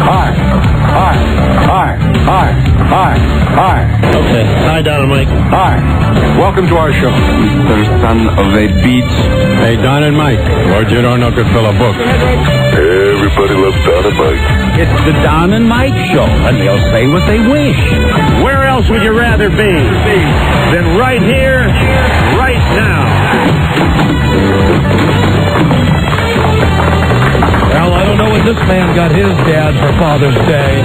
Hi. Okay. Hi, Don and Mike. Hi. Welcome to our show. Mr. Son of a Beach. Hey, Don and Mike. Lord, you don't know could fill a book. Everybody loves Don and Mike. It's the Don and Mike Show, and they'll say what they wish. Where else would you rather be than right here, right now? Well, I don't know what this man got his dad for Father's Day.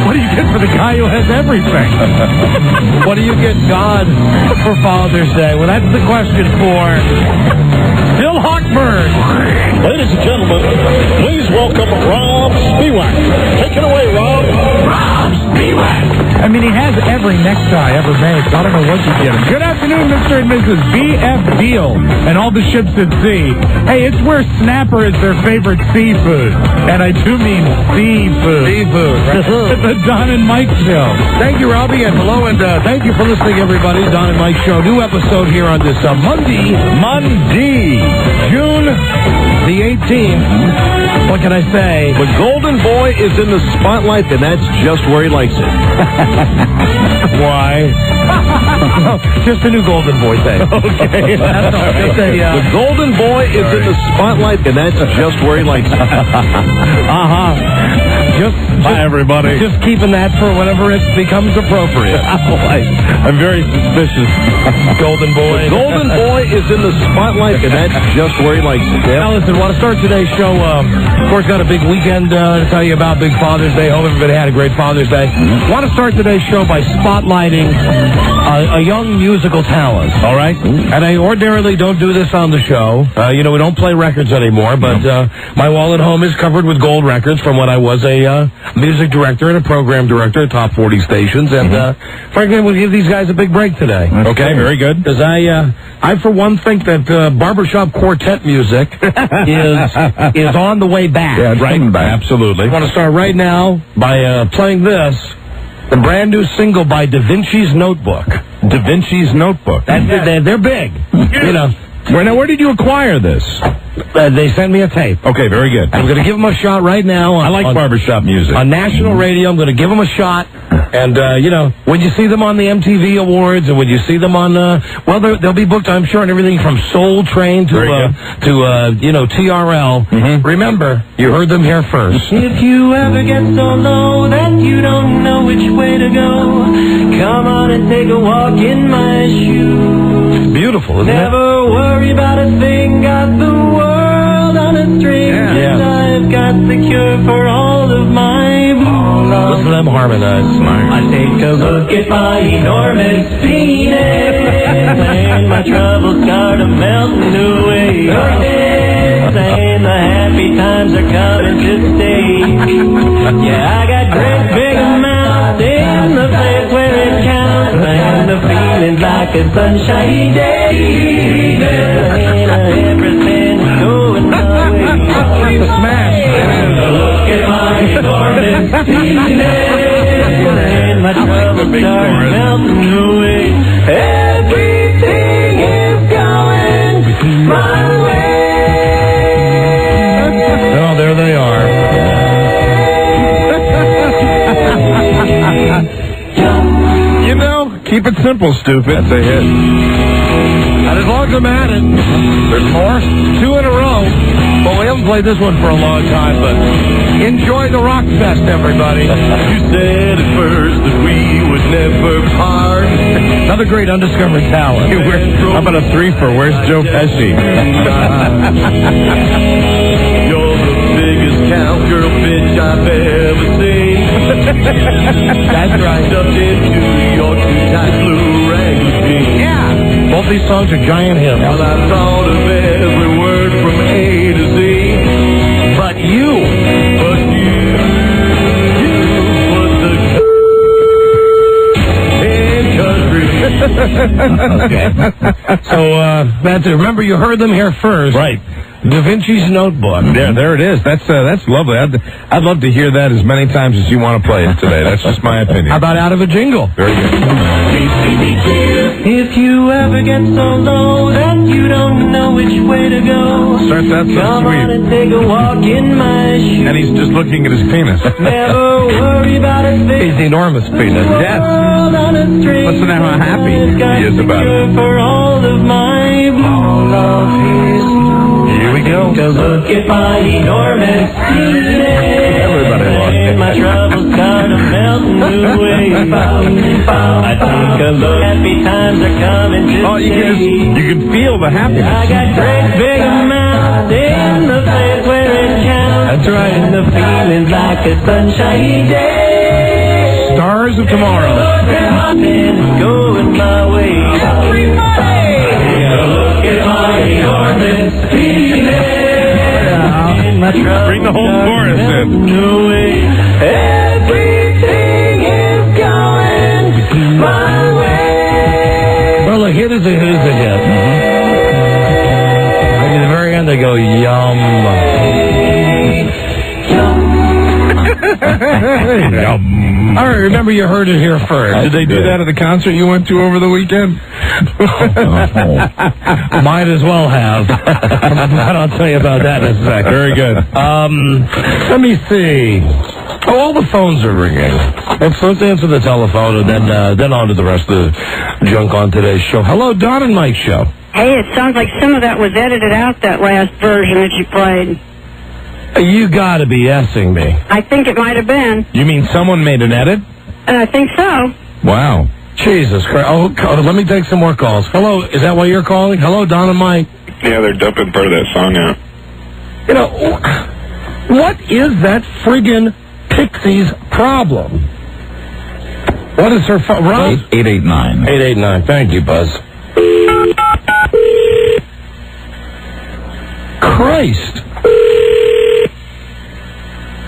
What do you get for the guy who has everything? What do you get God for Father's Day? Well, that's the question for Bill Hochberg. Ladies and gentlemen, please welcome Rob Spiewak. Take it away, Rob. Rob Spiewak. I mean, he has every necktie ever made, so I don't know what you get him. Good afternoon, Mr. and Mrs. B.F. Deal and all the ships at sea. Hey, it's where snapper is their favorite seafood. And I do mean seafood. Seafood, right? It's the Don and Mike Show. Thank you, Robbie, and hello, and thank you for listening, everybody. Don and Mike Show. New episode here on this Monday, June the 18th. What can I say? The Golden Boy is in the spotlight, and that's just where he likes it. Why? Just a new Golden Boy thing. Okay. That's all. Just The Golden Boy is in the spotlight, and that's just where he likes it. Hi, everybody. Just keeping that for whenever it becomes appropriate. I'm very suspicious. Golden Boy. The Golden Boy is in the spotlight, and that's just where he likes it. Now, listen, want to start today's show, of course, got a big weekend to tell you about, big Father's Day. Hope everybody had a great Father's Day. Want to start today's show by spotlighting a young musical talent, all right? And I ordinarily don't do this on the show. We don't play records anymore, but my wall at home is covered with gold records from when I was a music director and a program director at Top 40 stations. And frankly, we'll give these guys a big break today. Okay, very good. Because I, for one, think that barbershop quartet music is on the way back. Yeah, it's right? coming back. Absolutely. I want to start right now by playing this, the brand new single by Da Vinci's Notebook. Da Vinci's Notebook. They're big. Where did you acquire this? They sent me a tape. Okay, very good. I'm going to give them a shot right now. I like barbershop music. On national radio, I'm going to give them a shot. And, when you see them on the MTV Awards and when you see them on, they'll be booked, I'm sure, on everything from Soul Train to TRL. Remember, you heard them here first. If you ever get so low that you don't know which way to go, come on and take a walk in my shoes. It's beautiful, isn't Never worry about a thing, got the world on a string. Yeah. And I've got the cure for all of my blues. Listen to them harmonize. I take a look at my enormous penis, and my troubles start melting away. Saying the happy times are coming to stay. Yeah, I got great big amounts in the place where it counts, and the feeling's like a sunshiny day. And everything's going my way. The smash. Look at my enormous penis, and my troubles start melting away. Everything is going my way. Oh, there they are. Keep it simple, stupid. That's a hit. And as long as I'm at it, There's more? 2 in a row. Well, we haven't played this one for a long time, but enjoy the Rock Fest, everybody. You said at first that we would never part. Another great undiscovered talent. How about a 3-for? Where's Joe Pesci? You're the biggest cowgirl bitch I've ever seen. That's right. Stuffed into your two-tight blue ragged jeans. Yeah. Both these songs are giant hits. Well, I thought of every word from A to Z. But you put the in country. Okay. So, that's it. Remember, you heard them here first. Right. Da Vinci's Notebook. There it is. That's lovely. I'd love to hear that as many times as you want to play it today. That's just my opinion. How about Out of a Jingle? Very good. If you ever get so low that you don't know which way to go, Starts out so come on sweet. and take a walk in my shoes. And he's just looking at his penis. Never worry about a thing. He's the enormous penis. Yes. Listen to how happy he is about it. For all of my blue love is Here we go. to look at my enormous penis. Everybody loves it. And my troubles start melting away. I take a look. Happy times are coming to Oh, you can feel the happiness. I got great big amounts in the place where it counts. That's right. And the feeling's like a sunshiny day. Stars of tomorrow. And it's going my way. Everybody! Look at my enormous penis. Bring the whole chorus in. Everything is going my way. Well, a hit is a hit is a hit. And at the very end, they go, yum. Yum. All right, remember you heard it here first. Did they do that at the concert you went to over the weekend? Might as well have. But I'll tell you about that in a second. Very good. Let me see. Oh, all the phones are ringing. Let's answer the telephone and then on to the rest of the junk on today's show. Hello, Don and Mike show. Hey, it sounds like some of that was edited out, that last version that you played. You gotta be S-ing me. I think it might have been. You mean someone made an edit? I think so. Wow. Jesus Christ. Oh, let me take some more calls. Hello, is that why you're calling? Hello, Don and Mike. Yeah, they're dumping part of that song out. You know, what is that friggin' Pixie's problem? What is her phone? Rob? 889. 889. Thank you, Buzz. Christ.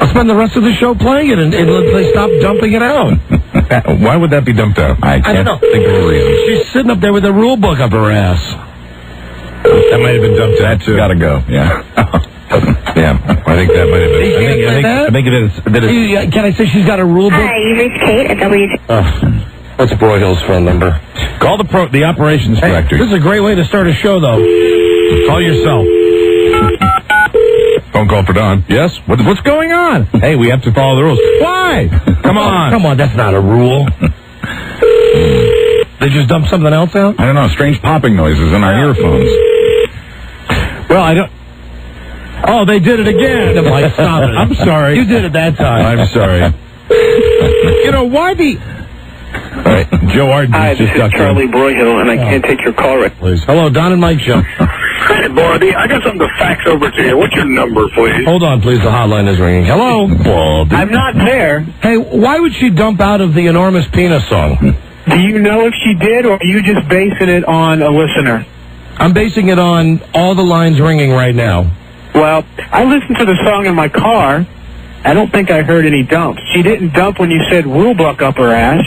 I'll spend the rest of the show playing it and they stop dumping it out. Why would that be dumped out? I don't know. Think of a reason. She's sitting up there with the rule book up her ass. That might have been dumped out too. Gotta go, yeah. Yeah, I think that might have been. I think it is. Can I say she's got a rule book? Hi, you reached Kate at W. What's Broyhill's phone number? Call the operations director. This is a great way to start a show, though. Call yourself. Phone call for Don. Yes? What's going on? Hey, we have to follow the rules. Why? Come on. Come on, that's not a rule. They just dumped something else out? I don't know, strange popping noises in our earphones. Well, I don't... Oh, they did it again. Mike, stop it. I'm sorry. You did it that time. I'm sorry. You know, why the... All right, Joe Ardinger. Hi, this is Charlie Broyhill, and I can't take your call right. Please. Hello, Don and Mike show. Hey, Bobby, I got something to fax over to you. What's your number, please? Hold on, please. The hotline is ringing. Hello? Bobby. I'm not there. Hey, why would she dump out of the enormous penis song? Do you know if she did, or are you just basing it on a listener? I'm basing it on all the lines ringing right now. Well, I listened to the song in my car. I don't think I heard any dumps. She didn't dump when you said rule book up her ass.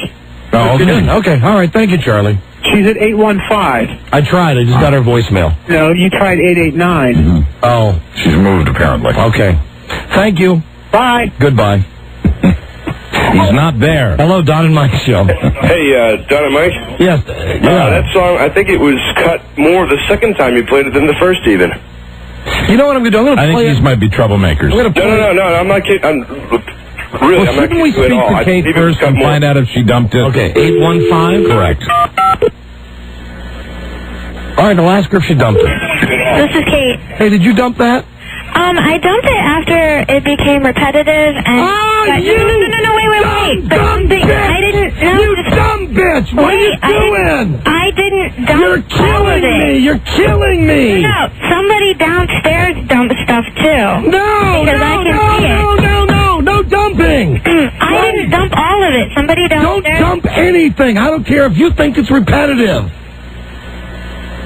Oh, okay. Okay, all right. Thank you, Charlie. She's at 815. I tried. I just got her voicemail. No, you tried 889. Mm-hmm. Oh. She's moved, apparently. Okay. Thank you. Bye. Goodbye. He's not there. Hello, Don and Mike show. Hey, Don and Mike? Yes. That song, I think it was cut more the second time you played it than the first, even. You know what I'm going to do? I'm going to I think play these might be troublemakers. I'm going to play No, I'm not kidding. Really, I'm not shouldn't we kidding speak at all. to I Kate think it was first cut and more. find out if she dumped it? Okay, 815? Correct. All right, I'll ask her if she dumped it. This is Kate. Hey, did you dump that? I dumped it after it became repetitive and... Oh, No, wait. Dumb bitch! I didn't... No, You dumb bitch! What are you doing? I didn't dump You're killing me! You're killing me! No, somebody downstairs dumped stuff too. No! Because I can see it. No dumping! I didn't dump all of it. Somebody Don't downstairs... dump anything! I don't care if you think it's repetitive.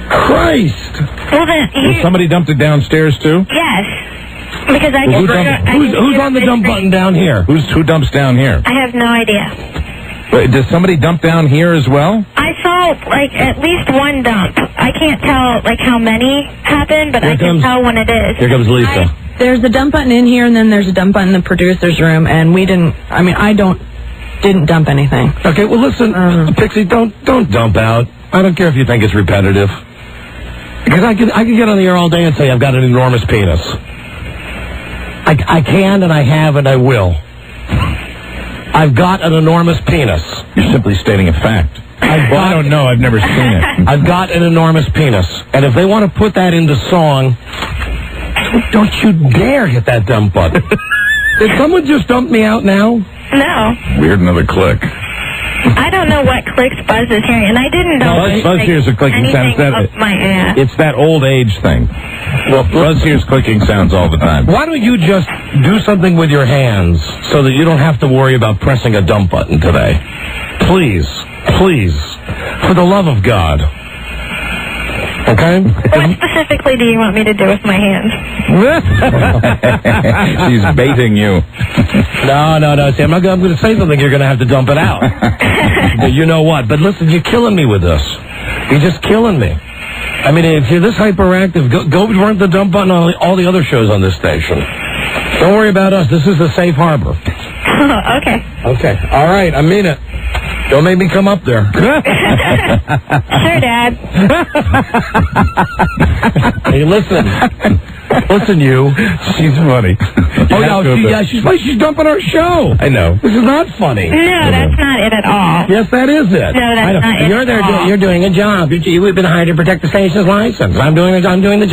Christ! Well, then... Somebody dumped it downstairs, too? Yes. Because I can... Who's on the dump button down here? Who dumps down here? I have no idea. Wait, does somebody dump down here as well? I saw like, at least one dump. I can't tell, like, how many happened, but I can tell when it is. Here comes Lisa. There's a dump button in here, and then there's a dump button in the producer's room, and we didn't, I didn't dump anything. Okay, well, listen, Pixie, don't dump out. I don't care if you think it's repetitive. Because I can get on the air all day and say I've got an enormous penis. I can, and I have, and I will. I've got an enormous penis. You're simply stating a fact. I don't know. I've never seen it. I've got an enormous penis. And if they want to put that into song, don't you dare hit that dump button. Did someone just dump me out now? No. Weird, another click. I don't know what clicks Buzz is hearing, and I didn't know. Buzz hears a clicking sound. Up my ass. It's that old age thing. Well, Buzz hears clicking sounds all the time. Why don't you just do something with your hands so that you don't have to worry about pressing a dump button today? Please, for the love of God. Okay? What specifically do you want me to do with my hands? She's baiting you. No. See, I'm going to say something. You're going to have to dump it out. You know what? But listen, you're killing me with this. You're just killing me. I mean, if you're this hyperactive, go run the dump button on all the other shows on this station. Don't worry about us. This is a safe harbor. Okay. Okay. All right. I mean it. Don't make me come up there. Sure, Dad. Hey, listen, you. She's funny. She's dumping our show. I know. This is not funny. No, that's not it at all. Yes, that is it. No, that's not it at all. You're doing a job. We've been hired to protect the station's license. I'm doing the job. I'm doing the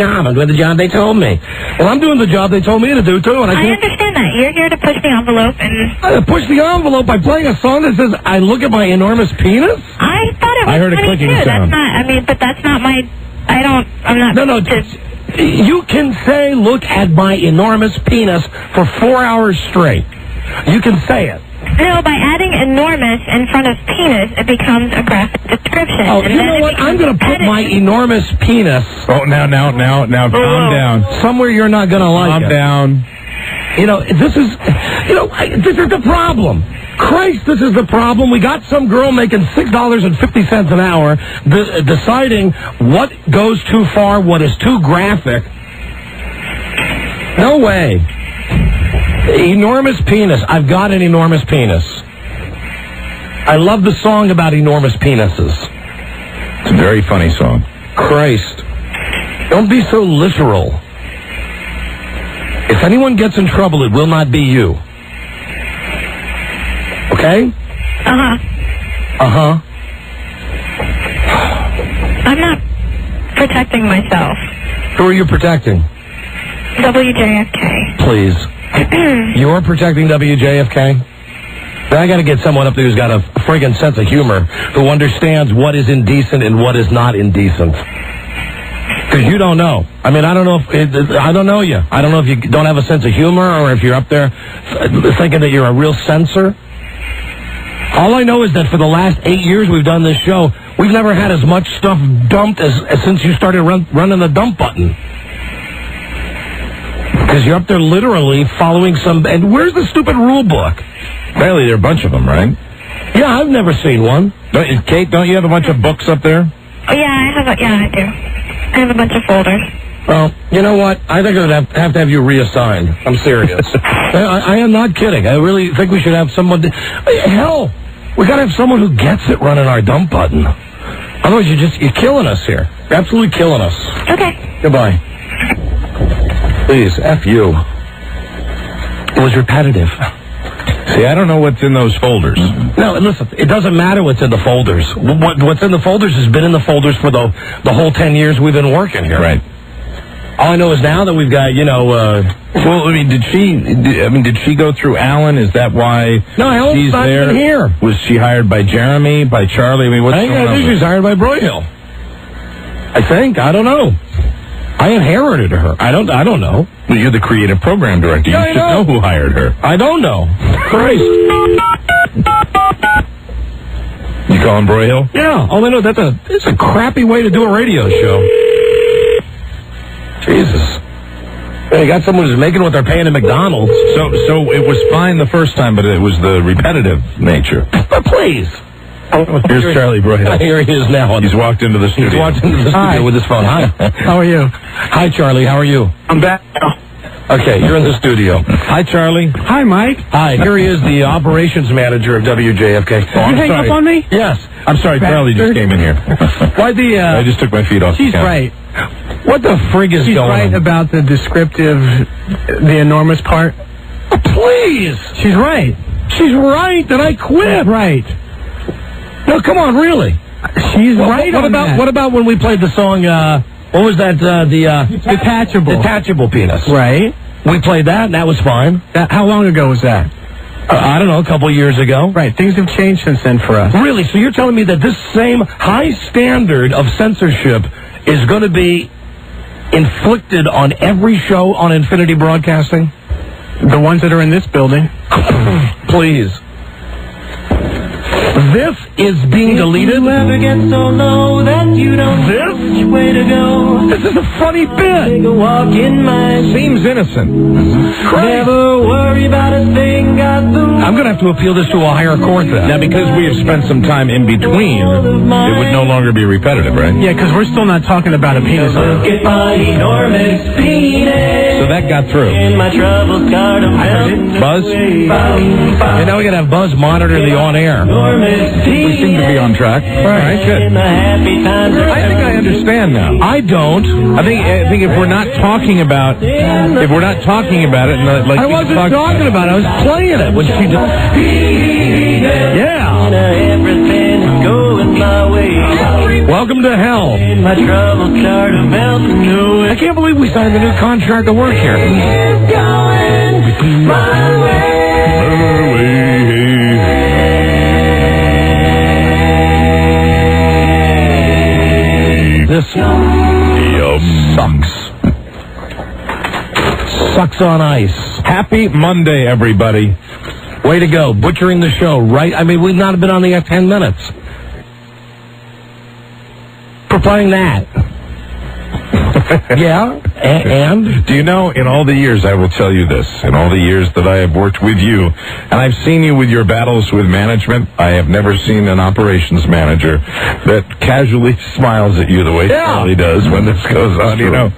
job they told me. Well, I'm doing the job they told me to do, too. And I understand that. You're here to push the envelope and... push the envelope by playing a song that says, I look at my enormous penis? I thought it was I heard a funny, clicking too. sound. That's not... but that's not my... I'm not... No. You can say, look at my enormous penis for 4 hours straight. You can say it. No, by adding enormous in front of penis, it becomes a graphic description. Oh, you know what? I'm going to put my enormous penis... Oh, now, calm down. Somewhere you're not going to like Calm it. down. This is the problem. Christ, this is the problem. We got some girl making $6.50 an hour deciding what goes too far, what is too graphic. No way. Enormous penis. I've got an enormous penis. I love the song about enormous penises. It's a very funny song. Christ. Don't be so literal. If anyone gets in trouble, it will not be you. Okay? Uh-huh. I'm not protecting myself. Who are you protecting? WJFK. Please. You're protecting WJFK? Then I got to get someone up there who's got a friggin' sense of humor, who understands what is indecent and what is not indecent. Because you don't know. I mean, I don't know I don't know you. I don't know if you don't have a sense of humor or if you're up there thinking that you're a real censor. All I know is that for the last 8 years we've done this show, we've never had as much stuff dumped as since you started running the dump button. Because you're up there literally following some... And where's the stupid rule book? Apparently there are a bunch of them, right? Yeah, I've never seen one. Kate, don't you have a bunch of books up there? Oh, yeah, I do. I have a bunch of folders. Well, you know what? I think I'd have to have you reassigned. I'm serious. I am not kidding. I really think we should have someone... Hell, we got to have someone who gets it running our dump button. Otherwise, you're killing us here. You're absolutely killing us. Okay. Goodbye. Please, F you. It was repetitive. See, I don't know what's in those folders. No, listen, it doesn't matter what's in the folders. What's in the folders has been in the folders for the whole 10 years we've been working here. Right. All I know is now that we've got, well, I mean, did she go through Alan? Is that why Alan's not even here. Was she hired by Jeremy, by Charlie? I mean, what's going on? I think she was hired by Broyhill. I think. I don't know. I inherited her. I don't know. Well, you're the creative program director. You should know who hired her. I don't know. Christ. You calling Broyhill? Yeah. All I know, it's a crappy way to do a radio show. Jesus. They got someone who's making what they're paying at McDonald's. So it was fine the first time, but it was the repetitive nature. But please. Here's Charlie Broyhill. Here he is now. He's walked into the studio. He's walked into the studio with his phone. Hi. How are you? Hi, Charlie. How are you? I'm back now. Okay, you're in the studio. Hi, Charlie. Hi, Mike. Hi, here he is, the operations manager of WJFK. Did you hang up on me? Yes. I'm sorry, Charlie just came in here. Why the, I just took my feet off She's the counter. right. what the frig is She's going right on? about the descriptive, the enormous part. Please! She's right. She's right that I quit. Right. No, come on, really. She's right What on about that. what about when we played the song, what was that, Detachable Penis. Right. We played that, and that was fine. How long ago was that? I don't know, a couple of years ago. Right. Things have changed since then for us. Really? So you're telling me that this same high standard of censorship is going to be inflicted on every show on Infinity Broadcasting? The ones that are in this building. Please. This is being deleted. You ever get so low that you don't know This? which way to go? This is a funny bit. Take a walk in my Seems innocent. Never worry about a thing. Got the I'm going to have to appeal this to a higher court then. Now, because we have spent some time in between, it would no longer be repetitive, right? Yeah, because we're still not talking about a penis. look at my enormous penis. So that got through. And my troubles start to melt. Buzz? And now we got to have Buzz monitor the on-air. We seem to be on track. All right, good. In the happy times. I think I understand now. I don't. I think if we're not talking about it, and like I wasn't talking about it. I was playing it when she did. Yeah. Everything is going my way. Welcome to hell. And my troubles start to melt away. I can't believe we signed a new contract to work here. It's going my way. This sucks. Sucks on ice. Happy Monday, everybody. Way to go. Butchering the show, right? I mean, we've not been on the air 10 minutes. For playing that. Yeah, and? Do you know, in all the years, I will tell you this, in all the years that I have worked with you, and I've seen you with your battles with management, I have never seen an operations manager that casually smiles at you the way Charlie does when this goes on, you know.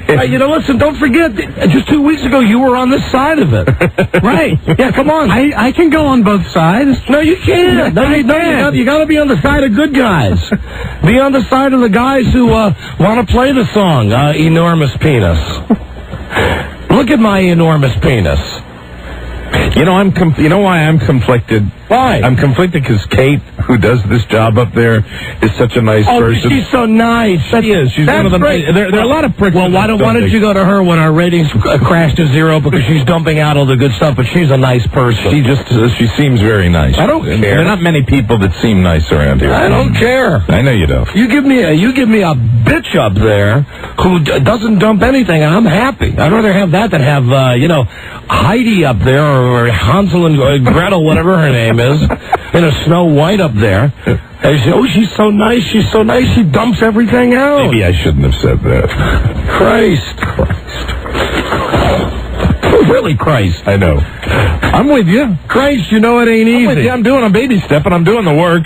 Listen, don't forget, just 2 weeks ago, you were on this side of it. Right. Yeah, come on. I can go on both sides. No, you can't. No, you got to be on the side of good guys. Be on the side of the guys who want to play the song, Enormous Penis. Look at my enormous penis. You know, you know why I'm conflicted? Why? I'm conflicted because Kate, who does this job up there, is such a nice person. She's so nice. She is. She's one of them. There are a lot of pricks. Well, why don't you go to her when our ratings crash to zero because she's dumping out all the good stuff, but she's a nice person. She seems very nice. I don't care. There are not many people that seem nice around here. I don't care. I know you don't. You give me a bitch up there who doesn't dump anything, and I'm happy. I'd rather have that than have Heidi up there or Hansel and Gretel, whatever her name is, and Snow White up there. And she's so nice. She's so nice. She dumps everything out. Maybe I shouldn't have said that. Christ. Really, Christ. I know. I'm with you. Christ, you know it ain't easy. I'm with you. I'm baby stepping. I'm doing the work.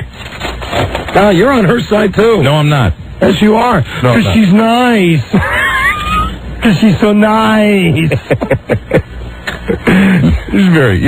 You're on her side, too. No, I'm not. Yes, you are. No, Because she's nice. Because she's so nice. It's very,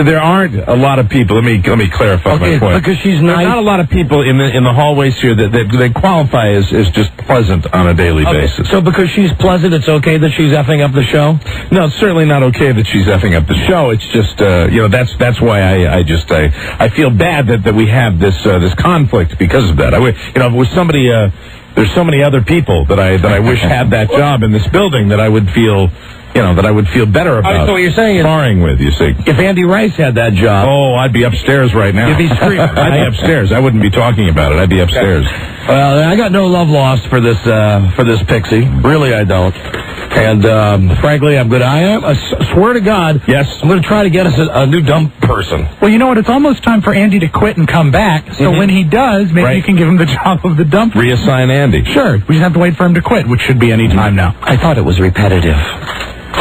there aren't a lot of people. Let me clarify my point. Because she's nice. There's not a lot of people in the hallways here that qualify as just pleasant on a daily basis. So because she's pleasant, it's okay that she's effing up the show? No, it's certainly not okay that she's effing up the show. It's just, that's why I feel bad that we have this conflict because of that. If it was somebody, there's so many other people that I wish had that job in this building that I would feel. That I would feel better about. So what you're saying is, sparring with, you see. If Andy Rice had that job, I'd be upstairs right now. You'd be screaming. I'd be upstairs. I wouldn't be talking about it. I'd be upstairs. Well, I got no love lost for this pixie. Really, I don't. And frankly, I swear to God, yes, I'm going to try to get us a new dump person. Well, you know what? It's almost time for Andy to quit and come back. So when he does, maybe you can give him the job of the dump. Reassign Andy. Sure. We just have to wait for him to quit, which should be any time now. I thought it was repetitive.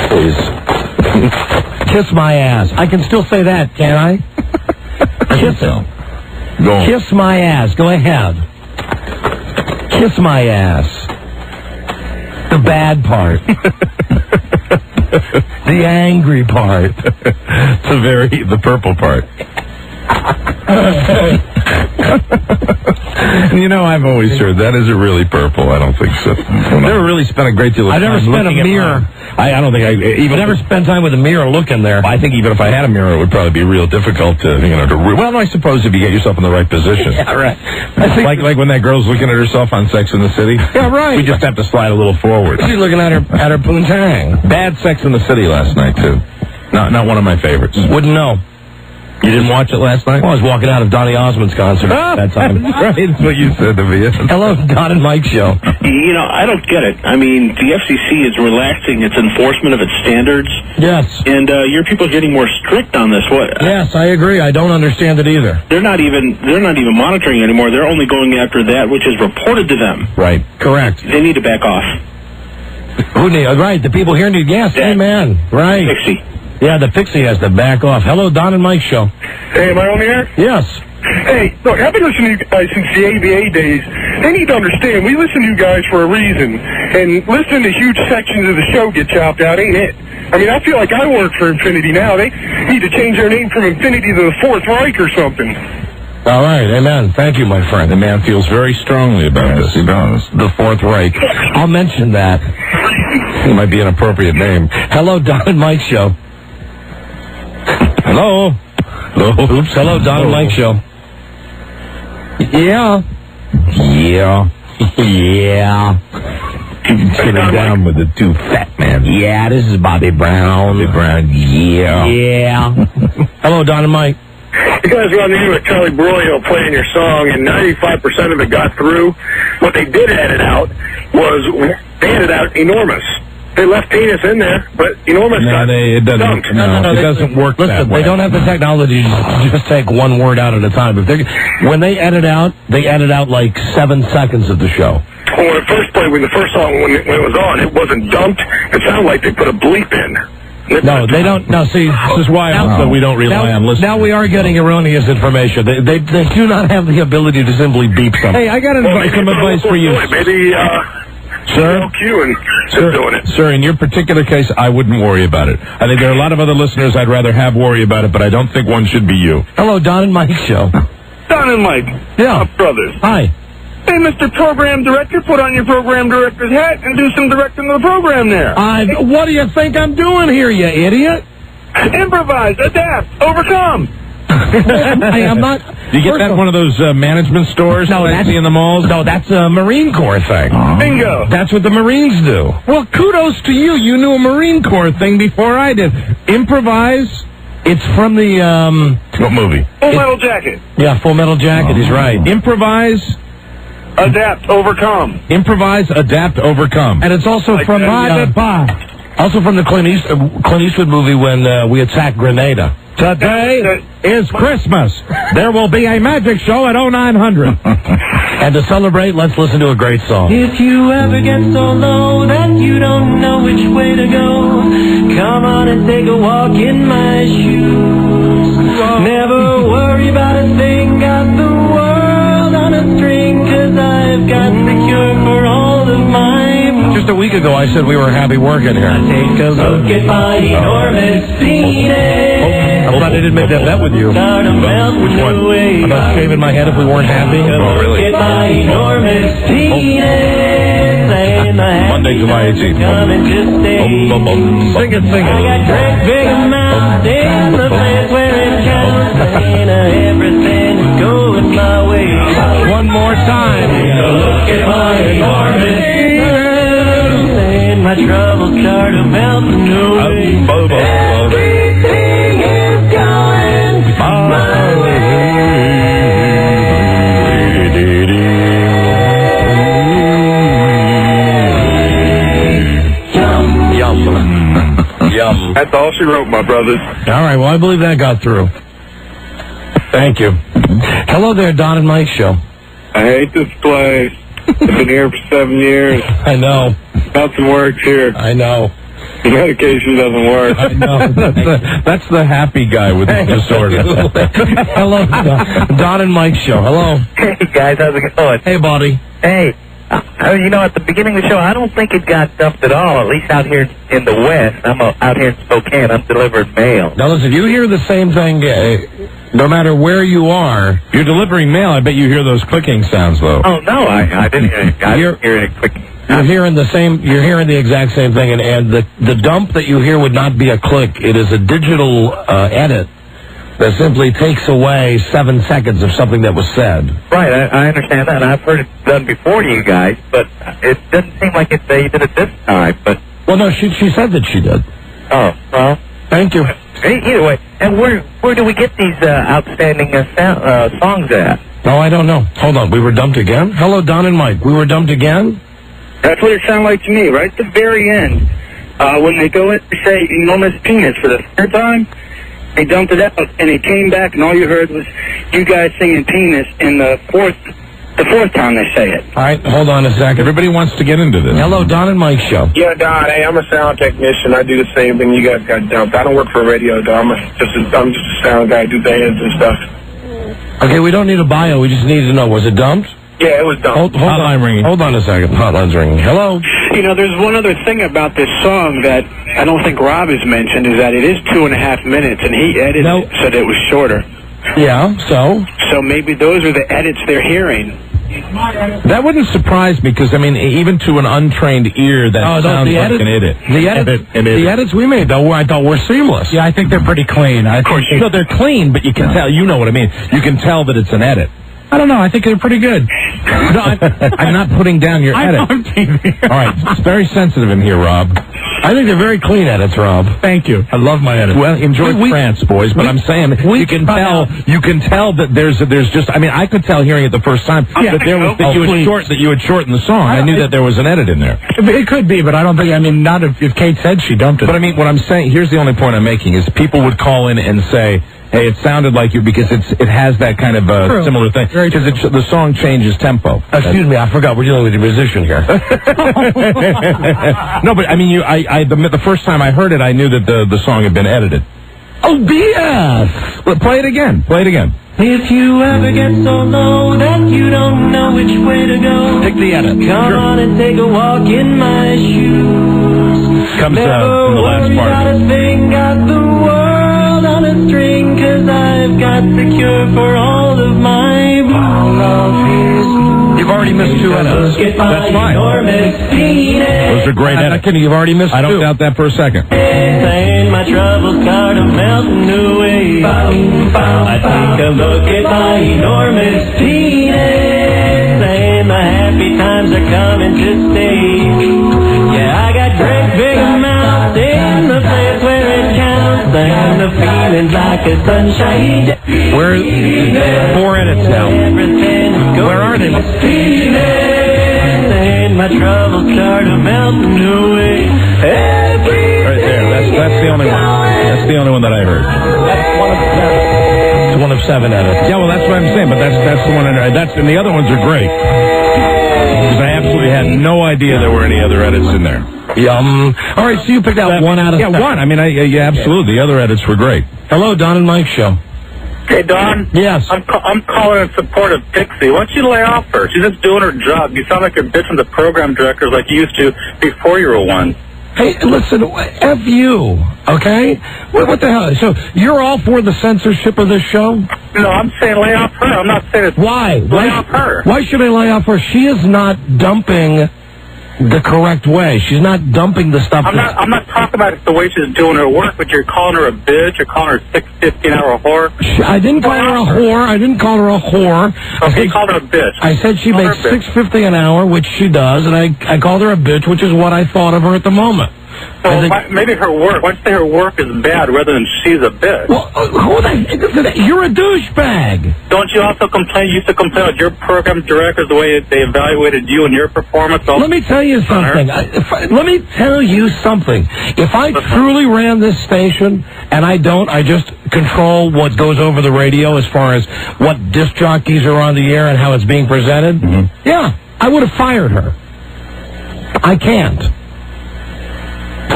Please. Kiss my ass. I can still say that, can't I? Kiss him. Go on. Kiss my ass. Go ahead. Kiss my ass. The bad part. The angry part. The purple part. You know, I've always heard that isn't really purple. I don't think so. I've never really spent a great deal of time. I never spent a mirror. I don't think I even never spent time with a mirror looking there. I think even if I had a mirror, it would probably be real difficult to, well, no, I suppose if you get yourself in the right position. Yeah, right. Like when that girl's looking at herself on Sex in the City. Yeah, right. We just have to slide a little forward. She's looking at her poontang. Bad Sex in the City last night, too. Not one of my favorites. Wouldn't know. You didn't watch it last night? Well, I was walking out of Donny Osmond's concert at that time. Right, that's what you said to me. Hello, Don and Mike show. I don't get it. I mean, the FCC is relaxing its enforcement of its standards. Yes. And your people are getting more strict on this. What? Yes, I agree. I don't understand it either. They're not even monitoring anymore. They're only going after that which is reported to them. Right. Correct. They need to back off. Right, the people here need, yes, amen. Right. Pixie. Yeah, the Pixie has to back off. Hello, Don and Mike show. Hey, am I on the air? Yes. Hey, look, I've been listening to you guys since the ABA days. They need to understand, we listen to you guys for a reason. And listening to huge sections of the show get chopped out ain't it. I mean, I feel like I work for Infinity now. They need to change their name from Infinity to the Fourth Reich or something. All right, amen. Thank you, my friend. The man feels very strongly about this. He does. The Fourth Reich. I'll mention that. It might be an appropriate name. Hello, Don and Mike show. Hello. Oops. Hello, Don and Mike show. Yeah. Sitting down with the two fat men. Yeah, this is Bobby Brown. Yeah. Hello, Don and Mike. You guys were on the air with Charlie Broyo playing your song, and 95% of it got through. What they did edit out was, they edited out enormous. They left penis in there, but enormous got it doesn't. dumped. No, it doesn't work that Listen, way. they don't have the technology to just take one word out at a time. When they edit out like 7 seconds of the show. Well, when it first played, when the first song, when it was on, it wasn't dumped. It sounded like they put a bleep in. No, they don't. No, see, this is why also we don't rely on listeners. Now we are getting erroneous information. They do not have the ability to simply beep something. Hey, I got some advice for you. Maybe, Sir? doing it. Sir, in your particular case, I wouldn't worry about it. I think there are a lot of other listeners I'd rather have worry about it, but I don't think one should be you. Hello, Don and Mike show. Don and Mike. Yeah. Brothers. Hi. Hey, Mr. Program Director, put on your program director's hat and do some directing of the program there. What do you think I'm doing here, you idiot? Improvise, adapt, overcome. I'm not. You get that at one of those management stores that I see in the malls? No, that's a Marine Corps thing. Bingo. That's what the Marines do. Well, kudos to you. You knew a Marine Corps thing before I did. Improvise. It's from the What movie? Full Metal Jacket. Yeah, Full Metal Jacket. He's right. Improvise. Adapt, overcome. Improvise, adapt, overcome. And it's also from the Clint Eastwood movie when we attacked Grenada. Today is Christmas. There will be a magic show at 0900. And to celebrate, let's listen to a great song. If you ever get so low that you don't know which way to go, come on and take a walk in my shoes. Never worry about a thing, got the world on a string, 'cause I've got the cure for all of my blues. Just a week ago, I said we were happy working here. Take a look at my enormous penis. I'm glad I didn't make that bet with you. Which one? About shaving my head if we weren't happy? Oh, really? Look at my enormous penis. Monday, July 18th. Come and just stay. Sing it. I got great big amounts in the place where it counts. Ain't everything going my way. One more time. Look at my enormous penis. And my troubles start to melt away. Everything is going my way. Yum. That's all she wrote, my brothers. All right, well, I believe that got through. Thank you. Hello there, Don and Mike show. I hate this place. I've been here for 7 years. I know. Nothing works here. I know. The medication doesn't work. I know. That's the happy guy with the disorder. Hello, Don and Mike show. Hello. Hey, guys, how's it going? Hey, buddy. Hey, you know, at the beginning of the show, I don't think it got dumped at all, at least out here in the West. I'm out here in Spokane. I'm delivering mail. Now, listen, you hear the same thing no matter where you are. You're delivering mail. I bet you hear those clicking sounds, though. Oh, no, I didn't hear it. I didn't hear it clicking. You're hearing the exact same thing, and the dump that you hear would not be a click. It is a digital edit that simply takes away 7 seconds of something that was said. Right, I understand that, and I've heard it done before to you guys, but it doesn't seem like they did it this time. But well, no, she said that she did. Oh, well, thank you. Either way, and where do we get these outstanding songs at? No, I don't know. Hold on, we were dumped again? Hello, Don and Mike. We were dumped again? That's what it sounded like to me, right at the very end. When they go in to say enormous penis for the third time, they dumped it out, and it came back, and all you heard was you guys singing penis in the fourth time they say it. All right, hold on a second. Everybody wants to get into this. Hello, Don and Mike show. Yeah, Don. Hey, I'm a sound technician. I do the same thing you guys got dumped. I don't work for a radio, Don. I'm just a sound guy. I do bands and stuff. Okay, we don't need a bio. We just need to know. Was it dumped? Yeah, it was dumped. Hotline ringing. Hold on a second. Hotline's ringing. Hello. You know, there's one other thing about this song that I don't think Rob has mentioned, is that it is 2.5 minutes, and he edited it so that it was shorter. Yeah, so? So maybe those are the edits they're hearing. That wouldn't surprise me, because, I mean, even to an untrained ear, that sounds like an edit. The edits we made, though, I thought were seamless. Yeah, I think they're pretty clean. Of course, no, they're clean, but you can tell, you know what I mean. You can tell that it's an edit. I don't know. I think they're pretty good. No, I'm not putting down your edit. I'm TV. All right, it's very sensitive in here, Rob. I think they're very clean edits, Rob. Thank you. I love my edits. Well, enjoy France, boys. But I'm saying you can tell that there's just. I mean, I could tell hearing it the first time that you had shortened the song. I knew that there was an edit in there. It could be, but I don't think. I mean, not if Kate said she dumped it. But I mean, what I'm saying here's the only point I'm making is people would call in and say, hey, it sounded like you, because it has that kind of similar thing. Because the song changes tempo. Excuse me, I forgot we're dealing with a musician here. No, but I mean, the first time I heard it, I knew that the song had been edited. Oh, BS! Well, play it again. Play it again. If you ever get so low that you don't know which way to go, take the edit. Come on and take a walk in my shoes. Comes in the last part. Never worry about a thing, got the world on a string, 'cause I've got the cure for all of my blues. You've already missed 2 edits. That's fine. Those are great edits. You've already missed 2. I don't doubt that for a second. Saying my troubles start melting away. I take a look at my enormous penis, saying the happy times are coming to stay. Yeah, I got great big mouth in the place where it counts, and the feeling's like a sunshine day. We're 4 edits now. Where are they? Saying my troubles start melting away. Right there. That's the only one. That's the only one that I heard. It's one of 7 edits. Yeah, well, that's what I'm saying. But that's the one. And the other ones are great. Because I absolutely had no idea there were any other edits in there. Yum. All right, so you picked out 1 out of 7. Yeah, 1. I mean, yeah, absolutely. The other edits were great. Hello, Don and Mike show. Hey, Don. Yes. I'm calling in support of Dixie. Why don't you lay off her? She's just doing her job. You sound like you're bitching the program directors like you used to before you were one. Hey, listen, F you, okay? What the hell? So you're all for the censorship of this show? No, I'm saying lay off her. I'm not saying it's... Why? Lay off her. Why should I lay off her? She is not dumping the correct way. She's not dumping the stuff. I'm not talking about the way she's doing her work, but you're calling her a bitch. You're calling her a 6-15-hour whore. I didn't call her a whore. I didn't call her a whore. Okay, you called her a bitch. I said she makes $6.50 an hour, which she does, and I called her a bitch, which is what I thought of her at the moment. Well, maybe her work. Why don't you say her work is bad rather than she's a bitch? Well, you're a douchebag. Don't you also complain? You used to complain about your program directors, the way they evaluated you and your performance. Let me tell you something. If I truly ran this station, and I don't, I just control what goes over the radio as far as what disc jockeys are on the air and how it's being presented, yeah, I would have fired her. I can't.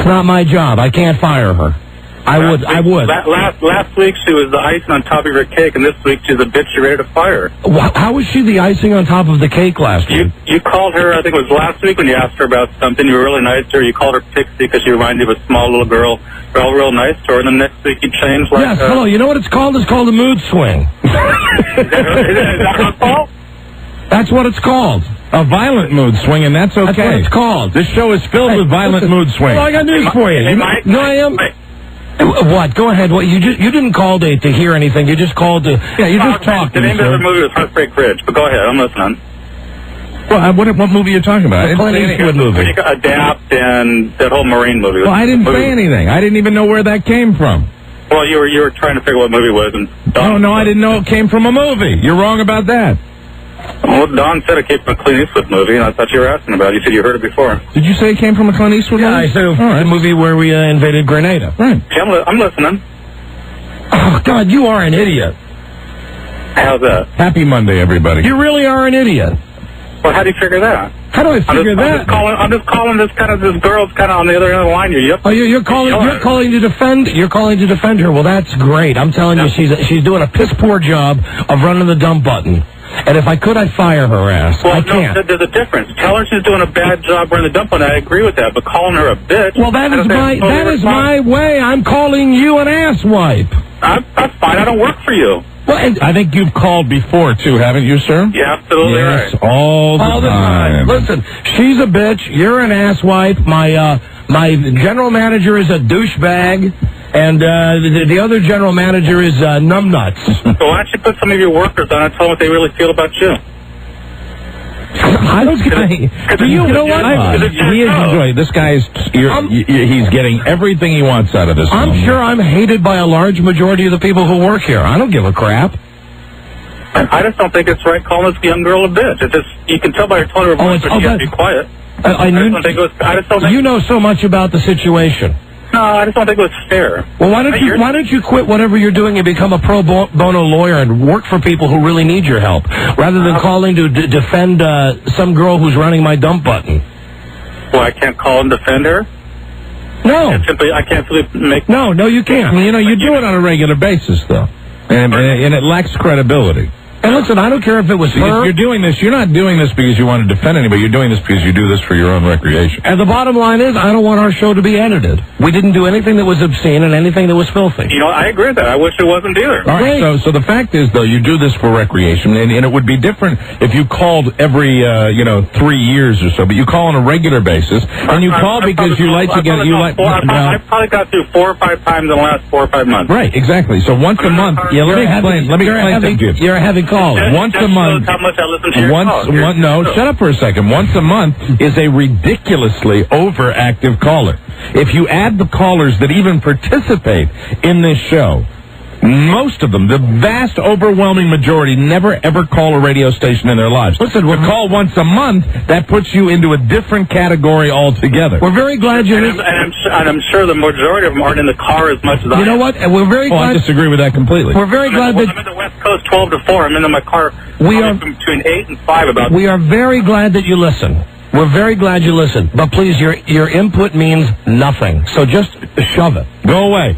It's not my job. I can't fire her. I would. Last week she was the icing on top of your cake, and this week she's a bitch you're ready to fire. How was she the icing on top of the cake last week? You called her, I think it was last week when you asked her about something. You were really nice to her. You called her Pixie because she reminded you of a small little girl. You're all real nice to her, and then next week you changed like... Yes, hello. You know what it's called? It's called a mood swing. Is that what it's called? That's what it's called. A violent mood swing, and that's okay. That's what it's called. This show is filled with violent mood swings. Well, I got news for you. No, I am... What? Go ahead. What? You didn't call to hear anything. You just called to... Yeah, you just talked. The name of the movie was Heartbreak Ridge, but go ahead. I'm listening. Well, what movie are you talking about? Clint Eastwood movie. Adapt and that whole Marine movie. Well, I didn't say anything. I didn't even know where that came from. Well, you were trying to figure what movie it was. And No, I didn't know it came from a movie. You're wrong about that. Well, Don said it came from a Clint Eastwood movie, and I thought you were asking about it. You said you heard it before. Did you say it came from a Clint Eastwood movie? Yeah, I said the movie where we invaded Grenada. Right. Yeah, I'm listening. Oh, God, you are an idiot. How's that? Happy Monday, everybody. You really are an idiot. Well, how do you figure that? How do I figure that? I'm just calling this girl's kind of on the other end of the line. You're calling to defend. You're calling to defend her. Well, that's great. I'm telling you, she's doing a piss poor job of running the dump button. And if I could, I'd fire her ass. Well, I can't. No, there's a difference. Tell her she's doing a bad job running the dump button. I agree with that. But calling her a bitch. Well, that is my way. I'm calling you an asswipe. That's fine. I don't work for you. Well, I think you've called before, too, haven't you, sir? Yeah, absolutely yes, right. all the time. Listen, she's a bitch. You're an asswipe. My general manager is a douchebag. And the other general manager is numbnuts. So why don't you put some of your workers on and tell them what they really feel about you? I don't think... You know what? He is enjoying. This guy is... he's getting everything he wants out of this. I'm sure I'm hated by a large majority of the people who work here. I don't give a crap. I just don't think it's right calling this young girl a bitch. It's just, you can tell by her tone of her voice, but she has to be quiet. I just don't think... You know so much about the situation. No, I just don't think it was fair. Well, why don't you quit whatever you're doing and become a pro bono lawyer and work for people who really need your help, rather than calling to defend some girl who's running my dump button? Well, I can't call and defend her? No. I can't simply make... No, you can't. You know, you do it on a regular basis, though, and it lacks credibility. And listen, I don't care if it was her. If you're doing this, you're not doing this because you want to defend anybody. You're doing this because you do this for your own recreation. And the bottom line is, I don't want our show to be edited. We didn't do anything that was obscene and anything that was filthy. You know, I agree with that. I wish it wasn't either. All right, so the fact is, though, you do this for recreation, and it would be different if you called every, 3 years or so, but you call on a regular basis, and you call because you like to get... I've probably got through 4 or 5 times in the last 4 or 5 months. Right, exactly. So once a month... Yeah, let me explain something to you. You're having calls. Once a month... How much I listen to your calls. No, shut up for a second. Once a month is a ridiculously overactive caller. If you add the callers that even participate in this show, most of them, the vast, overwhelming majority, never ever call a radio station in their lives. Listen, we'll call once a month. That puts you into a different category altogether. We're very glad you're... And I'm sure the majority of them aren't in the car as much as I am. You know what? We're very glad... I disagree with that completely. We're very glad that... I'm in the West Coast 12 to 4. I'm in my car between 8 and 5 about... We are very glad that you listen. We're very glad you listen. But please, your input means nothing. So just shove it. Go away.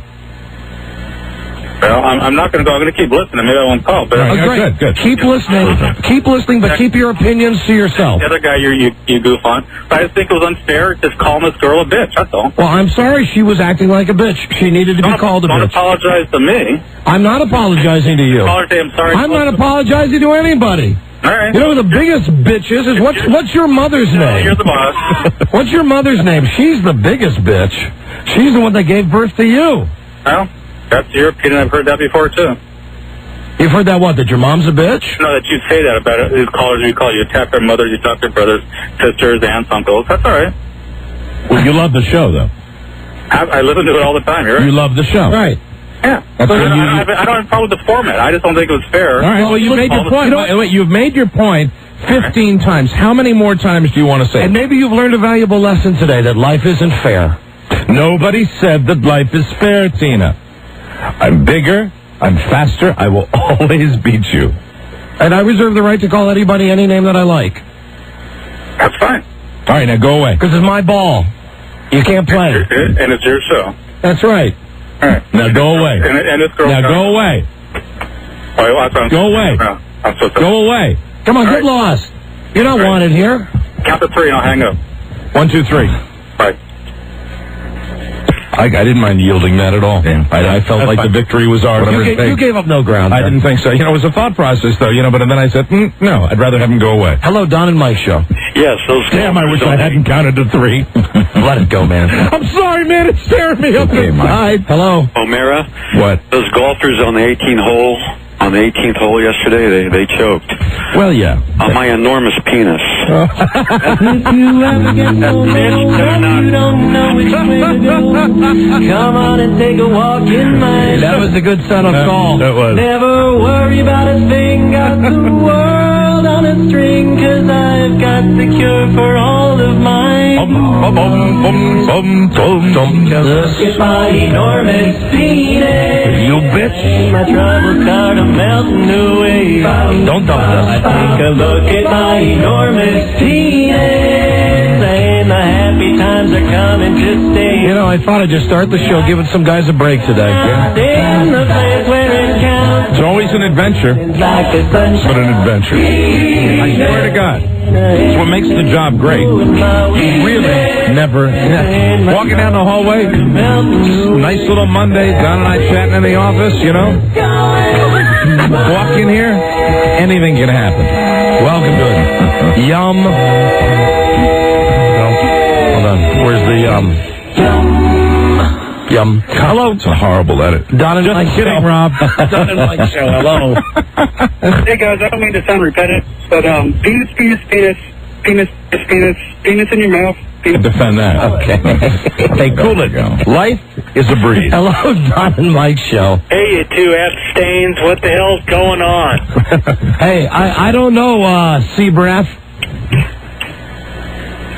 Well, I'm not going to go. I'm going to keep listening. Maybe I won't call. But right, good. Keep listening. Keep listening, but keep your opinions to yourself. The other guy you goof on. But I just think it was unfair just calling this girl a bitch. That's all. Well, I'm sorry she was acting like a bitch. She needed to be called a bitch. Don't apologize to me. I'm not apologizing to you. Call her, say I'm sorry. I'm not apologizing to anybody. All right. You know who the biggest bitch is what's your mother's name? You're the boss. What's your mother's name? She's the biggest bitch. She's the one that gave birth to you. Well, that's your opinion. I've heard that before, too. You've heard that what? That your mom's a bitch? No, that you say that about it. These callers, you call, you attack their mothers, you talk to their brothers, sisters, aunts, uncles. That's all right. Well, you love the show, though. I listen to it all the time. You're right. You love the show. Right. Yeah. I don't have a problem with the format. I just don't think it was fair. All right, well, you made your point. You've made your point 15 times. How many more times do you want to say it? And maybe you've learned a valuable lesson today, that life isn't fair. Nobody said that life is fair, Tina. I'm bigger. I'm faster. I will always beat you. And I reserve the right to call anybody any name that I like. That's fine. All right, now go away. Because it's my ball. You can't play. And it's your show. That's right. All right. Now go away. And this girl. Now go away. Go away. I'm so sorry. Go away. Come on, get lost. You're not wanted here. Count to 3 and I'll hang up. 1, 2, 3. Right. I didn't mind yielding that at all. I felt like the victory was ours. You gave up no ground. I didn't think so. It was a thought process, though, but then I said, no, I'd rather have him go away. Hello, Don and Mike show. Yes, those. Damn, I wish I hadn't counted to 3. Let it go, man. I'm sorry, man. It's tearing me up inside. Hello. O'Mara. What? Those golfers on the 18th hole yesterday, they choked. Well, yeah. On my enormous penis. If you ever get so low, you don't know which way to go. Come on and take a walk in my That was a good setup call. That was. Never worry about a thing, got the world on a string, 'cause I've got the cure for all of mine. Look at my enormous penis. You bitch. My troubles start melting away. Don't dump this. Take a look at my enormous penis, and the happy times are coming to stay. I thought I'd just start the show giving some guys a break today. In the place where it counts. It's always an adventure, Like the sunshine. but an adventure. I swear to God. It's what makes the job great. Really never. Walking down the hallway, nice little Monday, Don and I chatting in the office, Walk in here, anything can happen. Welcome to it. Yum. Hold on. Where's the yum? Yum. Hello. It's a horrible edit. Don and Mike show. Rob. Don and Mike show. Hello. Hey guys, I don't mean to sound repetitive, but penis in your mouth. Defend that. Okay. Hey, cool it. Life is a breeze. Hello, Don and Mike show. Hey, you two F-stains, what the hell's going on? Hey, I don't know, Sea Breath.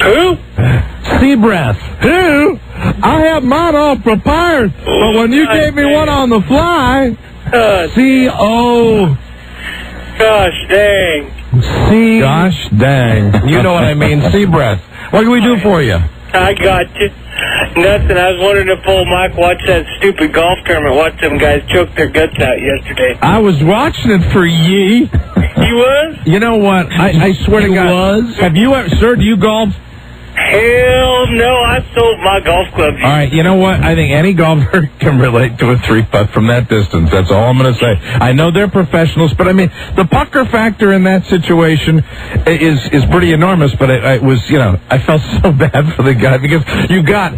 Who? Sea Breath. Who? I have mine all prepared, but when you gave me one on the fly, C-O. Gosh dang. C. Gosh dang. You know what I mean, Sea Breath. What can we do for you? I got you. Nothing. I was wondering if old Mike watched that stupid golf tournament. Watched some guys choke their guts out yesterday. I was watching it for ye. He was? You know what? I swear to God. Was? Have you ever, sir, do you golf? Hell no. I sold my golf club. All right, you know what? I think any golfer can relate to a 3-putt from that distance. That's all I'm going to say. I know they're professionals, but I mean, the pucker factor in that situation is pretty enormous, but it was, I felt so bad for the guy because you got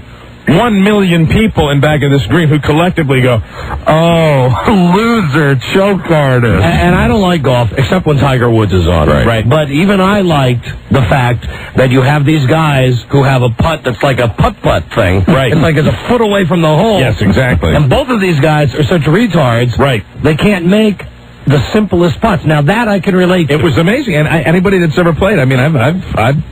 1 million people in back of this green who collectively go, oh, loser, choke artist. And I don't like golf, except when Tiger Woods is on. Right. But even I liked the fact that you have these guys who have a putt that's like a putt-putt thing. Right. It's like it's a foot away from the hole. Yes, exactly. And both of these guys are such retards. Right. They can't make the simplest putts. Now, that I can relate to. It was amazing. And anybody that's ever played, I mean, I've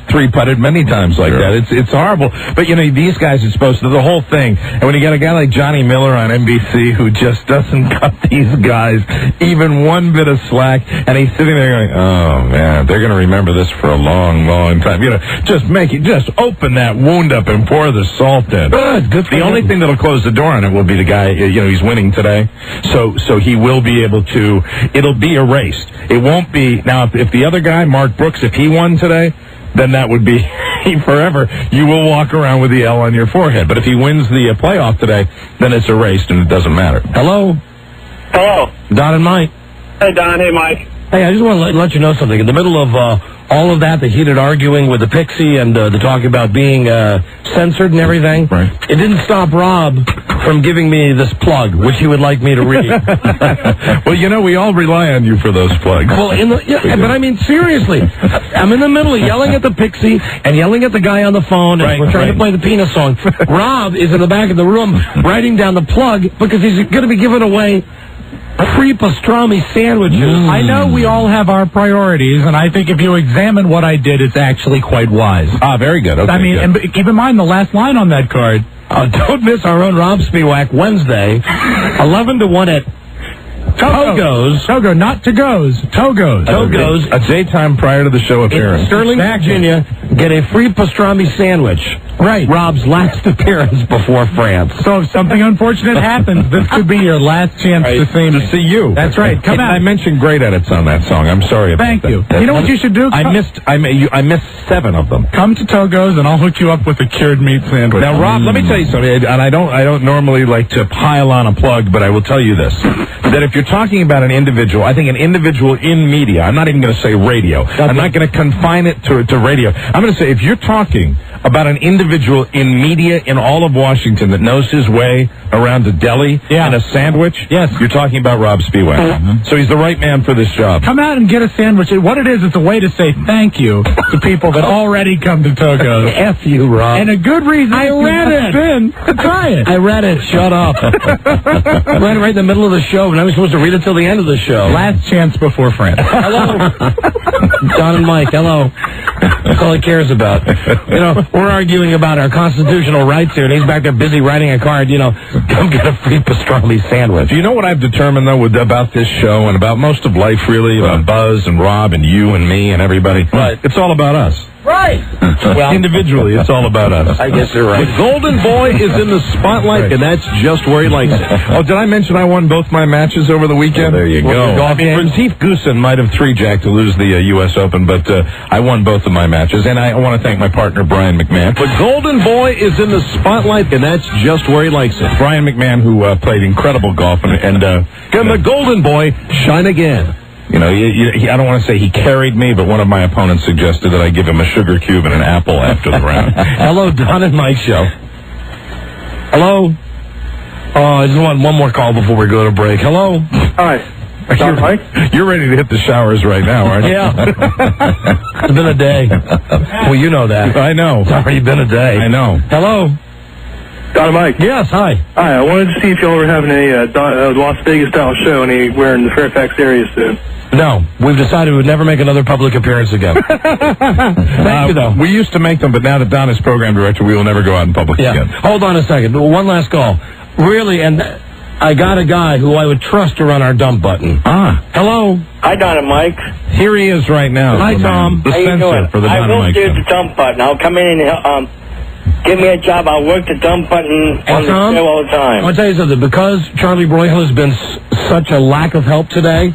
3-putted many times like that. It's horrible. But, these guys are supposed to, the whole thing. And when you got a guy like Johnny Miller on NBC who just doesn't cut these guys even one bit of slack, and he's sitting there going, oh, man, they're going to remember this for a long, long time. Just open that wound up and pour the salt in. Good. The only thing that'll close the door on it will be the guy, he's winning today. So he will be able to, it'll be erased. It won't be, now if the other guy, Mark Brooks, if he won today, then that would be forever. You will walk around with the L on your forehead. But if he wins the playoff today, then it's erased and it doesn't matter. Hello? Hello. Don and Mike. Hey, Don. Hey, Mike. Hey, I just want to let you know something. In the middle of all of that, the heated arguing with the Pixie and the talk about being censored and everything, right. It didn't stop Rob from giving me this plug, which he would like me to read. Well, we all rely on you for those plugs. Well, but I mean, seriously, I'm in the middle of yelling at the Pixie and yelling at the guy on the phone, and we're trying to play the penis song. Rob is in the back of the room writing down the plug because he's going to be giving away free pastrami sandwiches. I know we all have our priorities, and I think if you examine what I did, it's actually quite wise. Ah, very good. Okay, I mean, and keep in mind the last line on that card. Don't miss our own Rob Spiewak Wednesday, 11 to 1 at Togo's. Togo, not to-go's. Togo's. Togo's. A daytime prior to the show appearance. In Sterling, Virginia. get a free pastrami sandwich. Right. Rob's last appearance before France. So if something unfortunate happens, this could be your last chance to see me. To see you. That's right. Come out. I mentioned great edits on that song. I'm sorry about Thank that. you. You know what you should do? I missed 7 of them. Come to Togo's and I'll hook you up with a cured meat sandwich. Now, Rob, let me tell you something, and I don't normally like to pile on a plug, but I will tell you this: that if you're talking about an individual, I think an individual in media. I'm not even going to say radio. I'm not going to confine it to radio. I'm going to say if you're talking about an individual in media in all of Washington that knows his way around a deli and a sandwich, yes, you're talking about Rob Spiewak. So he's the right man for this job. Come out and get a sandwich. What it is, it's a way to say thank you to people that already come to Togo's. F you, Rob. And a good reason. I read it. Try it. I read it. Shut up. I read it right in the middle of the show, and I was supposed to read it till the end of the show. Last chance before France. Hello. Don and Mike, hello. That's all he cares about. You know, we're arguing about our constitutional rights here, and he's back there busy writing a card, come get a free pastrami sandwich. Do you know what I've determined, though, about this show and about most of life, really, about Buzz and Rob and you and me and everybody? Right. It's all about us. Right. Well, individually, it's all about us. I guess you're right. The Golden Boy is in the spotlight, and that's just where he likes it. Oh, did I mention I won both my matches over the weekend? There you go. I mean, Retief Goosen might have 3-jacked to lose the U.S. Open, but I won both of my matches, and I want to thank my partner, Brian McMahon. The Golden Boy is in the spotlight, and that's just where he likes it. Brian McMahon, who played incredible golf, and can the Golden Boy shine again? I don't want to say he carried me, but one of my opponents suggested that I give him a sugar cube and an apple after the round. Hello, Don and Mike show. Hello. Oh, I just want one more call before we go to break. Hello. Hi. You're ready to hit the showers right now, aren't you? Yeah. It's been a day. Well, you know that. I know. It's already been a day. I know. Hello. Don Mike. Yes, hi. Hi, I wanted to see if y'all were having a Las Vegas-style show anywhere in the Fairfax area soon. No, we've decided we would never make another public appearance again. Thank you, though. We used to make them, but now that Don is program director, we will never go out in public again. Hold on a second. One last call. Really, and I got a guy who I would trust to run our dump button. Hello. Hi, Don and Mike. Here he is right now. Hi, Tom. The How you censor doing? for the Don and I Mike will do show. the dump button. I'll come in and give me a job. I'll work the dump button on the Tom, show all the time. I'll tell you something. Because Charlie Broyhill has been such a lack of help today,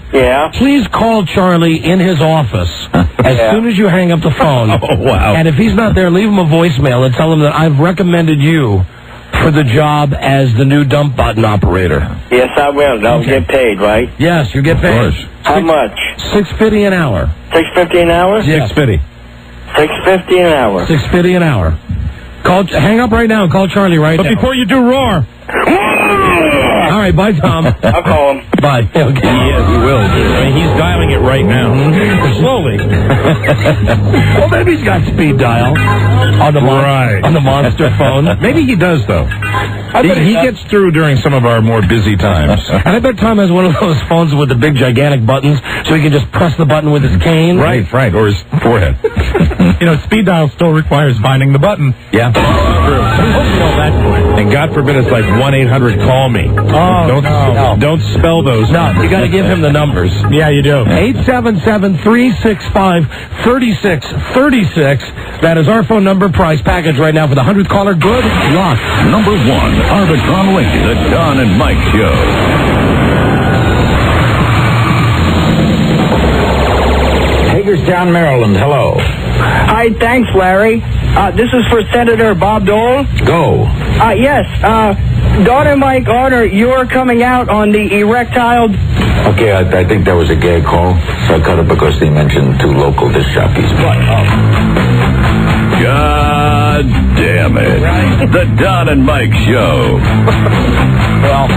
please call Charlie in his office as soon as you hang up the phone. Oh, wow. And if he's not there, leave him a voicemail and tell him that I've recommended you for the job as the new dump button operator. Yes, I will. I'll get paid, right? Yes, you get paid. How much? $6.50 an hour. $6.50 an hour? Yes. $6.50. $6.50 an hour. $6.50 an hour. Hang up right now and call Charlie right now. But before you do, roar. All right, bye, Tom. I'll call him. Bye. Okay. Yes, he will. I mean, he's dialing it right now. Slowly. Well, maybe he's got speed dial on the monster phone. Maybe he does, though. He gets through during some of our more busy times. And I bet Tom has one of those phones with the big gigantic buttons, so he can just press the button with his cane. Right, or his forehead. Speed dial still requires finding the button. Yeah. True. And God forbid it's like 1-800-CALL-ME. Oh, don't spell those. No, you got to give him the numbers. Yeah, you do. 877-365-3636. That is our phone number. Price package right now for the 100th caller. Good luck. Number 1, Arbitron Link, the Don and Mike Show. Hagerstown, Maryland. Hello. Hi, thanks, Larry. This is for Senator Bob Dole. Go. Yes. Don and Mike Garner, you're coming out on the erectile. Okay, I think that was a gag call, so I cut it because they mentioned 2 local disc jockeys. God damn it. Right. The Don and Mike Show. Well,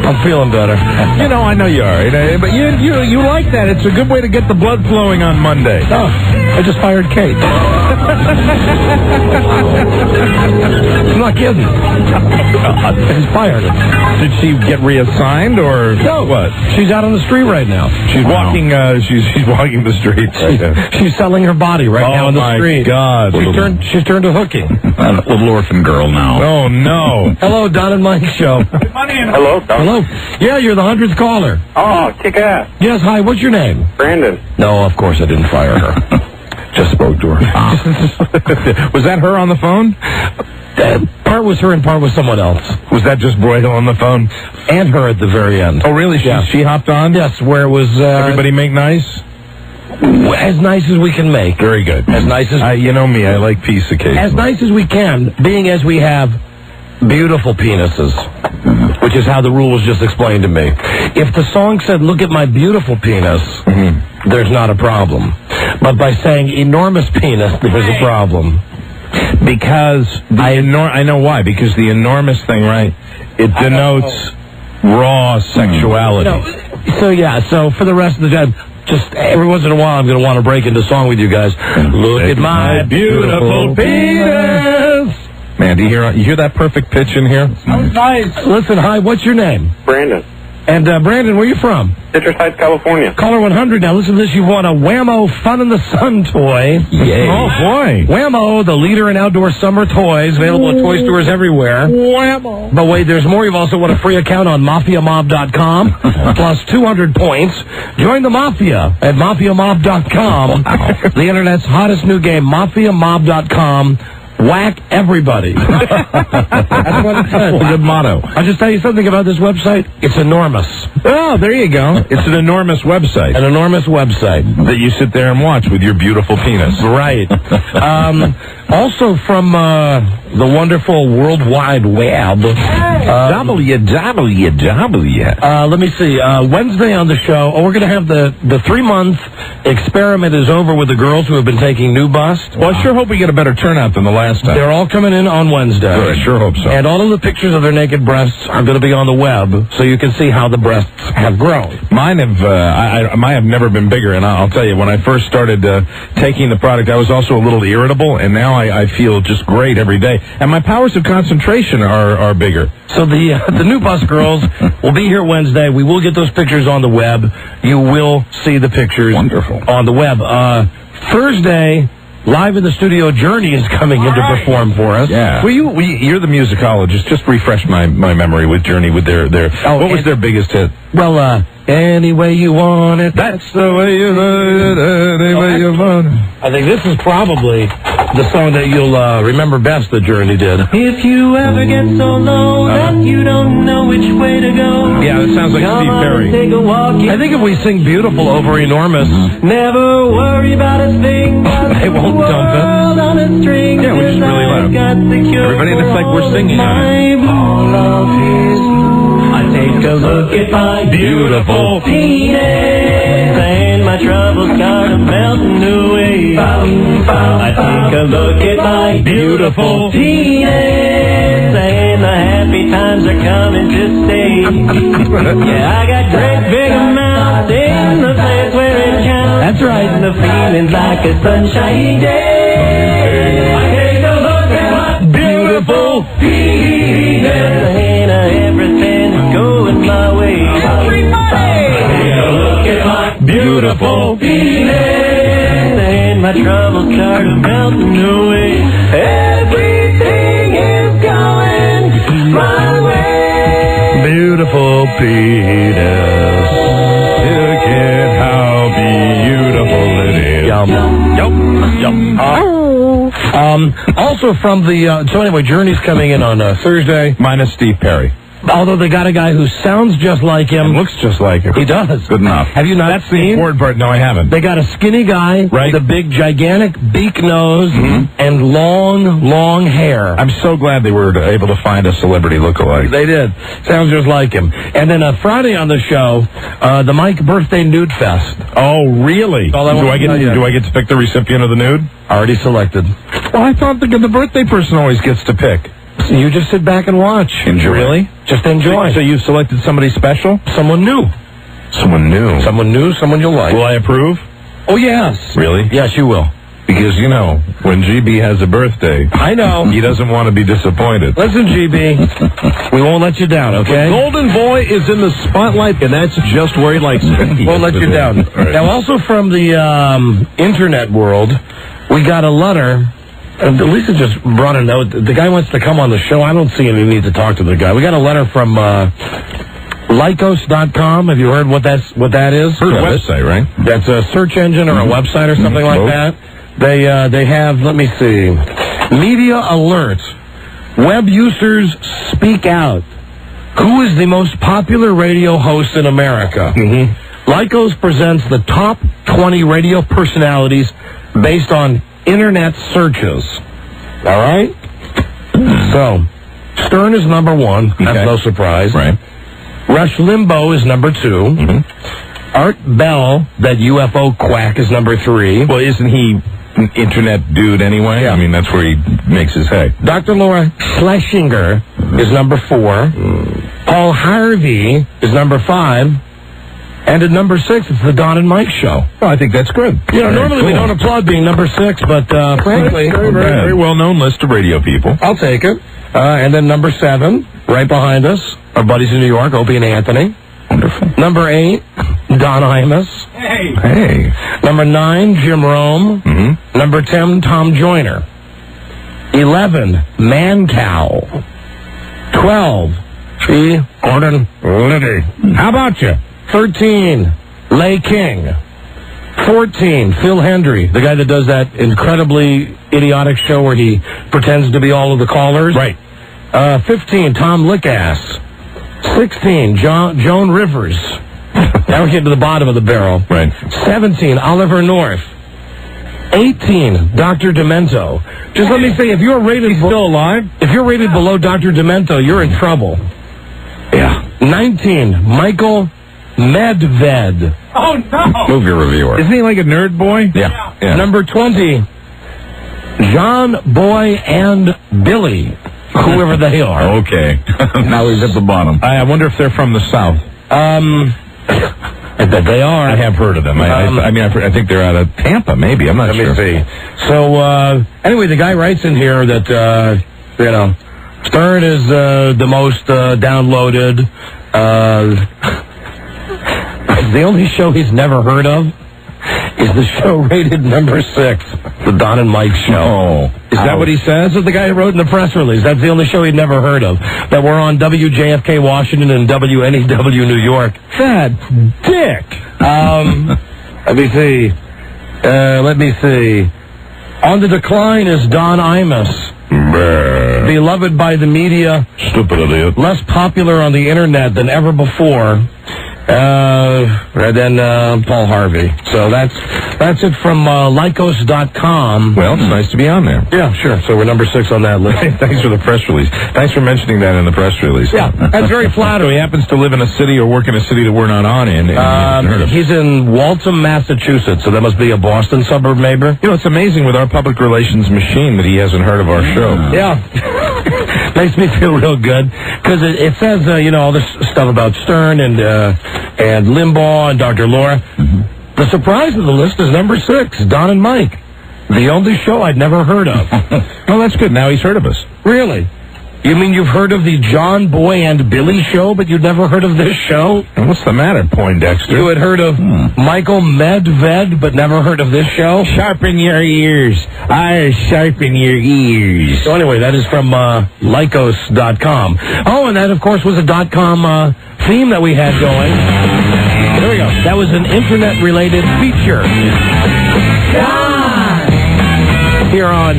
I'm feeling better. I know you are. But you like that. It's a good way to get the blood flowing on Monday. Oh, I just fired Kate. I'm not kidding. I just fired her. Did she get reassigned or what? She's out on the street right now. She's walking. She's walking the streets. She's selling her body right now on the street. Oh my God! She's turned to hooking. A little orphan girl now. Oh no! Hello, Don and Mike Show. Hello, Don. Hello. Yeah, you're the 100th caller. Oh, kick ass. Yes. Hi. What's your name? Brandon. No, of course I didn't fire her. Just spoke to her. Was that her on the phone? Part was her and part was someone else. Was that just Broyhill on the phone? And her at the very end. Oh, really? She hopped on? Yes, where it was... Everybody make nice? As nice as we can make. Very good. As nice as... you know me, I like peace occasionally. As nice as we can, being as we have beautiful penises, which is how the rule was just explained to me. If the song said, look at my beautiful penis, there's not a problem. But by saying enormous penis, there's a problem. Because I know why. Because the enormous thing, right? It denotes raw sexuality. So for the rest of the time, just every once in a while, I'm going to want to break into song with you guys. Look at my beautiful penis. Man, do you hear that perfect pitch in here? That was nice. Listen, hi, what's your name? Brandon. And Brandon, where are you from? Citrus Heights, California. Caller 100. Now listen to this. You won a Whammo Fun in the Sun toy. Yay. Oh, boy. Whammo, the leader in outdoor summer toys, available at toy stores everywhere. Whammo. But wait, there's more. You've also won a free account on MafiaMob.com, plus 200 points. Join the Mafia at MafiaMob.com. The Internet's hottest new game, MafiaMob.com. Whack everybody. That's what it says. A good motto. I'll just tell you something about this website. It's enormous. Oh, there you go. It's an enormous website. An enormous website. That you sit there and watch with your beautiful penis. Right. Also from the wonderful World Wide Web. www. Let me see. Wednesday on the show, we're going to have the 3-month experiment is over with the girls who have been taking New Bust. Well, I sure hope we get a better turnout than the last time. They're all coming in on Wednesday. Good, I sure hope so. And all of the pictures of their naked breasts are going to be on the web, so you can see how the breasts have grown. Mine have never been bigger, and I'll tell you, when I first started taking the product, I was also a little irritable, and now I feel just great every day. And my powers of concentration are bigger. So the New Bust girls will be here Wednesday. We will get those pictures on the web. You will see the pictures on the web. Thursday, live in the studio, Journey is coming in to perform for us. Yeah. You're the musicologist. Just refresh my memory with Journey with their what was their biggest hit? Well, any way you want it. That's the way you want it. Any way you want it. I think this is probably the song that you'll remember best that Journey did. If you ever get so low that you don't know which way to go. Yeah, it sounds like Steve Perry. Take a walk. I think if we sing Beautiful over Enormous, never worry about a thing. They won't dump it. On a string. Yeah, we're just really loud. Everybody, and it's like we're singing on it. I take a look at my beautiful penis, and my troubles start melting away. I take a look at my beautiful penis, and the happy times are coming to stay. Yeah, I got great big amounts in the place where it counts. That's right. And the feeling's like a sunshiny day. I take a look at my beautiful penis, and everything's going my way. Everybody! Take a look at my beautiful penis, and my troubles start melting away. Everything is going my way. Beautiful penis. Look at how beautiful it is. Yum. Also from the... so anyway, Journey's coming in on Thursday. Minus Steve Perry. Although they got a guy who sounds just like him. And looks just like him. He does. Good enough. Have you not That's seen? the important part. No, I haven't. They got a skinny guy with a big, gigantic beak nose and long hair. I'm so glad they were able to find a celebrity lookalike. They did. Sounds just like him. And then Friday on the show, the Mike Birthday Nude Fest. Oh, really? Do I get to pick the recipient of the nude? Already selected. Well, I thought the birthday person always gets to pick. So you just sit back and watch. Enjoy. Really? Just enjoy. So you've selected somebody special? Someone new. Someone new. Someone new, someone you'll like. Will I approve? Oh, yes. Really? Yes, you will. Because, you know, when GB has a birthday... I know. He doesn't want to be disappointed. Listen, GB, we won't let you down, okay? The Golden Boy is in the spotlight, and that's just where he likes it. Won't let you down. Right. Now, also from the internet world, we got a letter... Lisa just brought a note. The guy wants to come on the show. I don't see any need to talk to the guy. We got a letter from Lycos.com. Have you heard what that is? It's a website, right? That's a search engine or a website or something like that. They have, let me see, media alert. Web users speak out. Who is the most popular radio host in America? Lycos presents the top 20 radio personalities based on internet searches. All right? So, Stern is number one. That's no surprise. Right. Rush Limbaugh is number two. Art Bell, that UFO quack, is number three. Well, isn't he an internet dude anyway? I mean, that's where he makes his hay. Dr. Laura Schlesinger is number four. Paul Harvey is number five. And at number six, it's the Don and Mike Show. Well, I think that's good. You know, normally we don't applaud being number six, but frankly... Very well-known list of radio people. I'll take it. And then number seven, right behind us, our buddies in New York, Opie and Anthony. Wonderful. Number 8, Don Imus. Hey. Number 9, Jim Rome. Number 10, Tom Joyner. 11, Man Cow. 12, G. Gordon Liddy. How about you? 13, Lay King. 14, Phil Hendry, the guy that does that incredibly idiotic show where he pretends to be all of the callers. Right. 15, Tom Lickass. 16, Joan Rivers. Now we're getting to the bottom of the barrel. Right. 17, Oliver North. 18, Dr. Demento. Just let me say, if you're rated... still alive? If you're rated below Dr. Demento, you're in trouble. Yeah. 19, Michael Medved. Oh, no! Movie reviewer. Isn't he like a nerd boy? Yeah. Number 20, John Boy and Billy. Whoever they are. Okay. Now he's at the bottom. I wonder if they're from the South. I bet they are. I have heard of them. I think they're out of Tampa, maybe. I'm not sure. Let me see. So, anyway, the guy writes in here that, Stern is the most downloaded. The only show he's never heard of is the show rated number 6, the Don and Mike Show. Oh. Is that what he says? That's what the guy wrote in the press release. That's the only show he'd never heard of. That we're on WJFK Washington and WNEW New York. That dick. Let me see. On the decline is Don Imus. Beloved by the media. Stupid idiot. Less popular on the internet than ever before. And then Paul Harvey. So that's it from Lycos.com. Well, it's nice to be on there. Yeah, sure. So we're number 6 on that list. Thanks for the press release. Thanks for mentioning that in the press release. Yeah, that's very flattering. So he happens to live in a city or work in a city that we're not on in. He's in Waltham, Massachusetts, so that must be a Boston suburb, maybe. You know, it's amazing with our public relations machine that he hasn't heard of our show. Yeah. Makes me feel real good because it says all this stuff about Stern and Limbaugh and Dr. Laura. The surprise of the list is number 6, Don and Mike, the only show I'd never heard of. Oh, that's good. Now he's heard of us. Really? You mean you've heard of the John Boy and Billy show, but you'd never heard of this show? And what's the matter, Poindexter? You had heard of Michael Medved, but never heard of this show? Sharpen your ears. I sharpen your ears. So anyway, that is from Lycos.com. Oh, and that, of course, was a .com theme that we had going. There we go. That was an internet-related feature. Here on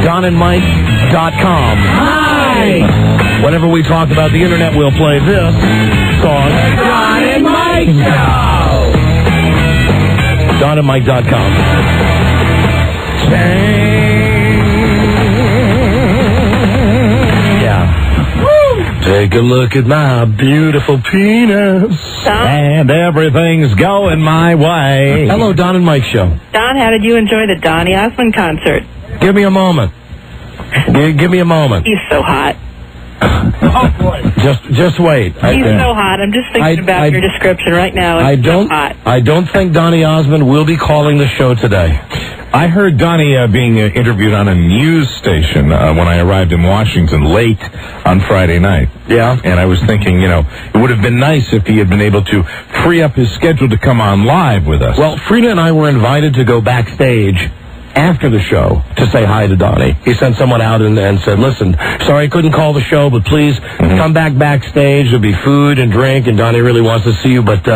DonandMike.com. Hi! Whenever we talk about the internet, we'll play this song. Don and Mike Show! DonandMike.com. Yeah. Take a look at my beautiful penis. And everything's going my way. Hello, Don and Mike Show. Don, how did you enjoy the Donny Osmond concert? Give me a moment. Give me a moment. He's so hot. Oh, boy. Just wait. He's so hot. I'm just thinking about your description right now. It's so hot. I don't think Donny Osmond will be calling the show today. I heard Donnie being interviewed on a news station when I arrived in Washington late on Friday night. Yeah. And I was thinking, it would have been nice if he had been able to free up his schedule to come on live with us. Well, Frida and I were invited to go backstage after the show to say hi to Donnie. He sent someone out and said, listen, sorry I couldn't call the show, but please come backstage. There'll be food and drink, and Donnie really wants to see you. But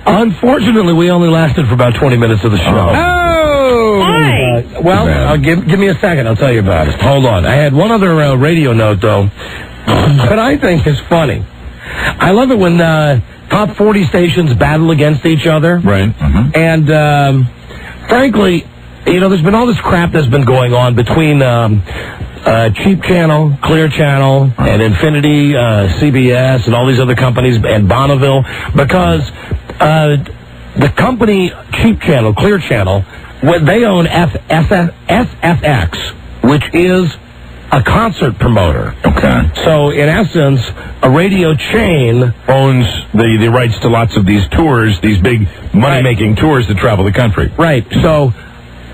unfortunately, we only lasted for about 20 minutes of the show. Oh, Why? Give me a second. I'll tell you about it. Hold on. I had one other radio note, though, that I think is funny. I love it when top 40 stations battle against each other. Right. And, frankly, there's been all this crap that's been going on between Cheap Channel, Clear Channel, and Infinity, CBS, and all these other companies, and Bonneville, because the company Cheap Channel, Clear Channel, they own SFX, which is a concert promoter. Okay. So, in essence, a radio chain owns the rights to lots of these tours, these big money-making tours that travel the country. Right. So,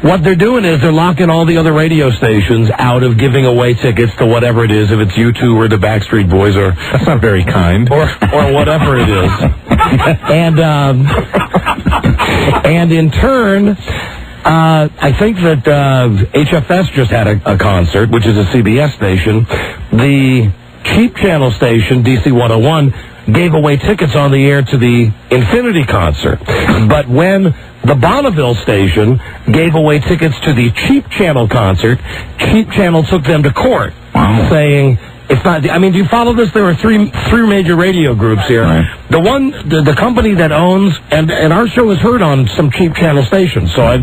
what they're doing is they're locking all the other radio stations out of giving away tickets to whatever it is, if it's U2 or the Backstreet Boys, or that's not very kind, or whatever it is. And in turn, I think that HFS just had a concert, which is a CBS station. The Cheap Channel station, DC 101, gave away tickets on the air to the Infinity concert. But when the Bonneville station gave away tickets to the Cheap Channel concert, Cheap Channel took them to court, saying, it's not. I mean, do you follow this? There are three major radio groups here. Right. The company that owns, and our show is heard on some Cheap Channel stations, so I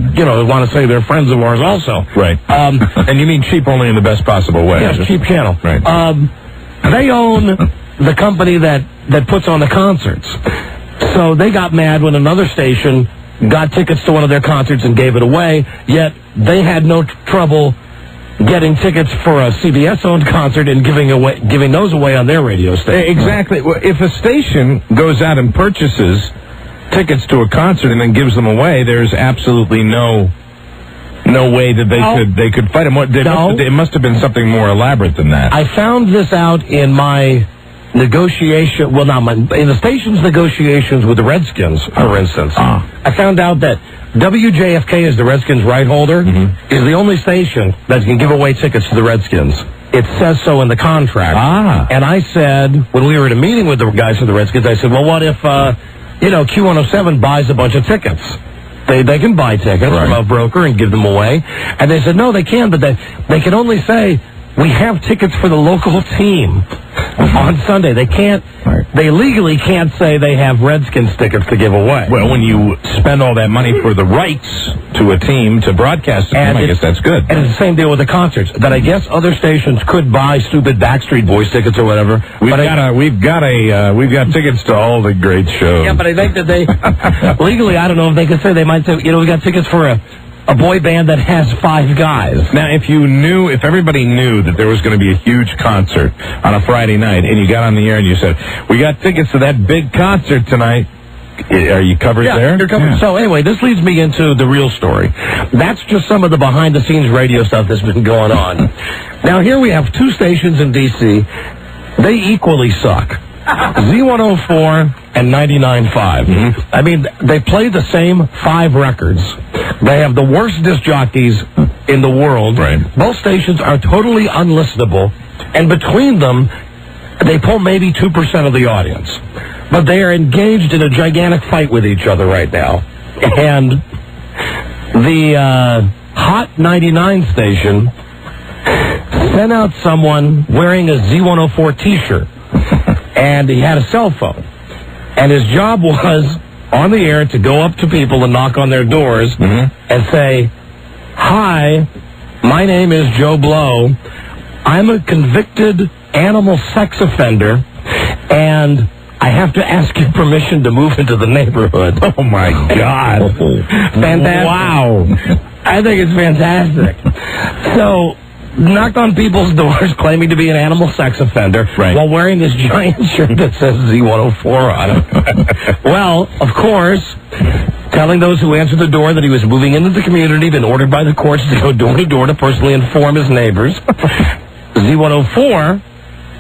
want to say they're friends of ours also. Right. And you mean cheap only in the best possible way. Yes, Cheap Channel. Right. They own the company that puts on the concerts. So they got mad when another station got tickets to one of their concerts and gave it away, yet they had no trouble getting tickets for a CBS-owned concert and giving those away on their radio station. Exactly. Well, if a station goes out and purchases tickets to a concert and then gives them away, there's absolutely no way that they could fight them. It must have been something more elaborate than that. I found this out in my negotiation. Well, in the station's negotiations with the Redskins, for instance. I found out that WJFK, is the Redskins' right holder, is the only station that can give away tickets to the Redskins. It says so in the contract. And I said, when we were at a meeting with the guys from the Redskins, I said, well, what if, Q107 buys a bunch of tickets? They can buy tickets from a broker and give them away. And they said, no, they can, but they can only say, we have tickets for the local team on Sunday. They can't. They legally can't say they have Redskins tickets to give away. Well, when you spend all that money for the rights to a team to broadcast them, I guess that's good. And it's the same deal with the concerts. That I guess other stations could buy stupid Backstreet Boys tickets or whatever. We've got tickets to all the great shows. Yeah, but I think that they legally, I don't know if they could say, they might say, we got tickets for a boy band that has 5 guys. Now, if everybody knew that there was going to be a huge concert on a Friday night, and you got on the air and you said, we got tickets to that big concert tonight, are you covered there? You're covered. Yeah. So anyway, this leads me into the real story. That's just some of the behind-the-scenes radio stuff that's been going on. Now, here we have 2 stations in D.C. They equally suck. Z104 and 99.5. I mean, they play the same 5 records. They have the worst disc jockeys in the world. Right. Both stations are totally unlistenable, and between them, they pull maybe 2% of the audience. But they are engaged in a gigantic fight with each other right now. And the Hot 99 station sent out someone wearing a Z104 T-shirt. And he had a cell phone. And his job was, on the air, to go up to people and knock on their doors and say, hi, my name is Joe Blow. I'm a convicted animal sex offender, and I have to ask your permission to move into the neighborhood. Oh, my God. Fantastic. Wow. I think it's fantastic. So, knocked on people's doors claiming to be an animal sex offender while wearing this giant shirt that says Z104 on it. Well, of course, telling those who answered the door that he was moving into the community, been ordered by the courts to go door to door to personally inform his neighbors. Z104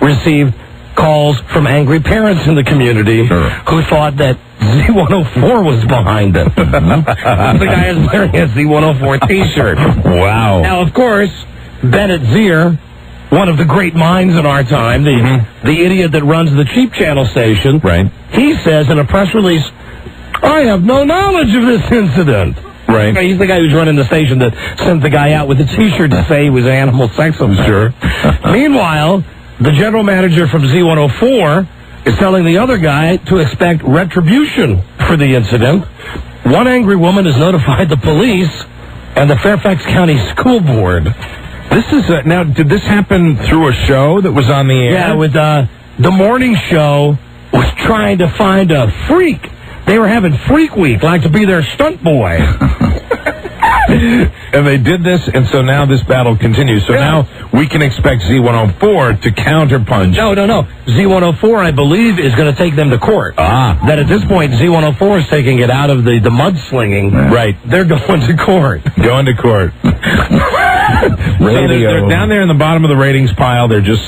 received calls from angry parents in the community who thought that Z104 was behind it. The guy is wearing a Z104 T-shirt. Wow. Now, of course, Bennett Zier, one of the great minds in our time, the idiot that runs the Cheap Channel station, he says in a press release, I have no knowledge of this incident. Right. He's the guy who's running the station that sent the guy out with a T-shirt to say he was an animal sex offender. Sure. Meanwhile, the general manager from Z104 is telling the other guy to expect retribution for the incident. One angry woman has notified the police and the Fairfax County School Board. This is now. Did this happen through a show that was on the air? Yeah, with the morning show was trying to find a freak. They were having Freak Week, like to be their stunt boy. And they did this, and so now this battle continues. So now we can expect Z104 to counterpunch. No. Z104, I believe, is going to take them to court. That at this point, Z104 is taking it out of the mudslinging. Right. They're going to court. Going to court. So they're down there in the bottom of the ratings pile. They're just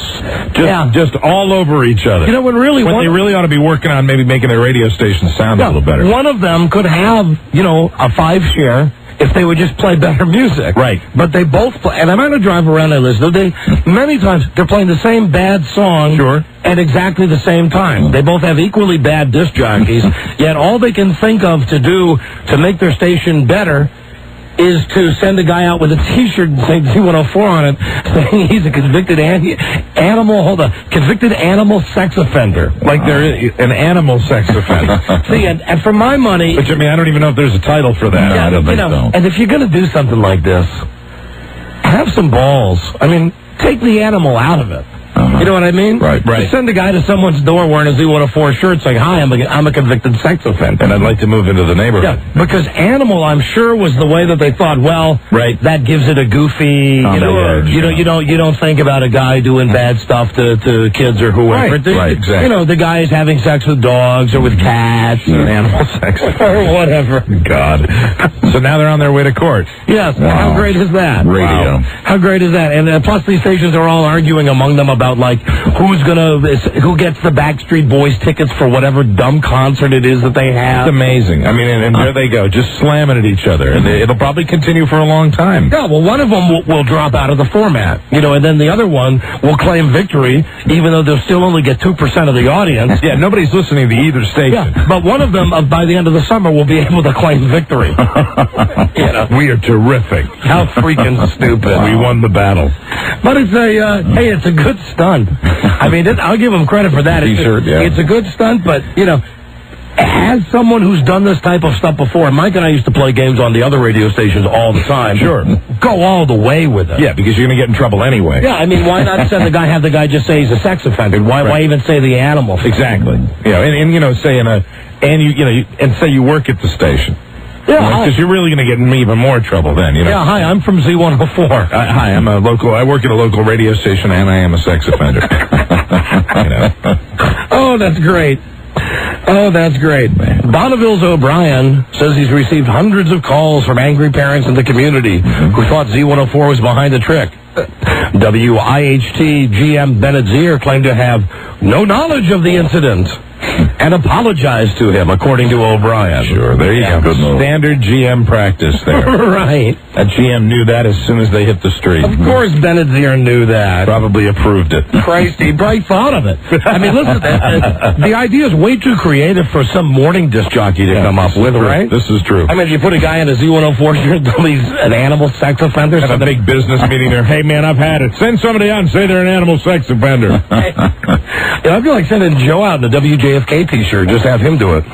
all over each other. You know what? Really, what they really ought to be working on, maybe making their radio station sound a little better. One of them could have, a 5 share if they would just play better music. Right. But they both play, and I'm going to drive around and listen. Many times they're playing the same bad song. Sure. At exactly the same time. They both have equally bad disc jockeys, yet all they can think of to do to make their station better is to send a guy out with a T-shirt and say Z104 on it, saying he's a convicted convicted animal sex offender. Like they're an animal sex offender. See, and for my money... Which, I mean, I don't even know if there's a title for that. Yeah, I don't think so. And if you're going to do something like this, have some balls. I mean, take the animal out of it. You know what I mean? Right. Just send a guy to someone's door wearing a Z104 shirt saying, hi, I'm a convicted sex offender. And I'd like to move into the neighborhood. Yeah, because animal, I'm sure, was the way that they thought, well, that gives it a goofy, you don't think about a guy doing bad stuff to kids or whoever. Right, exactly. The guy is having sex with dogs or with cats. Or animal sex. Or whatever. God. So now they're on their way to court. Yes. Wow. How great is that? Radio. Wow. How great is that? And plus these stations are all arguing among them about, who gets the Backstreet Boys tickets for whatever dumb concert it is that they have. It's amazing. I mean, and there they go, just slamming at each other. And it'll probably continue for a long time. Yeah, well, one of them will drop out of the format, and then the other one will claim victory, even though they'll still only get 2% of the audience. Yeah, nobody's listening to either station. Yeah, but one of them, by the end of the summer, will be able to claim victory. We are terrific. How freaking stupid. We won the battle. But it's it's a good stunt. I mean, I'll give them credit for that. T-shirt, It's a good stunt, but, as someone who's done this type of stuff before, Mike and I used to play games on the other radio stations all the time. Sure. Go all the way with it. Yeah, because you're going to get in trouble anyway. Yeah, I mean, why not have the guy just say he's a sex offender? Why even say the animal? Exactly. Yeah, and say and say you work at the station. Yeah, because you're really going to get in even more trouble then, Yeah, hi, I'm from Z104. Hi, I work at a local radio station, and I am a sex offender. Oh, that's great. Bonneville's O'Brien says he's received hundreds of calls from angry parents in the community who thought Z104 was behind the trick. WIHT GM Bennett Zier claimed to have no knowledge of the incident and apologized to him, according to O'Brien. Sure, there you go. Good move. Standard GM practice there. Right. That GM knew that as soon as they hit the street. Of course Bennett Zier knew that. Probably approved it. Christ, he probably thought of it. I mean, listen, the idea is way too creative for some morning disc jockey to come up with, right? This is true. I mean, if you put a guy in a Z104 shirt, he's an animal sex offender. Have a big business meeting there. Hey, man, I've had it. Send somebody out and say they're an animal sex offender. I feel like sending Joe out in a WJFK T-shirt. Just have him do it.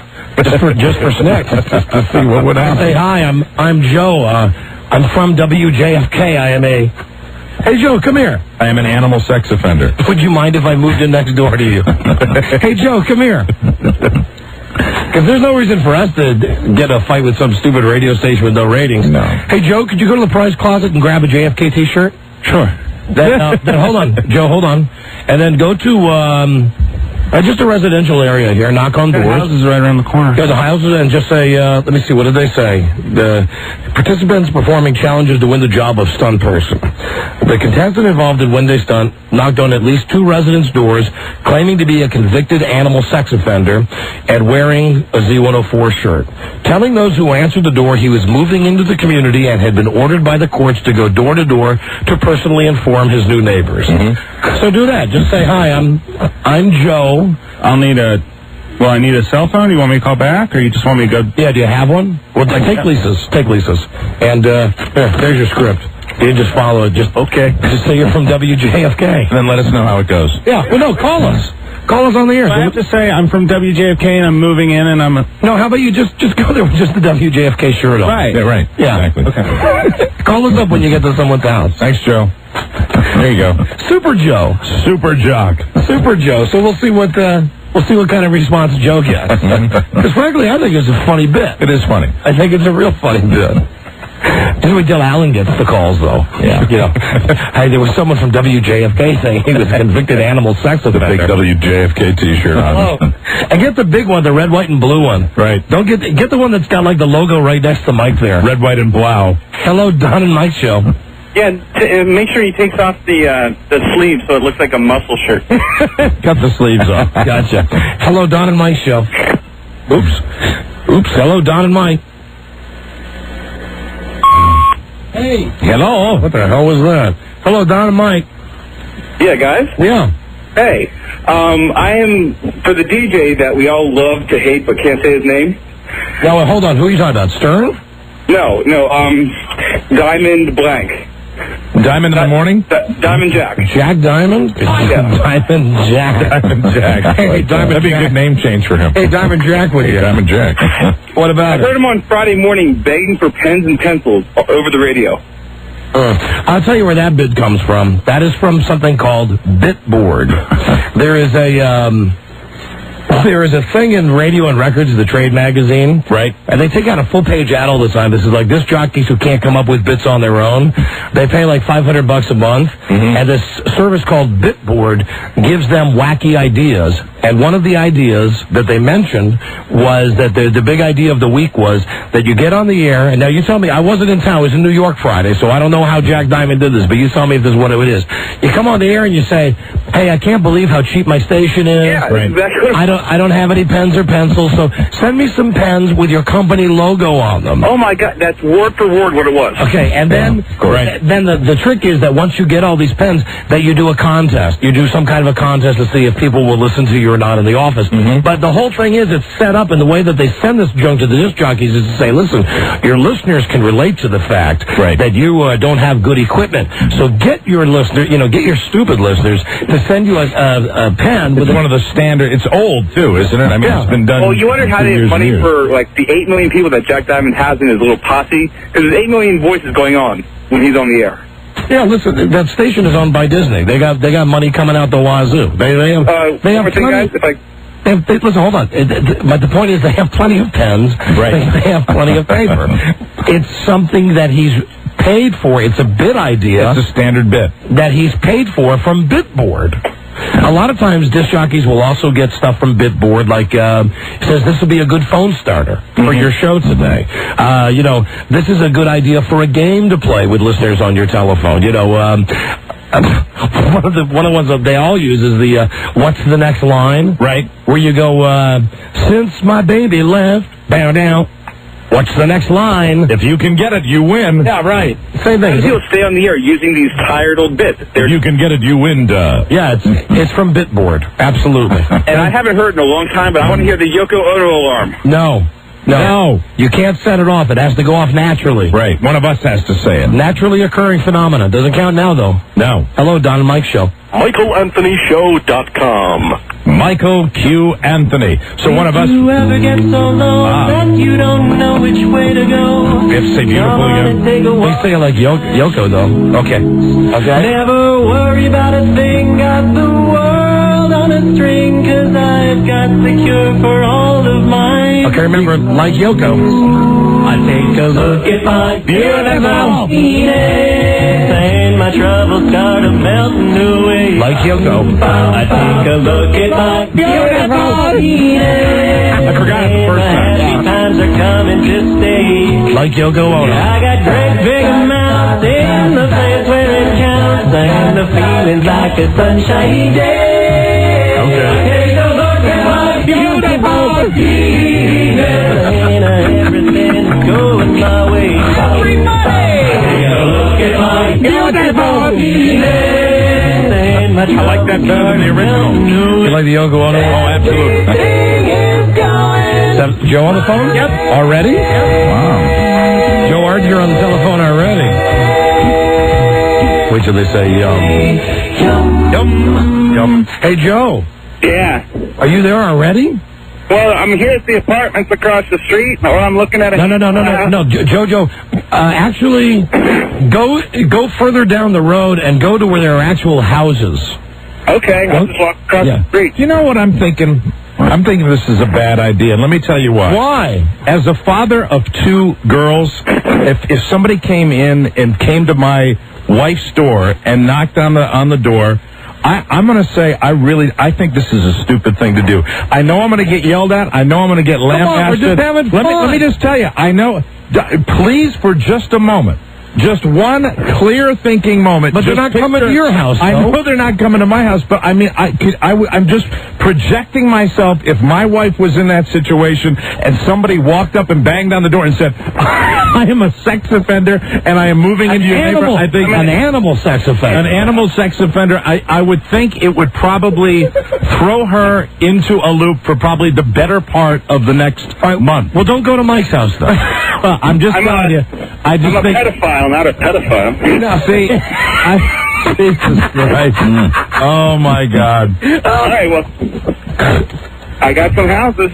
Just for snacks. Just to see what would happen. Say, hi, I'm Joe. I'm from WJFK. I am a... Hey, Joe, come here. I am an animal sex offender. Would you mind if I moved in next door to you? Hey, Joe, come here. Because there's no reason for us to get a fight with some stupid radio station with no ratings. No. Hey, Joe, could you go to the prize closet and grab a JFK T-shirt? Sure. Then hold on, Joe, hold on. And then go to... just a residential area here. Knock on doors. The house is right around the corner. Yeah, the houses, and just say, let me see, what did they say? The participants performing challenges to win the job of stunt person. The contestant involved in Wednesday stunt knocked on at least 2 residents' doors, claiming to be a convicted animal sex offender and wearing a Z104 shirt. Telling those who answered the door he was moving into the community and had been ordered by the courts to go door to door to personally inform his new neighbors. Mm-hmm. So do that. Just say, hi, I'm Joe. I'll need a Well, I need a cell phone. You want me to call back, or you just want me to go? Yeah, do you have one? Well, take Lisa's. And there's your script. You just follow it. Just Just say you're from WJFK. And then let us know how it goes. Yeah. Well, no, call us. Call us on the air. Well, I have to say I'm from WJFK and I'm moving in and I'm No, how about you just go there with just the WJFK shirt on? Right. Yeah, right. Yeah. Exactly. Okay. Call us up when you get to someone's house. Thanks, Joe. There you go. Super Joe. Super Jock. Super Joe. So we'll see what kind of response Joe gets. Because frankly, I think it's a funny bit. It is funny. I think it's a real funny bit. Just wait till Alan gets the calls, though. Yeah. You know, hey, there was someone from WJFK saying he was a convicted animal sex offender. Big WJFK T-shirt on. Oh. And get the big one, the red, white, and blue one. Right. Don't get the one that's got like the logo right next to Mike there. Red, white, and blau. Hello, Don and Mike show. Yeah, make sure he takes off the sleeve so it looks like a muscle shirt. Cut the sleeves off. Gotcha. Hello, Don and Mike show. Oops. Hello, Don and Mike. Hey. Hello. What the hell was that? Hello, Don and Mike. Yeah, guys. Yeah. Hey, I am for the DJ that we all love to hate but can't say his name. Now, hold on. Who are you talking about? Stern? No, Diamond Blank. Diamond in the morning? Diamond Jack. Jack Diamond? Yeah. Diamond Jack. Diamond Jack. Hey, Diamond That'd be Jack. a good name change for him. Hey, Diamond Jack with you. Diamond Jack. What about I heard him on Friday morning begging for pens and pencils over the radio. I'll tell you where that bit comes from. That is from something called Bitboard. There is a thing in Radio and Records, the trade magazine. Right. And they take out a full-page ad all the time. This is like disc jockeys who can't come up with bits on their own. They pay like $500 a month. Mm-hmm. And this service called Bitboard gives them wacky ideas. And one of the ideas that they mentioned was that the big idea of the week was that you get on the air, and now you tell me, I wasn't in town, I was in New York Friday, so I don't know how Jack Diamond did this, but you tell me if this is what it is. You come on the air and you say, hey, I can't believe how cheap my station is. Yeah, Right. exactly. I don't have any pens or pencils, so send me some pens with your company logo on them. Oh my God, that's word for word what it was. Okay, and then the trick is that once you get all these pens, that you do a contest. You do some kind of a contest to see if people will listen to you or not in the office. Mm-hmm. But the whole thing is it's set up in the way that they send this junk to the disc jockeys is to say, listen, your listeners can relate to the fact that you don't have good equipment. So get your listeners, get your stupid listeners to send you a pen with one of the standard. It's old too, isn't it? I mean, it's been done. Well, you wonder how they have money for like the 8 million people that Jack Diamond has in his little posse? Because there's 8 million voices going on when he's on the air. Yeah, listen, that station is owned by Disney. They got money coming out the wazoo. They have plenty. Listen, hold on. But the point is, they have plenty of pens. Right. They have plenty of paper. It's something that he's paid for. It's a bit idea. It's a standard bit that he's paid for from Bitboard. A lot of times, disc jockeys will also get stuff from Bitboard, like says this will be a good phone starter for your show today. This is a good idea for a game to play with listeners on your telephone. One of the ones that they all use is the what's the next line? Right. Where you go, since my baby left, bow down. What's the next line? If you can get it, you win. Yeah, right. Same thing. People stay on the air using these tired old bits. If you can get it, you win, duh. Yeah, it's from Bitboard. Absolutely. And I haven't heard in a long time, but I want to hear the Yoko Ono alarm. No. You can't set it off. It has to go off naturally. Right. One of us has to say it. Naturally occurring phenomena. Doesn't count now, though. No. Hello, Don and Mike Show. MichaelAnthonyShow.com. Michael Q. Anthony. So one of us... You ever get so low that you don't know which way to go? We have to say beautiful again. We say it like Yoko, though. Okay. Never worry about a thing. Got the world on a string, 'cause I've got the cure for all of mine. Okay, remember, like Yoko. I take a look at my beautiful penis, and my troubles start a melting away. Like Yoko. I take a look at my beautiful penis. I forgot it the first time. Happy times are coming to stay. Like Yoko Ono. I got great big amounts in the place where it counts, and the feeling's like a sunshiny day. Okay. Take a look at my beautiful penis, and everything's going my way. Take a look at my beautiful penis, and my I like that better than the original. You like the Yoko Ono? Oh, absolutely. got Joe on the phone? Yep. Already? Yep. Wow. Joe Ardinger on the telephone already. Wait till they say yum. Yum. Hey, Joe. Yeah. Are you there already? Well, I'm here at the apartments across the street, or I'm looking at a... No, Jojo, actually, go further down the road and go to where there are actual houses. Okay, I'll just walk across the street. You know what I'm thinking? I'm thinking this is a bad idea. Let me tell you why. Why? As a father of 2 girls, if somebody came in and came to my wife's door and knocked on the door, I'm going to say I think this is a stupid thing to do. I know I'm going to get yelled at. I know I'm going to get lambasted. We're just having fun. Let me just tell you. I know. Please, for just a moment. Just one clear-thinking moment. But they're not coming to your house, though. I know they're not coming to my house, but I mean, I'm just projecting myself. If my wife was in that situation and somebody walked up and banged on the door and said, "I am a sex offender and I am moving into your neighborhood," I think an animal sex offender. An animal sex offender. I would think it would probably throw her into a loop for probably the better part of the next month. Well, don't go to Mike's house, though. I'm just telling you. I'm a pedophile, not a pedophile. No, see, Jesus Christ. Oh, my God. All right, well, I got some houses.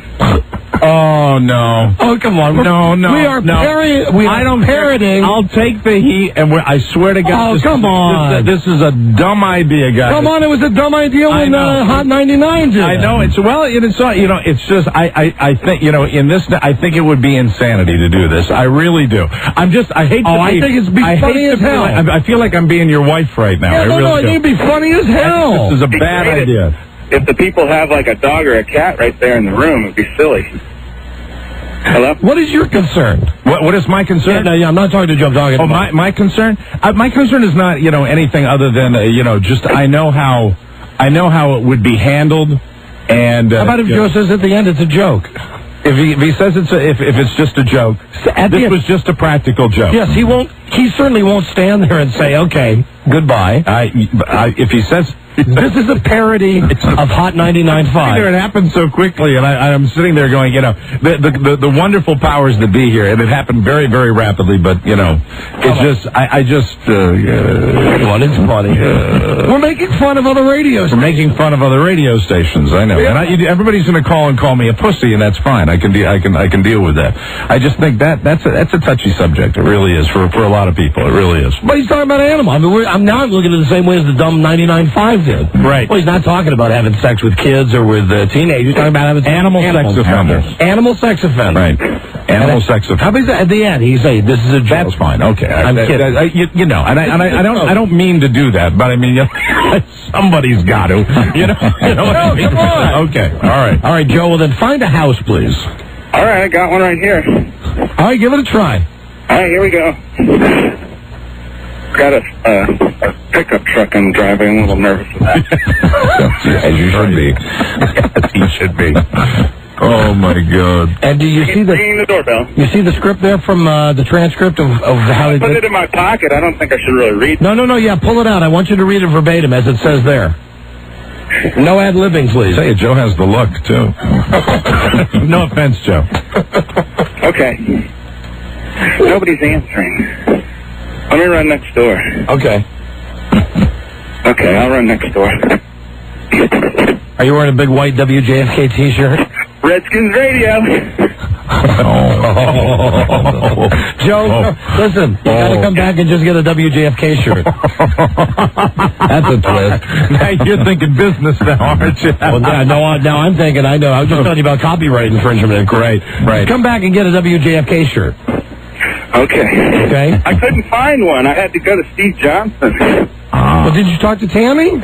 Oh, no. Oh, come on. No. We are parroting. I'll take the heat, and I swear to God. Oh, come on. This is a dumb idea, guys. Come on, it was a dumb idea when Hot 99 did. I know. It's just, I think, in this, I think it would be insanity to do this. I really do. I hate to be. I think it's funny as hell. I feel like I'm being your wife right now. Yeah, I think it'd be funny as hell. This is a bad idea. If the people have like a dog or a cat right there in the room, it'd be silly. Hello? What is your concern? What is my concern? Yeah, I'm not talking to Joe. Oh, my concern? My concern is not, anything other than, just I know how it would be handled. And how about if Joe says at the end it's a joke? If he says if it's just a joke, this was just a practical joke. Yes, he certainly won't stand there and say, "Okay, goodbye." If he says this is a parody of Hot 99.5. It happened so quickly, and I'm sitting there going, the wonderful powers that be here, and it happened very, very rapidly. But it's just, it's funny. We're making fun of other radio stations. We're making fun of other radio stations. I know, and everybody's going to call me a pussy, and that's fine. I can deal with that. I just think that's a touchy subject. It really is for a lot of people. It really is. But he's talking about animal. I mean, I'm not looking at it the same way as the dumb 99.5 did. Right. Well, he's not talking about having sex with kids or with teenagers. He's talking about having animal sex offenders. Animal sex offenders. Right. Animal sex offenders. How about at the end? He's saying this is a joke. That's fine. Okay. I'm kidding. And I don't mean to do that, but I mean somebody's got to. You know what I mean? Come on. Okay. All right, Joe. Well, then find a house, please. All right, I got one right here. All right, give it a try. All right, here we go. Got a pickup truck I'm driving. I'm a little nervous with that. As you should be. As you should be. Oh, my God. And do you see ringing the doorbell? You see the script there from the transcript of how they put it in my pocket. I don't think I should really read it. No, yeah, pull it out. I want you to read it verbatim as it says there. No ad-libbing, please. Say, Joe has the luck, too. No offense, Joe. Okay. Nobody's answering. Let me run next door. Okay. Okay, I'll run next door. Are you wearing a big white WJFK T-shirt? Redskins radio. Joe, listen, you gotta come back and just get a WJFK shirt. That's a twist. Now you're thinking business now, aren't you? Well, now I'm thinking, I know. I was just telling you about copyright infringement. Right. Just come back and get a WJFK shirt. Okay. I couldn't find one. I had to go to Steve Johnson. Well, did you talk to Tammy?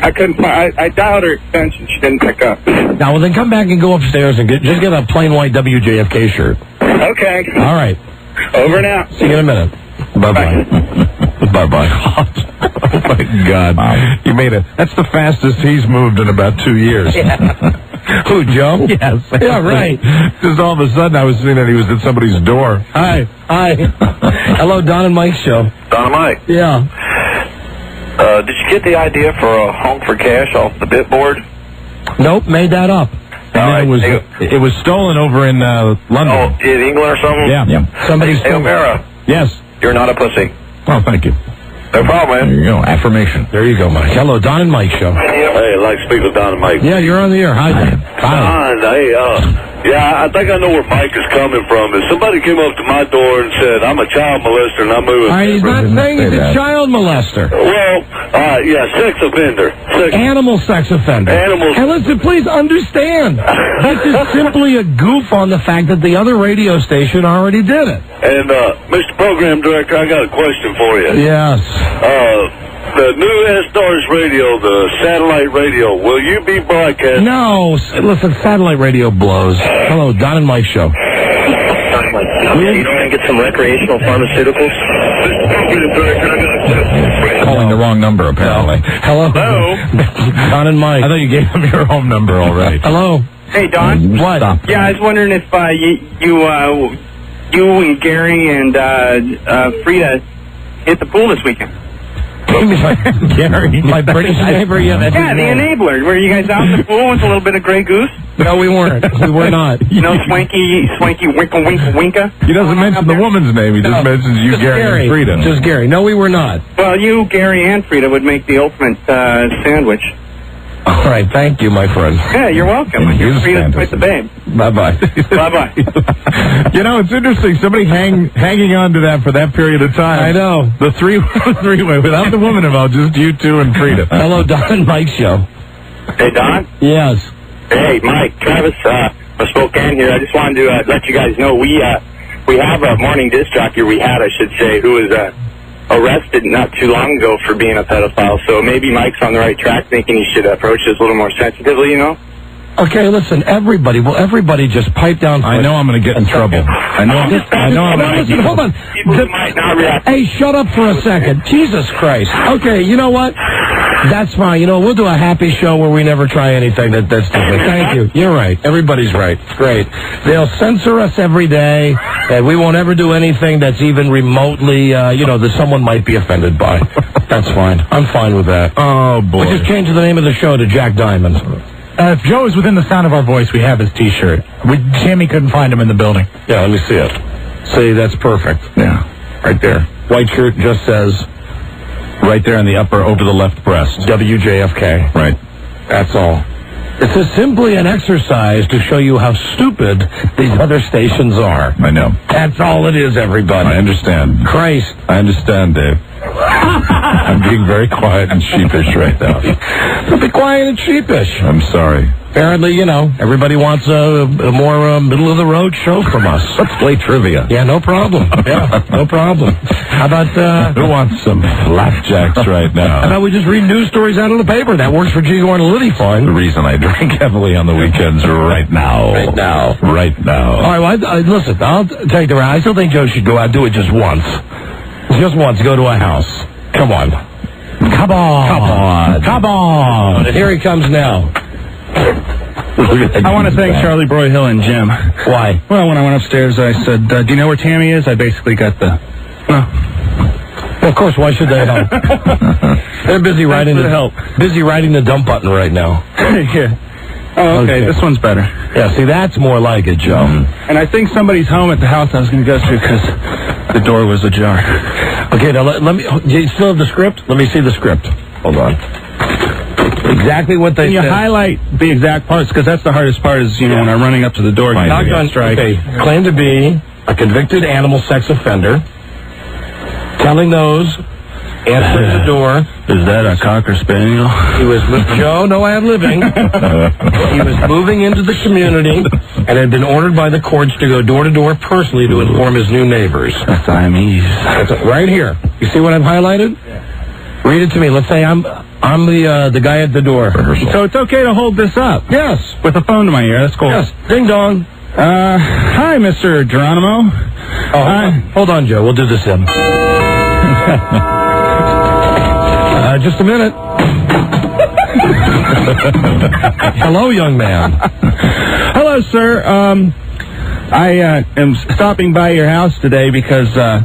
I couldn't find. I dialed her extension. She didn't pick up. Now, well, then come back and go upstairs and just get a plain white WJFK shirt. Okay. All right. Over and out. See you in a minute. Bye-bye. Bye-bye. Oh, my God. You made it. That's the fastest he's moved in about 2 years. Yeah. Who, Joe? Yes. Yeah, right. Just all of a sudden I was seeing that he was at somebody's door. Hi. Hello, Don and Mike's show. Don and Mike. Yeah. Did you get the idea for a honk for cash off the bit board? Nope, made that up. And then it was stolen over in London. Oh, in England or something? Yeah. Somebody's Hey, O'Mara, Yes. you're not a pussy. Oh, thank you. No problem, man. There you go. Affirmation. There you go, Mike. Hello, Don and Mike show. Hey, I'd like to speak with Don and Mike. Yeah, you're on the air. Hi, Dan. Don, hey, yeah, I think I know where Mike is coming from. If somebody came up to my door and said, I'm a child molester and I'm moving... All right, he's not saying he's a child molester. Well, yeah, sex offender. Animal sex offender. And listen, please understand, this is simply a goof on the fact that the other radio station already did it. And, Mr. Program Director, I got a question for you. Yes. The new S-Stars radio, the satellite radio, will you be broadcasting? No, listen, satellite radio blows. Hello, Don and Mike show. You don't want to get some recreational pharmaceuticals? Calling the wrong number, apparently. Hello. Don and Mike. I thought you gave him your home number already. Hello. Hey, Don. What? Yeah, I was wondering if you and Gary and Frida hit the pool this weekend. Gary, my British neighbor. Yeah, that's the enabler. Were you guys out in the pool with a little bit of Grey Goose? No, we weren't. We were not. No swanky winkle winka. He doesn't mention the woman's name. He just mentions you, Gary, and Frida. Just Gary. No, we were not. Well, you, Gary, and Frida would make the ultimate sandwich. All right, thank you, my friend. Yeah, you're welcome. You're Frida's quite the babe. Bye-bye. Bye-bye. You know, it's interesting. Somebody hanging on to that for that period of time. I know. The three-way, without the woman involved, just you two and Frida. Hello, Don and Mike show. Hey, Don? Yes. Hey, Mike, Travis, from Spokane here. I just wanted to let you guys know we have a morning disc jockey, I should say, who was arrested not too long ago for being a pedophile. So maybe Mike's on the right track, thinking he should approach this a little more sensitively, you know? Okay, listen, everybody just pipe down. I know I'm going to get in trouble. I know I'm listen, hold on. Might not react. Hey, shut up for a second. Jesus Christ. Okay, you know what? That's fine. You know, we'll do a happy show where we never try anything that's different. Thank you. You're right. Everybody's right. Great. They'll censor us every day, and we won't ever do anything that's even remotely, that someone might be offended by. That's fine. I'm fine with that. Oh, boy. We'll just change the name of the show to Jack Diamond. If Joe is within the sound of our voice, we have his T-shirt. Sammy couldn't find him in the building. Yeah, let me see it. See, that's perfect. Yeah, right there. White shirt just says... Right there in the upper, over the left breast. WJFK. Right. That's all. It's simply an exercise to show you how stupid these other stations are. I know. That's all it is, everybody. I understand. Christ. I understand, Dave. I'm being very quiet and sheepish right now. Don't be quiet and sheepish. I'm sorry. Apparently, everybody wants a more middle-of-the-road show from us. Let's play trivia. Yeah, no problem. Yeah, no problem. How about... Who wants some flapjacks right now? How about we just read news stories out of the paper? That works for G. Gordon Liddy fine. The reason I drink heavily on the weekends right now. Right now. Right now. All right, well, listen, I'll take the round. I still think Joe should go out and do it just once. Just once, go to a house. Come on. Come on. Come on. Come on. And here he comes now. I want to thank Charlie Broyhill and Jim. Why? Well, when I went upstairs, I said, do you know where Tammy is? I basically got the... Well, of course, why should they help? They're busy writing the dump button right now. Yeah. Oh, okay. This one's better. Yeah, see, that's more like it, Joe. And I think somebody's home at the house I was going to go to because the door was ajar. Okay, now let me... Do you still have the script? Let me see the script. Hold on. Exactly what they said. Can you highlight the exact parts? Because that's the hardest part is, when I'm running up to the door. Strike. Okay. Claimed to be a convicted animal sex offender. Telling those answering the door. Is that a Cocker Spaniel? He was Joe, no ad living. He was moving into the community and had been ordered by the courts to go door to door personally to inform his new neighbors. Siamese. That's right here. You see what I've highlighted? Yeah. Read it to me. Let's say I'm the guy at the door. So it's okay to hold this up? Yes. With a phone to my ear. That's cool. Yes. Ding dong. Hi, Mr. Geronimo. Oh, hold on, Joe. We'll do this in. Just a minute. Hello, young man. Hello, sir. I am stopping by your house today because I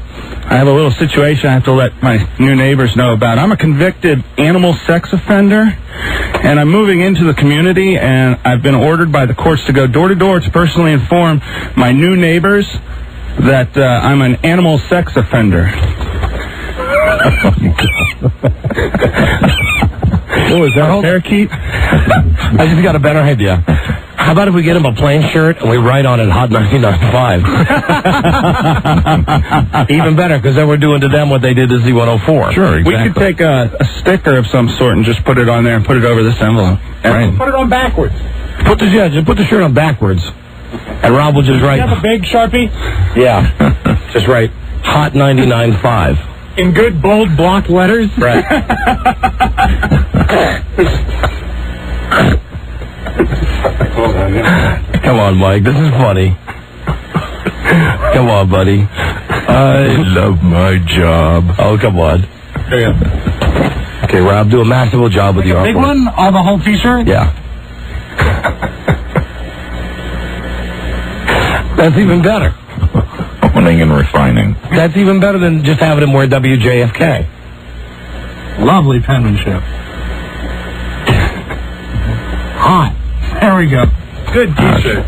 have a little situation I have to let my new neighbors know about. I'm a convicted animal sex offender, and I'm moving into the community, and I've been ordered by the courts to go door to door to personally inform my new neighbors that I'm an animal sex offender. Oh, is that a parakeet? I just got a better idea. How about if we get him a plain shirt and we write on it Hot 99.5? Even better, because then we're doing to them what they did to Z104. Sure, exactly. We could take a sticker of some sort and just put it on there and put it over this envelope. Right. Put it on backwards. Just put the shirt on backwards. And Rob will just write... You have a big Sharpie? Yeah. Just write Hot 99.5. In good, bold, block letters? Right. Come on, Mike. This is funny. Come on, buddy. I love my job. Oh, come on. Okay, Rob, do a masterful job with your Big one on the whole T-shirt? Yeah. That's even better. Honing and refining. That's even better than just having him wear WJFK. Lovely penmanship. Hot. There we go. Good T-shirt.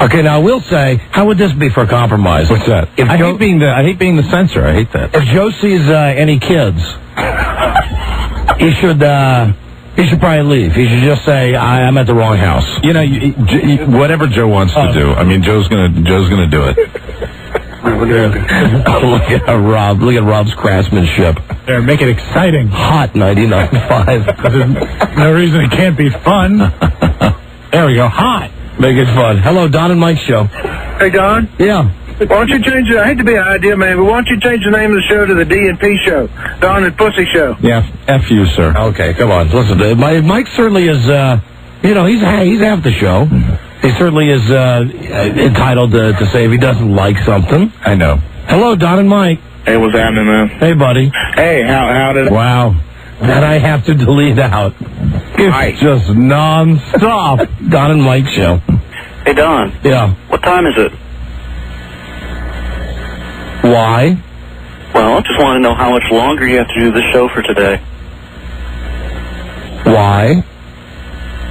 Okay, now I will say, how would this be for a compromise? What's that? I hate being the censor. I hate that. If Joe sees any kids, he should probably leave. He should just say, I'm at the wrong house. You know, whatever Joe wants to do. I mean, Joe's gonna do it. Look at Rob. Look at Rob's craftsmanship. There, make it exciting. Hot 99.5. No reason it can't be fun. There we go. Hot. Make it fun. Hello, Don and Mike Show. Hey, Don? Yeah. Why don't you change it? I hate to be an idea man, but why don't you change the name of the show to the D&P Show? Don and Pussy Show. Yeah, F you, sir. Okay, come on. Listen, Mike certainly is, he's half the show. He certainly is entitled to say if he doesn't like something. I know. Hello, Don and Mike. Hey, what's happening, man? Hey, buddy. Hey, how did... Wow. That I have to delete out. It's just non-stop. Don and Mike Show. Hey, Don. Yeah. What time is it? Why? Well, I just want to know how much longer you have to do the show for today. Why?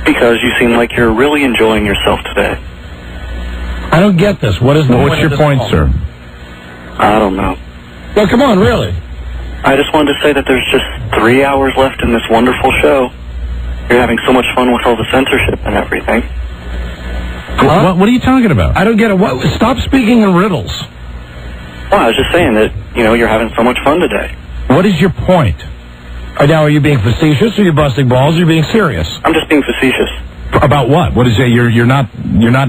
Because you seem like you're really enjoying yourself today. I don't get this. What's your point, sir? I don't know. Well, come on, really. I just wanted to say that there's just 3 hours left in this wonderful show. You're having so much fun with all the censorship and everything. Huh? What are you talking about? I don't get it. Stop speaking in riddles. Well, I was just saying that, you're having so much fun today. What is your point? Now, are you being facetious, or are you busting balls, or are you being serious? I'm just being facetious. About what? What is it? You're not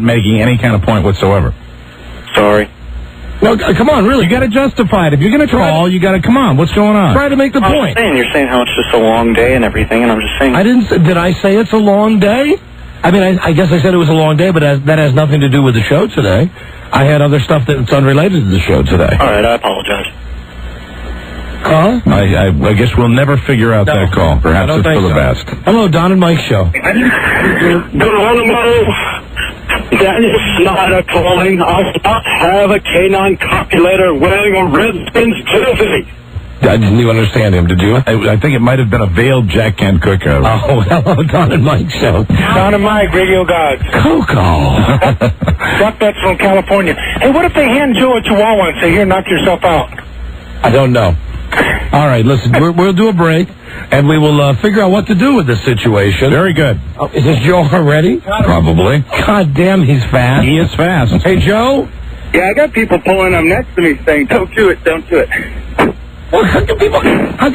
making any kind of point whatsoever. Sorry. Well, come on, really. You got to justify it. If you're going to troll, you got to come on. What's going on? Try to make the point. You're saying how it's just a long day and everything, and I'm just saying. Did I say it's a long day? I mean, I guess I said it was a long day, but that has nothing to do with the show today. I had other stuff that's unrelated to the show today. All right, I apologize. Huh? I guess we'll never figure out that call. Perhaps it's for the best. Hello, Don and Mike Show. That is not a calling. I'll not have a canine copulator wearing a Redskins jersey. I didn't even understand him, did you? I think it might have been a veiled Jack Kent Cooker. Oh, hello, Don and Mike Show. Don and Mike, radio gods. Coco. Chuck, that's from California. Hey, what if they hand Joe a chihuahua and say, here, knock yourself out? I don't know. All right, listen, we'll do a break, and we will figure out what to do with this situation. Very good. Oh, is this Joe already? Probably. God damn, he's fast. He is fast. Hey, Joe? Yeah, I got people pulling up next to me saying, don't do it, don't do it. Well, how can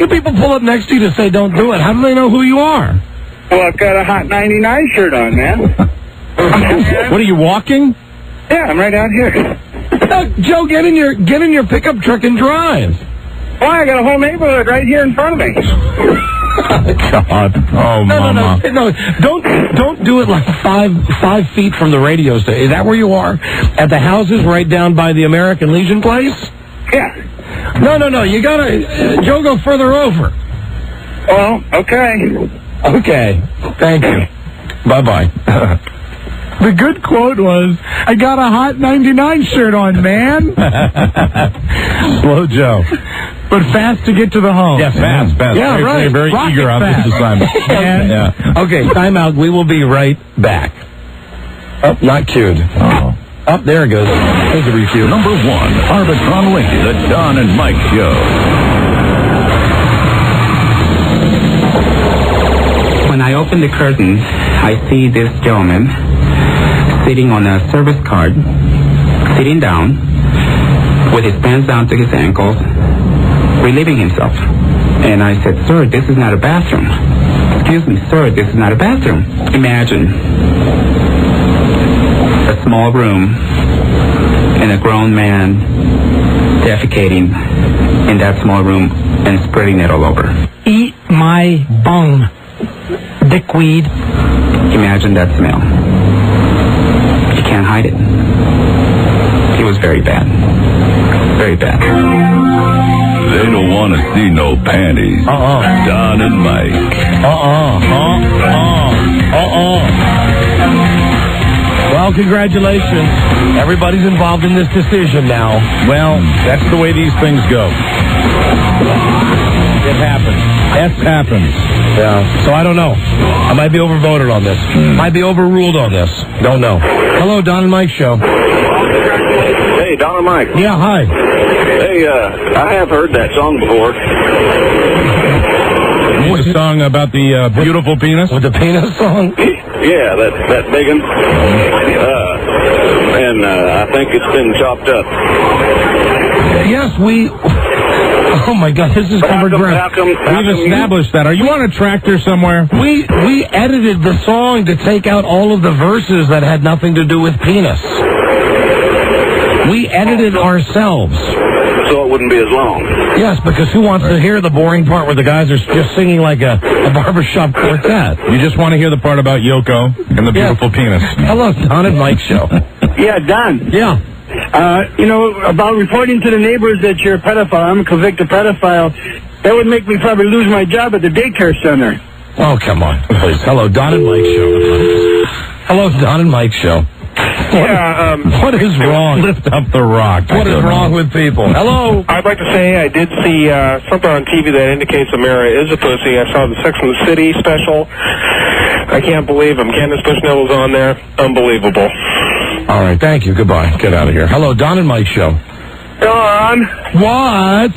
people pull up next to you to say don't do it? How do they know who you are? Well, I've got a Hot 99 shirt on, man. What, are you walking? Yeah, I'm right out here. Joe, get in your pickup truck and drive. Why? I got a whole neighborhood right here in front of me. God. Oh, No, don't do it like five feet from the radio station. Is that where you are? At the houses right down by the American Legion place? Yeah. No, you gotta, Joe, go further over. Well, okay. Okay, thank you. Bye-bye. The good quote was, "I got a Hot 99 shirt on, man." Slow Joe. But fast to get to the home. Yeah, fast. Yeah, very, right. Very Rocket eager on fast. this assignment. Okay, time out. We will be right back. Oh, not cued. Oh. Oh, there it goes. There's a recue. Number 1, Arbitron Lindy, the Don and Mike Show. When I open the curtain, I see this gentleman sitting on a service card, sitting down, with his pants down to his ankles, relieving himself. And I said, "Sir, this is not a bathroom." "Excuse me, sir, this is not a bathroom." Imagine a small room and a grown man defecating in that small room and spreading it all over. Eat my bone, dickweed. Imagine that smell. You can't hide it. It was very bad. Very bad. They don't want to see no panties. Don and Mike. Well, congratulations. Everybody's involved in this decision now. Well, that's the way these things go. It happens. That happens. Yeah. So I don't know. I might be overvoted on this. Might be overruled on this. Don't know. Hello, Don and Mike Show. Hey, Don and Mike. Yeah, hi. Hey, I have heard that song before. What's the song about the beautiful penis? With the penis song? Yeah, that big one. And I think it's been chopped up. Yes, we... Oh, my God, this is covered ground. We've established that. Are you on a tractor somewhere? We edited the song to take out all of the verses that had nothing to do with penis. We edited ourselves. So it wouldn't be as long. Yes, because who wants to hear the boring part where the guys are just singing like a barbershop quartet? You just want to hear the part about Yoko and the beautiful penis. Hello, Don and Mike Show. Yeah, Don. Yeah. About reporting to the neighbors that you're a pedophile, I'm a convicted pedophile, that would make me probably lose my job at the daycare center. Oh, come on, please. Hello, Don and Mike Show. Hello, Don and Mike Show. What is wrong? Lift up the rock. What is wrong with people? Hello? I'd like to say I did see something on TV that indicates Amira is a pussy. I saw the Sex and the City special. I can't believe him. Candace Bushnell was on there. Unbelievable. All right, thank you. Goodbye. Get out of here. Hello, Don and Mike Show. Don. What?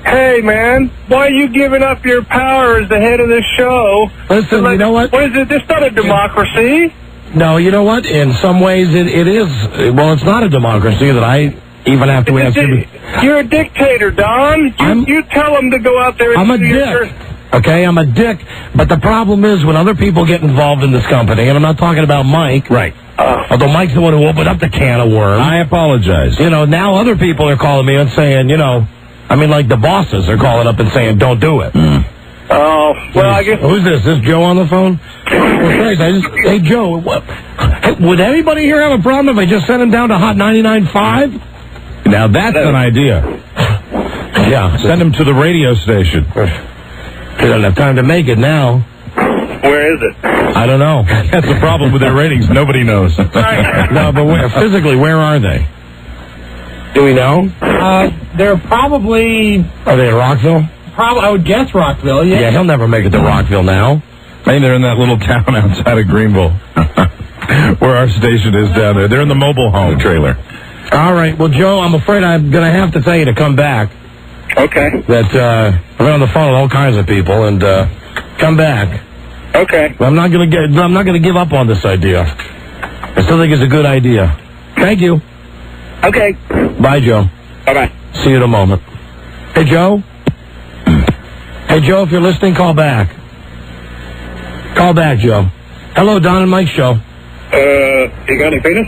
Hey, man. Why are you giving up your power as the head of this show? Listen, you know what? What is it? This is not a democracy. No, you know what? In some ways, it is. Well, it's not a democracy that I even have to answer. You're a dictator, Don. You tell them to go out there and I'm a dick. Okay, I'm a dick. But the problem is when other people get involved in this company, and I'm not talking about Mike. Right. Although Mike's the one who opened up the can of worms. I apologize. Now other people are calling me and saying, like the bosses are calling up and saying, don't do it. Oh, well, I guess... Who's this? Is Joe on the phone? Hey, Joe, would anybody here have a problem if I just sent him down to Hot 99.5? Now, that's an idea. Yeah. Send him to the radio station. They don't have time to make it now. Where is it? I don't know. That's the problem with their ratings. Nobody knows. No, but physically, where are they? Do we know? They're probably... Are they in Rockville? I would guess Rockville, yeah. Yeah, he'll never make it to Rockville now. Maybe they're in that little town outside of Greenville, where our station is down there. They're in the mobile home trailer. All right. Well, Joe, I'm afraid I'm going to have to tell you to come back. Okay. That I've been on the phone with all kinds of people, and come back. Okay. I'm not going to give up on this idea. I still think it's a good idea. Thank you. Okay. Bye, Joe. Bye-bye. See you in a moment. Hey, Joe. Hey, Joe, if you're listening, call back. Call back, Joe. Hello, Don and Mike Show. You got any penis?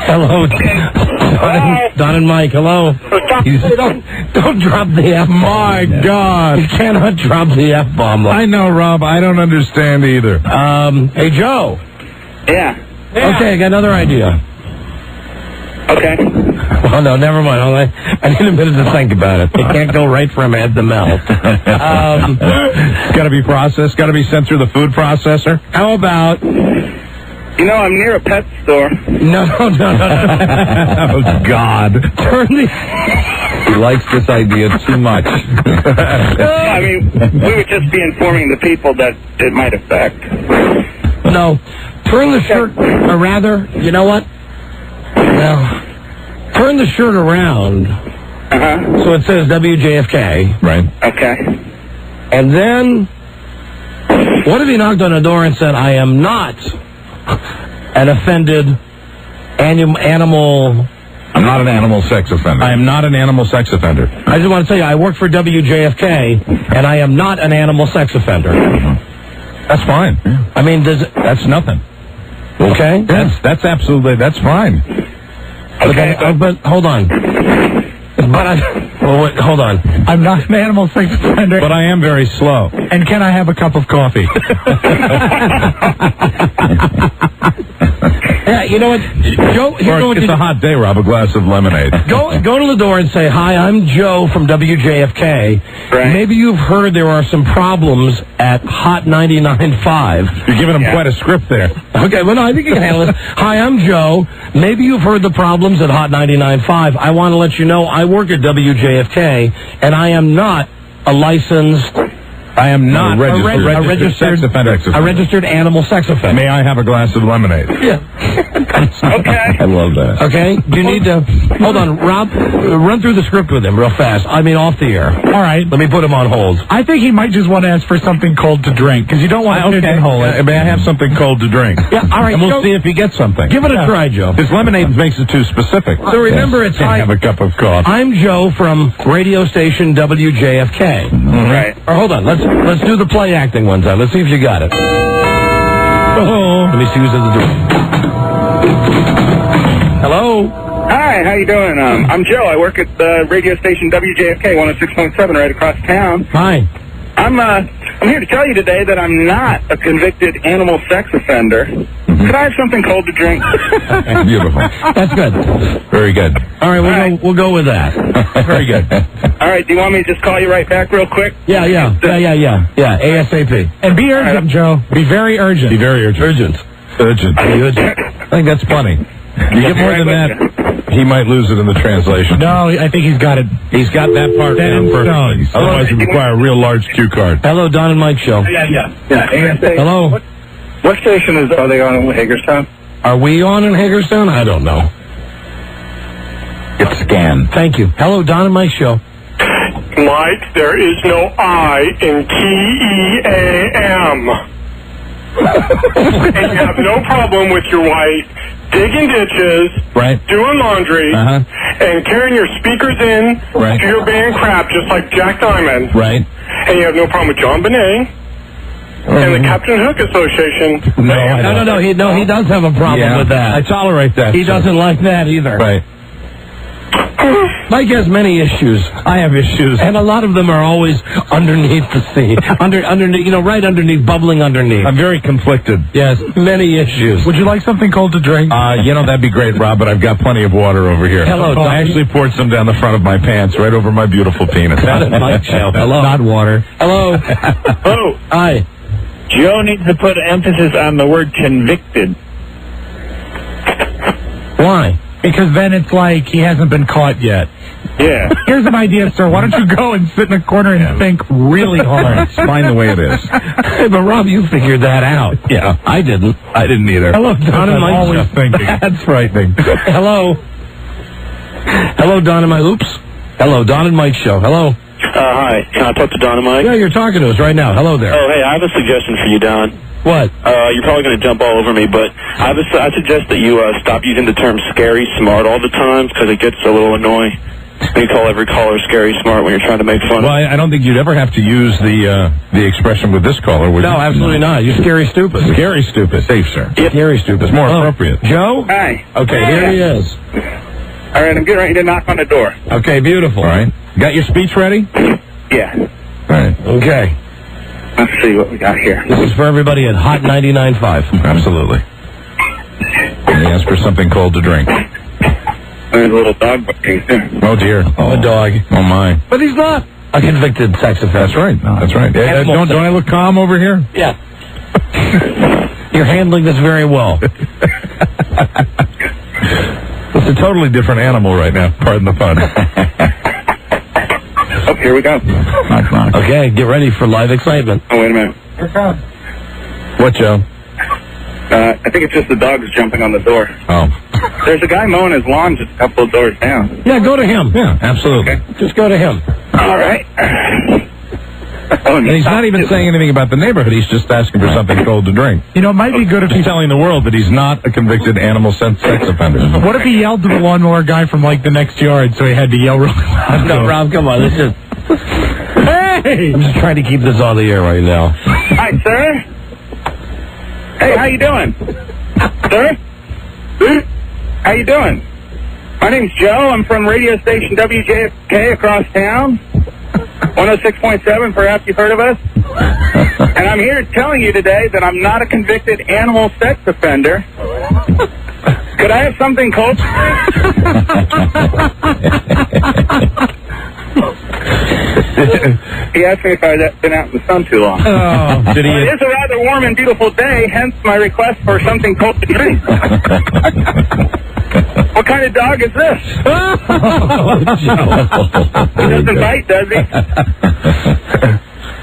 Hello, Don and Mike. Hello. Don't drop the F. My God. You cannot drop the F-bomb. I know, Rob. I don't understand either. Hey, Joe. Yeah. Okay, I got another idea. Okay. Well, no, never mind. I need a minute to think about it. It can't go right from head to mouth. It's got to be processed. Got to be sent through the food processor. How about... You know, I'm near a pet store. No. Oh, God. He likes this idea too much. I mean, we would just be informing the people that it might affect. No. Turn the shirt, or rather, you know what? No. Turn the shirt around. Uh-huh. So it says WJFK. Right. Okay. And then, what if he knocked on a door and said, I am not an offended animal... I'm not an animal sex offender. I am not an animal sex offender. I just want to tell you, I work for WJFK, and I am not an animal sex offender. That's fine. Yeah. I mean, that's nothing. Okay? That's absolutely, that's fine. Okay, but hold on. Hold on. I'm not an animal sex offender. But I am very slow. And can I have a cup of coffee? Yeah, you know what, Joe? It's a hot day, Rob. A glass of lemonade. Go to the door and say, "Hi, I'm Joe from WJFK. Right. Maybe you've heard there are some problems at Hot 99.5." You're giving him quite a script there. Okay, well, no, I think you can handle it. Hi, I'm Joe. Maybe you've heard the problems at Hot 99.5. I want to let you know I work at WJFK, and I am not a licensed... I am not a registered animal sex offender. May I have a glass of lemonade? Yeah. Okay. I love that. Okay. Do you need to... Hold on, Rob. Run through the script with him real fast. I mean, off the air. All right. Let me put him on hold. I think he might just want to ask for something cold to drink, because you don't want to pigeonhole it. May I have something cold to drink? Yeah, all right. And we'll see if he gets something. Give it a try, Joe. His lemonade makes it too specific. So remember, it's... Can't have a cup of coffee. I'm Joe from radio station WJFK. Right. Or hold on. Let's do the play acting one time. Let's see if you got it. Oh. Let me see who's at the door. Hello? Hi, how you doing? I'm Joe. I work at the radio station WJFK 106.7 right across town. Hi. I'm here to tell you today that I'm not a convicted animal sex offender. Could I have something cold to drink? Beautiful. That's good. Very good. All right, we'll go with that. Very good. All right, do you want me to just call you right back real quick? Yeah, ASAP. And be urgent, Joe. Be very urgent. Be very urgent. Urgent. I think that's funny. You get more than that, he might lose it in the translation. No, I think he's got it. He's got that part down perfectly. Otherwise, it would require a real large cue card. Hello, Don and Mike Show. Yeah. Hello. What station are they on in Hagerstown? Are we on in Hagerstown? I don't know. It's scanned. Thank you. Hello, Don and Mike Show. Mike, there is no I in TEAM. And you have no problem with your wife digging ditches, doing laundry, and carrying your speakers in to your band crap just like Jack Diamond. Right. And you have no problem with John Bonet and the Captain Hook Association. No. He does have a problem with that. I tolerate that. He doesn't like that either. Right. Mike has many issues. I have issues. And a lot of them are always underneath the sea. Underneath, right underneath, bubbling underneath. I'm very conflicted. Yes, many issues. Would you like something cold to drink? That'd be great, Rob, but I've got plenty of water over here. Hello, Don. I actually poured some down the front of my pants, right over my beautiful penis. Mike Show. Hello. Not water. Hello. Oh. Hi. Joe needs to put emphasis on the word convicted. Why? Because then it's like he hasn't been caught yet. Yeah. Here's an idea, sir. Why don't you go and sit in a corner and think really hard? It's fine the way it is. But Rob, you figured that out. Yeah. I didn't. I didn't either. Hello, Don and Mike. Always thinking. That's frightening. Hello. Hello, Don and Mike. Oops. Hello, Don and Mike Show. Hello. Hi. Can I talk to Don and Mike? Yeah, you're talking to us right now. Hello there. Oh, hey, I have a suggestion for you, Don. What? You're probably going to jump all over me, but I suggest that you stop using the term scary smart all the time because it gets a little annoying. You call every caller scary smart when you're trying to make fun. Well, I don't think you'd ever have to use the expression with this caller, would you? No, absolutely not. You're scary stupid. Scary stupid. Safe, sir. Yep. Scary stupid. It's more appropriate. Joe? Hi. Okay, here he is. All right, I'm getting ready to knock on the door. Okay, beautiful. All right. Got your speech ready? Yeah. All right. Okay. Let's see what we got here. This is for everybody at Hot 99.5. Absolutely. And he asked for something cold to drink. There's a little dog barking there. Oh, dear. Oh, a dog. Oh, my. But he's not a convicted sex offender. That's right. That's right. Yeah, don't I look calm over here? Yeah. You're handling this very well. It's a totally different animal right now. Pardon the pun. Oh, here we go. Okay, get ready for live excitement. Oh, wait a minute. What, Joe? I think it's just the dogs jumping on the door. Oh. There's a guy mowing his lawn just a couple of doors down. Yeah, go to him. Yeah, absolutely. Okay. Just go to him. All right. And he's not even saying anything about the neighborhood. He's just asking for something cold to drink. You know, it might be good if He's he's... telling the world that he's not a convicted animal sex offender. What if he yelled to the lawnmower guy from, like, the next yard, so he had to yell really loud? No, Rob, come on. This is... Hey! I'm just trying to keep this on the air right now. Hi, sir. Hey, how you doing? Sir? How you doing? My name's Joe. I'm from radio station WJFK across town. 106.7, perhaps you've heard of us. And I'm here telling you today that I'm not a convicted animal sex offender. Could I have something cold? He asked me if I'd been out in the sun too long. Oh, did he? Well, it is a rather warm and beautiful day, hence my request for something cold to drink. What kind of dog is this? He doesn't bite, does he?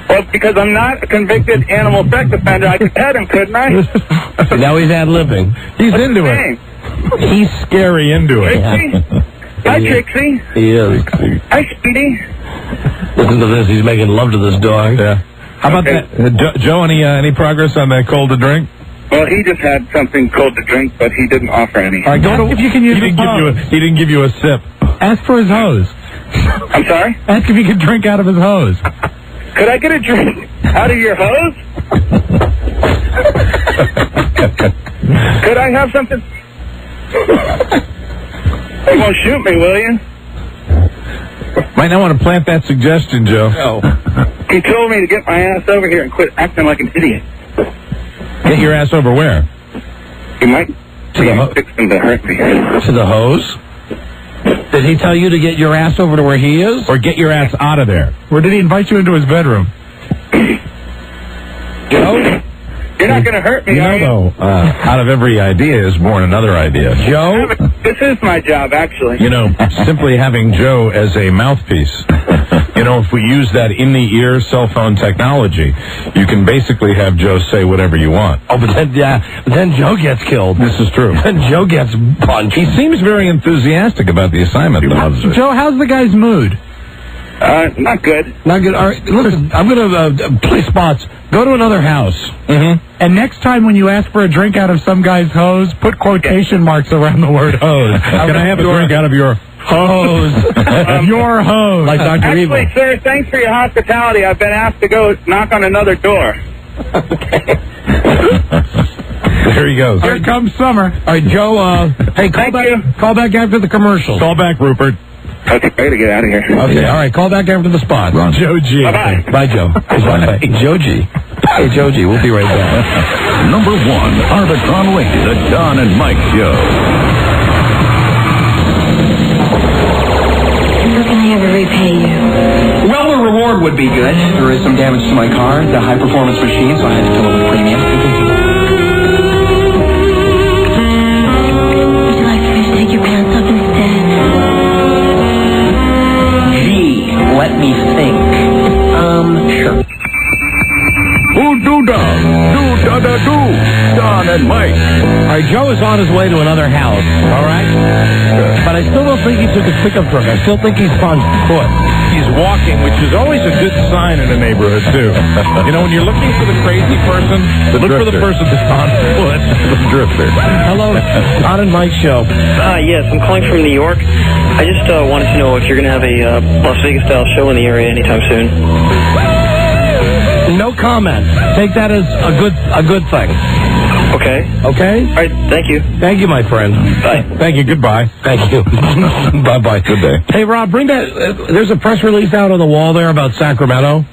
Well, because I'm not a convicted animal sex offender, I could pet him, couldn't I? Now he's ad-libbing. He's What's into his it. name? He's scary into it. Trixie? Hi, Trixie. He is. Hi, Speedy. Listen to this. He's making love to this dog. Yeah. How about Okay. that? Joe, any progress on that cold to drink? Well, he just had something cold to drink, but he didn't offer any. All right, go to... If you can use He didn't give you a sip. Ask for his hose. I'm sorry? Ask if he can drink out of his hose. Could I get a drink out of your hose? Could I have something? You won't shoot me, will you? Might not want to plant that suggestion, Joe. Oh. He told me to get my ass over here and quit acting like an idiot. Get your ass over where? He might To the fix him to hurt me. To the hose? Did he tell you to get your ass over to where he is? Or get your ass out of there? Or did he invite you into his bedroom? Joe? You're not going to hurt me, You are you? know, though, out of every idea is born another idea. Joe? This is my job, actually. You know, simply having Joe as a mouthpiece. You know, if we use that in-the-ear cell phone technology, you can basically have Joe say whatever you want. Oh, but then Joe gets killed. This is true. Then Joe gets punched. He seems very enthusiastic about the assignment, though. Joe, how's the guy's mood? Not good. Not good. All right, listen, I'm going to play spots. Go to another house. Mm-hmm. And next time when you ask for a drink out of some guy's hose, put quotation marks around the word hose. Can I have a drink out of your hose? Your hose. Like Dr. Actually, Evil. sir, thanks for your hospitality. I've been asked to go knock on another door. There he goes. Here comes summer. All right, Joe, hey, call back after the commercials. Call back, Rupert. Okay, I gotta get out of here. Okay, all right, call back after the spot. Joe G. Bye-bye. Bye, Joe. Bye. Joe G. Hey, Joe G, we'll be right back. Number 1, Arbitron Link, the Don and Mike Show. How can I ever repay you? Well, a reward would be good. There is some damage to my car, the high-performance machine, so I had to fill it with premium. Would you like for me to take your pants off instead? Gee, let me think. Sure. Do-da-da, do-da-da-do, Don and Mike. All right, Joe is on his way to another house, all right? But I still don't think he took a pickup truck. I still think he's on foot. He's walking, which is always a good sign in a neighborhood, too. You know, when you're looking for the crazy person, look for the person that's on foot. The drifter. Hello, Don and Mike Show. Yes, I'm calling from New York. I just wanted to know if you're going to have a Las Vegas-style show in the area anytime soon. No comment. Take that as a good thing. Okay. Okay? All right, thank you. Thank you, my friend. Bye. Thank you. Goodbye. Thank you. Bye-bye. Good day. Hey, Rob, bring that. There's a press release out on the wall there about Sacramento.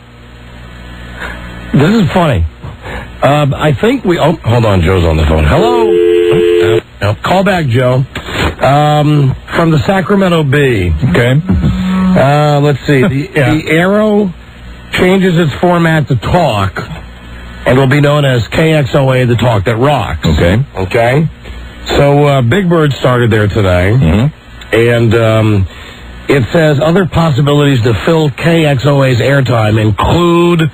This is funny. I think we... Oh, hold on. Joe's on the phone. Hello? Call back, Joe. From the Sacramento Bee. Okay. Let's see. The Arrow changes its format to talk, and will be known as KXOA, the talk that rocks. Okay. Okay? So Big Bird started there today, and it says other possibilities to fill KXOA's airtime include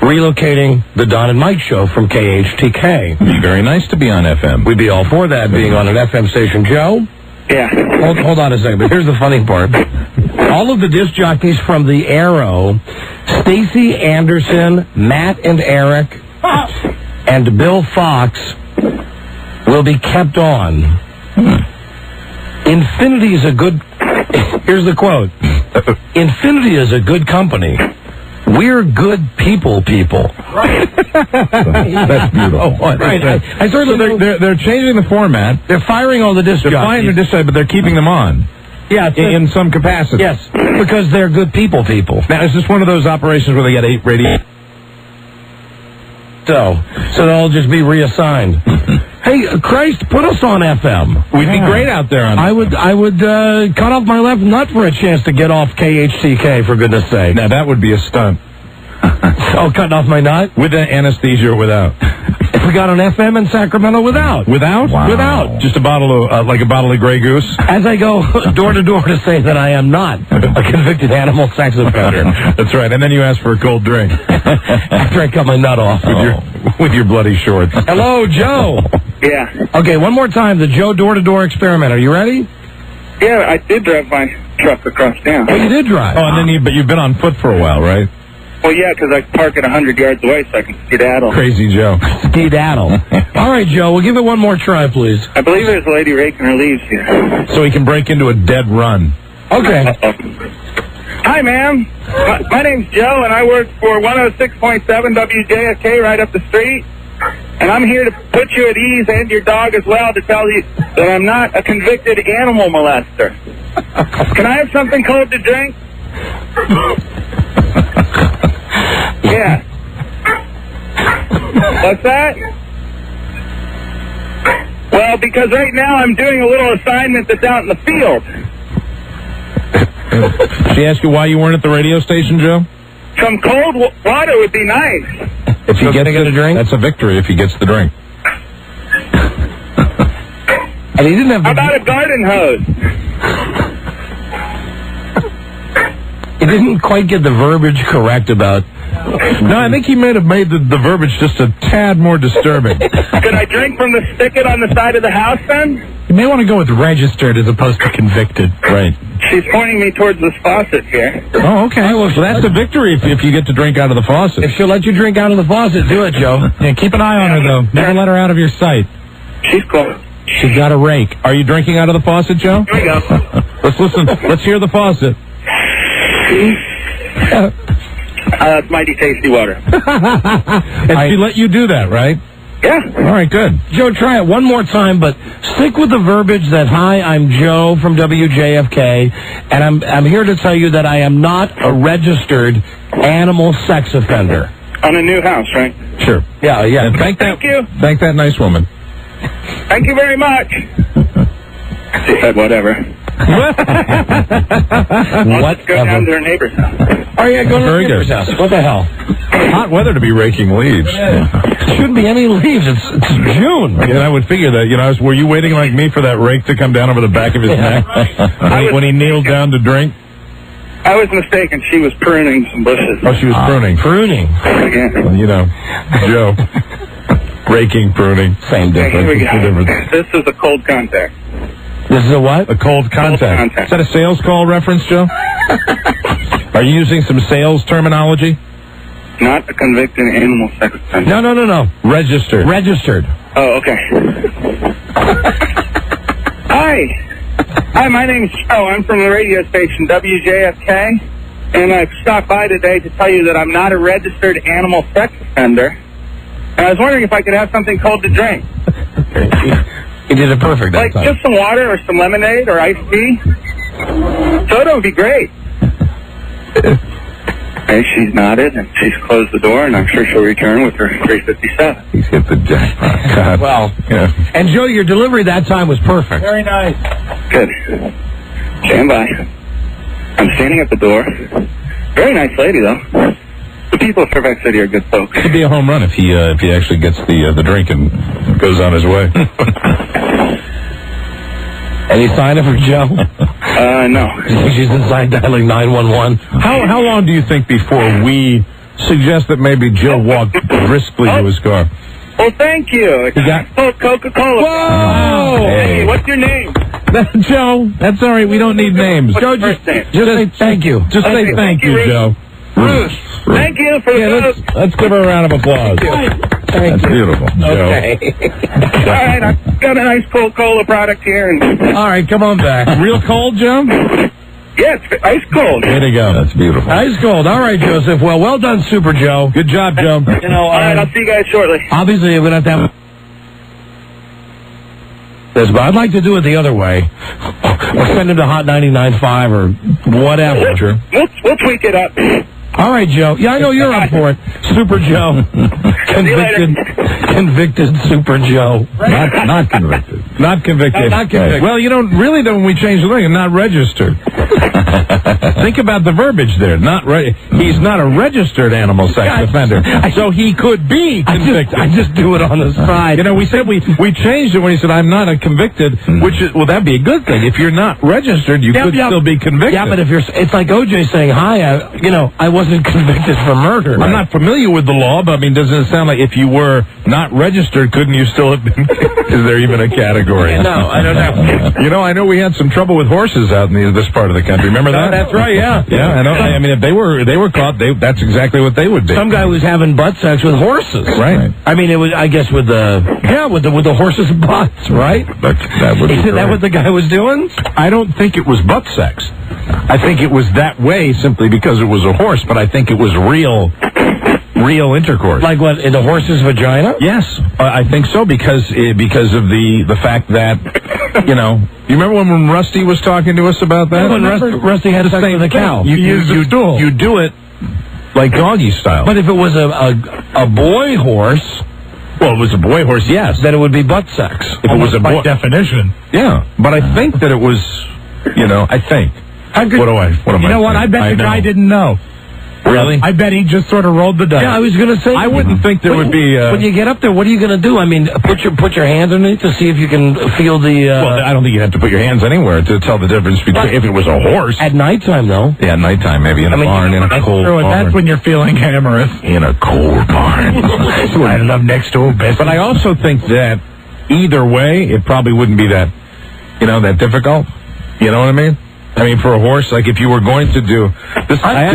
relocating the Don and Mike show from KHTK. Be very nice to be on FM. We'd be all for that, being on an FM station, Joe. Yeah. Hold on a second, but here's the funny part. All of the disc jockeys from the Arrow, Stacey Anderson, Matt and Eric, and Bill Fox will be kept on. Infinity is a good... Here's the quote. Infinity is a good company. We're good people. That's beautiful. Right. I certainly they're changing the format. They're firing all the disc jockeys. They're firing the disc jockeys, but they're keeping them on. Yeah, in some capacity. Yes, because they're good people. Now, is this one of those operations where they get 8 radio? So they'll all just be reassigned. Hey, Christ, put us on FM. We'd be great out there on. I would cut off my left nut for a chance to get off KHTK, for goodness sake. Now that would be a stunt. Oh, cutting off my nut with the anesthesia or without? If we got an FM in Sacramento, without. Without? Wow. Without. Just a bottle of like a bottle of Grey Goose. As I go door to door to say that I am not a convicted animal sex offender. That's right. And then you ask for a cold drink after I cut my nut off with your bloody shorts. Hello, Joe. Yeah. Okay, one more time. The Joe door-to-door experiment. Are you ready? Yeah, I did drive my truck across town. Oh, you did drive? Oh, and then but you've been on foot for a while, right? Well, yeah, because I park at 100 yards away so I can skedaddle. Crazy Joe. Skedaddle. All right, Joe, we'll give it one more try, please. I believe there's a lady raking her leaves here. So he can break into a dead run. Okay. Hi, ma'am. My name's Joe, and I work for 106.7 WJFK right up the street. And I'm here to put you at ease, and your dog as well, to tell you that I'm not a convicted animal molester. Can I have something cold to drink? Yeah. What's that? Well, because right now I'm doing a little assignment that's out in the field. She asked you why you weren't at the radio station, Joe? Some cold water would be nice. If he gets the drink? That's a victory if he gets the drink. And he didn't have... How about a garden hose? He didn't quite get the verbiage correct about... No, I think he may have made the verbiage just a tad more disturbing. Could I drink from the spigot on the side of the house, then? You may want to go with registered as opposed to convicted. Right. She's pointing me towards this faucet here. Oh, okay. Well, that's a victory if you get to drink out of the faucet. If she'll let you drink out of the faucet, do it, Joe. Yeah, keep an eye on her, though. Never let her out of your sight. She's cool. She's got a rake. Are you drinking out of the faucet, Joe? Here we go. Let's listen. Let's hear the faucet. It's mighty tasty water. And she let you do that, right? Yeah. All right, good. Joe, try it one more time, but stick with the verbiage that, hi, I'm Joe from WJFK, and I'm here to tell you that I am not a registered animal sex offender. On a new house, right? Sure. Yeah. And thank you. Thank that nice woman. Thank you very much. She said whatever. I'll just go down to her neighbor's house. Oh, yeah, go to Very her neighbor's good. house. What the hell? Hot weather to be raking leaves. Shouldn't be any leaves. It's June. And I would figure that, were you waiting like me for that rake to come down over the back of his neck when he kneeled down to drink? I was mistaken. She was pruning some bushes. Oh, she was pruning. Pruning. Yeah. Well, Joe. Raking, pruning. Same difference. Here we go. This is a cold contact. This is a what? A cold contact. Is that a sales call reference, Joe? Are you using some sales terminology? Not a convicted animal sex offender. No. Registered. Registered. Oh, okay. Hi, my name's Joe. I'm from the radio station WJFK, and I've stopped by today to tell you that I'm not a registered animal sex offender. And I was wondering if I could have something cold to drink. You did it perfect that like time. Just some water or some lemonade or iced tea. Soda would be great. Okay, she's nodded, and she's closed the door, and I'm sure she'll return with her 357. He's hit the jackpot. God. Well, yeah. And Joe, your delivery that time was perfect. Very nice. Good. Stand by. I'm standing at the door. Very nice lady, though. The people of Fairfax City are good folks. It'd be a home run if he actually gets the drink and goes on his way. Any sign of her, Joe? No. You think she's inside dialing 911? How long do you think before we suggest that maybe Joe walked briskly to his car? Well, thank you. Coca-Cola. Whoa! Hey, what's your name? Joe, that's all right. We don't need names. Joe, just say thank you. Just say thank you, Joe. Bruce. Thank you for let's give her a round of applause. That's beautiful, Joe. Okay. All right, I've got a nice Coca-Cola product here. All right, come on back. Real cold, Joe? Yeah, it's ice cold. Way to go. That's beautiful. Ice cold. All right, Joseph. Well done, Super Joe. Good job, Joe. All right, I'll see you guys shortly. Obviously, you're going to have this, but I'd like to do it the other way. Or send him to Hot 99.5 or whatever. Sure. We'll tweak it up. All right, Joe. Yeah, I know you're up for it. Super Joe. Convicted Super Joe. Not convicted. Not convicted. Not convicted. Well, really, though, when we change the thing, not registered. Think about the verbiage there. He's not a registered animal sex offender, so he could be convicted. I just do it on the side. We said we changed it when he said, I'm not a convicted, that'd be a good thing. If you're not registered, you could still be convicted. Yeah, but if it's like OJ saying, hi, I wasn't convicted for murder. I'm not familiar with the law, but doesn't it sound like if you were not registered, couldn't you still have been? Is there even a category? No, I don't know. I know we had some trouble with horses out in this part of the country. Remember that? That's right, yeah. Yeah, I know. If they were caught, that's exactly what they would be. Some guy was having butt sex with horses. Right. It was, I guess, with the horses' butts, right? That would be Isn't that what the guy was doing? I don't think it was butt sex. I think it was that way simply because it was a horse, but I think it was real intercourse. Like what, in the horse's vagina? Yes, I think so because of the fact that you remember when Rusty was talking to us about that? When Rusty had sex with a cow. You do it like doggy style. But if it was a boy horse, well, it was a boy horse, yes. Then it would be butt sex. If it was a boy, by definition. Yeah, but I think that it was, I think. What am I? You know what? I bet the guy didn't know. Really? I bet he just sort of rolled the dice. Yeah, I was going to say. I wouldn't think there would be. When you get up there, what are you going to do? Put your hands underneath to see if you can feel the. Well, I don't think you have to put your hands anywhere to tell the difference between if it was a horse. At nighttime, though. Yeah, at nighttime, maybe in a barn, in a cold barn. That's when you're feeling amorous. In a cold barn. I love next door business. But I also think that either way, it probably wouldn't be that, that difficult. You know what I mean? For a horse, like if you were going to do this, I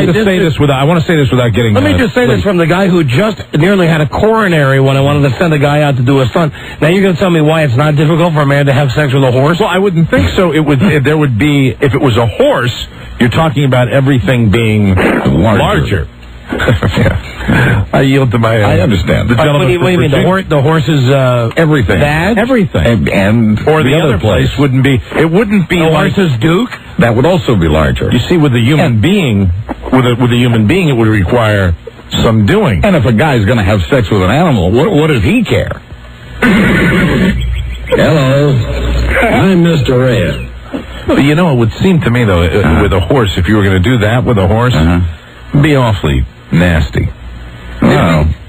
want to say this without getting. Let me just say this from the guy who just nearly had a coronary when I wanted to send a guy out to do a stunt. Now you're going to tell me why it's not difficult for a man to have sex with a horse? Well, I wouldn't think so. There would be, if it was a horse, you're talking about everything being larger. I yield to my. I understand. The what do you mean? The horse is everything. Bad? Everything. And or the other place wouldn't be. It wouldn't be the like horse's Duke. That would also be larger. You see, with a human being, with a human being, it would require some doing. And if a guy's going to have sex with an animal, what does he care? Hello, I'm Mr. Red. Well, it would seem to me though, with a horse, if you were going to do that with a horse, it'd be awfully nasty.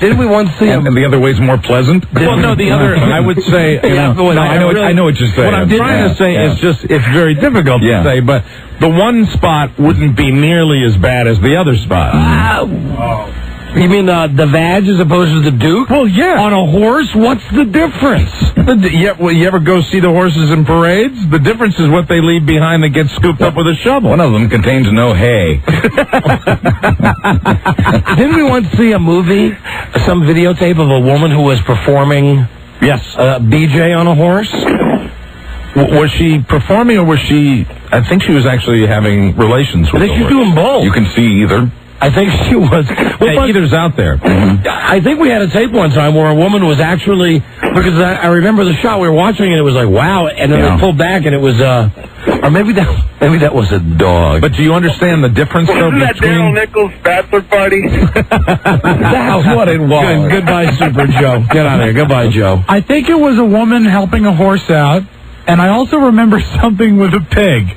Didn't we once see him? And the other way's more pleasant? Well, no, the other, I would say, I know what you're saying. What I'm trying to say is just, it's very difficult to say, but the one spot wouldn't be nearly as bad as the other spot. You mean the vag as opposed to the Duke? Well, yeah. On a horse, what's the difference? You ever go see the horses in parades? The difference is what they leave behind that gets scooped up with a shovel. One of them contains no hay. Didn't we once see a movie, some videotape of a woman who was performing BJ on a horse? Was she performing or was she... I think she was actually having relations with the horse. I think she's doing both. You can see either. I think she was. Well, either's out there. I think we had a tape one time where a woman was actually, because I remember the shot, we were watching it, it was like, wow, and then they pulled back and it was, or maybe that was a dog. But do you understand the difference, though, Wasn't that Daryl Nichols' bachelor party? That's what it was. Goodbye, Super Joe. Get out of here. Goodbye, Joe. I think it was a woman helping a horse out. And I also remember something with a pig.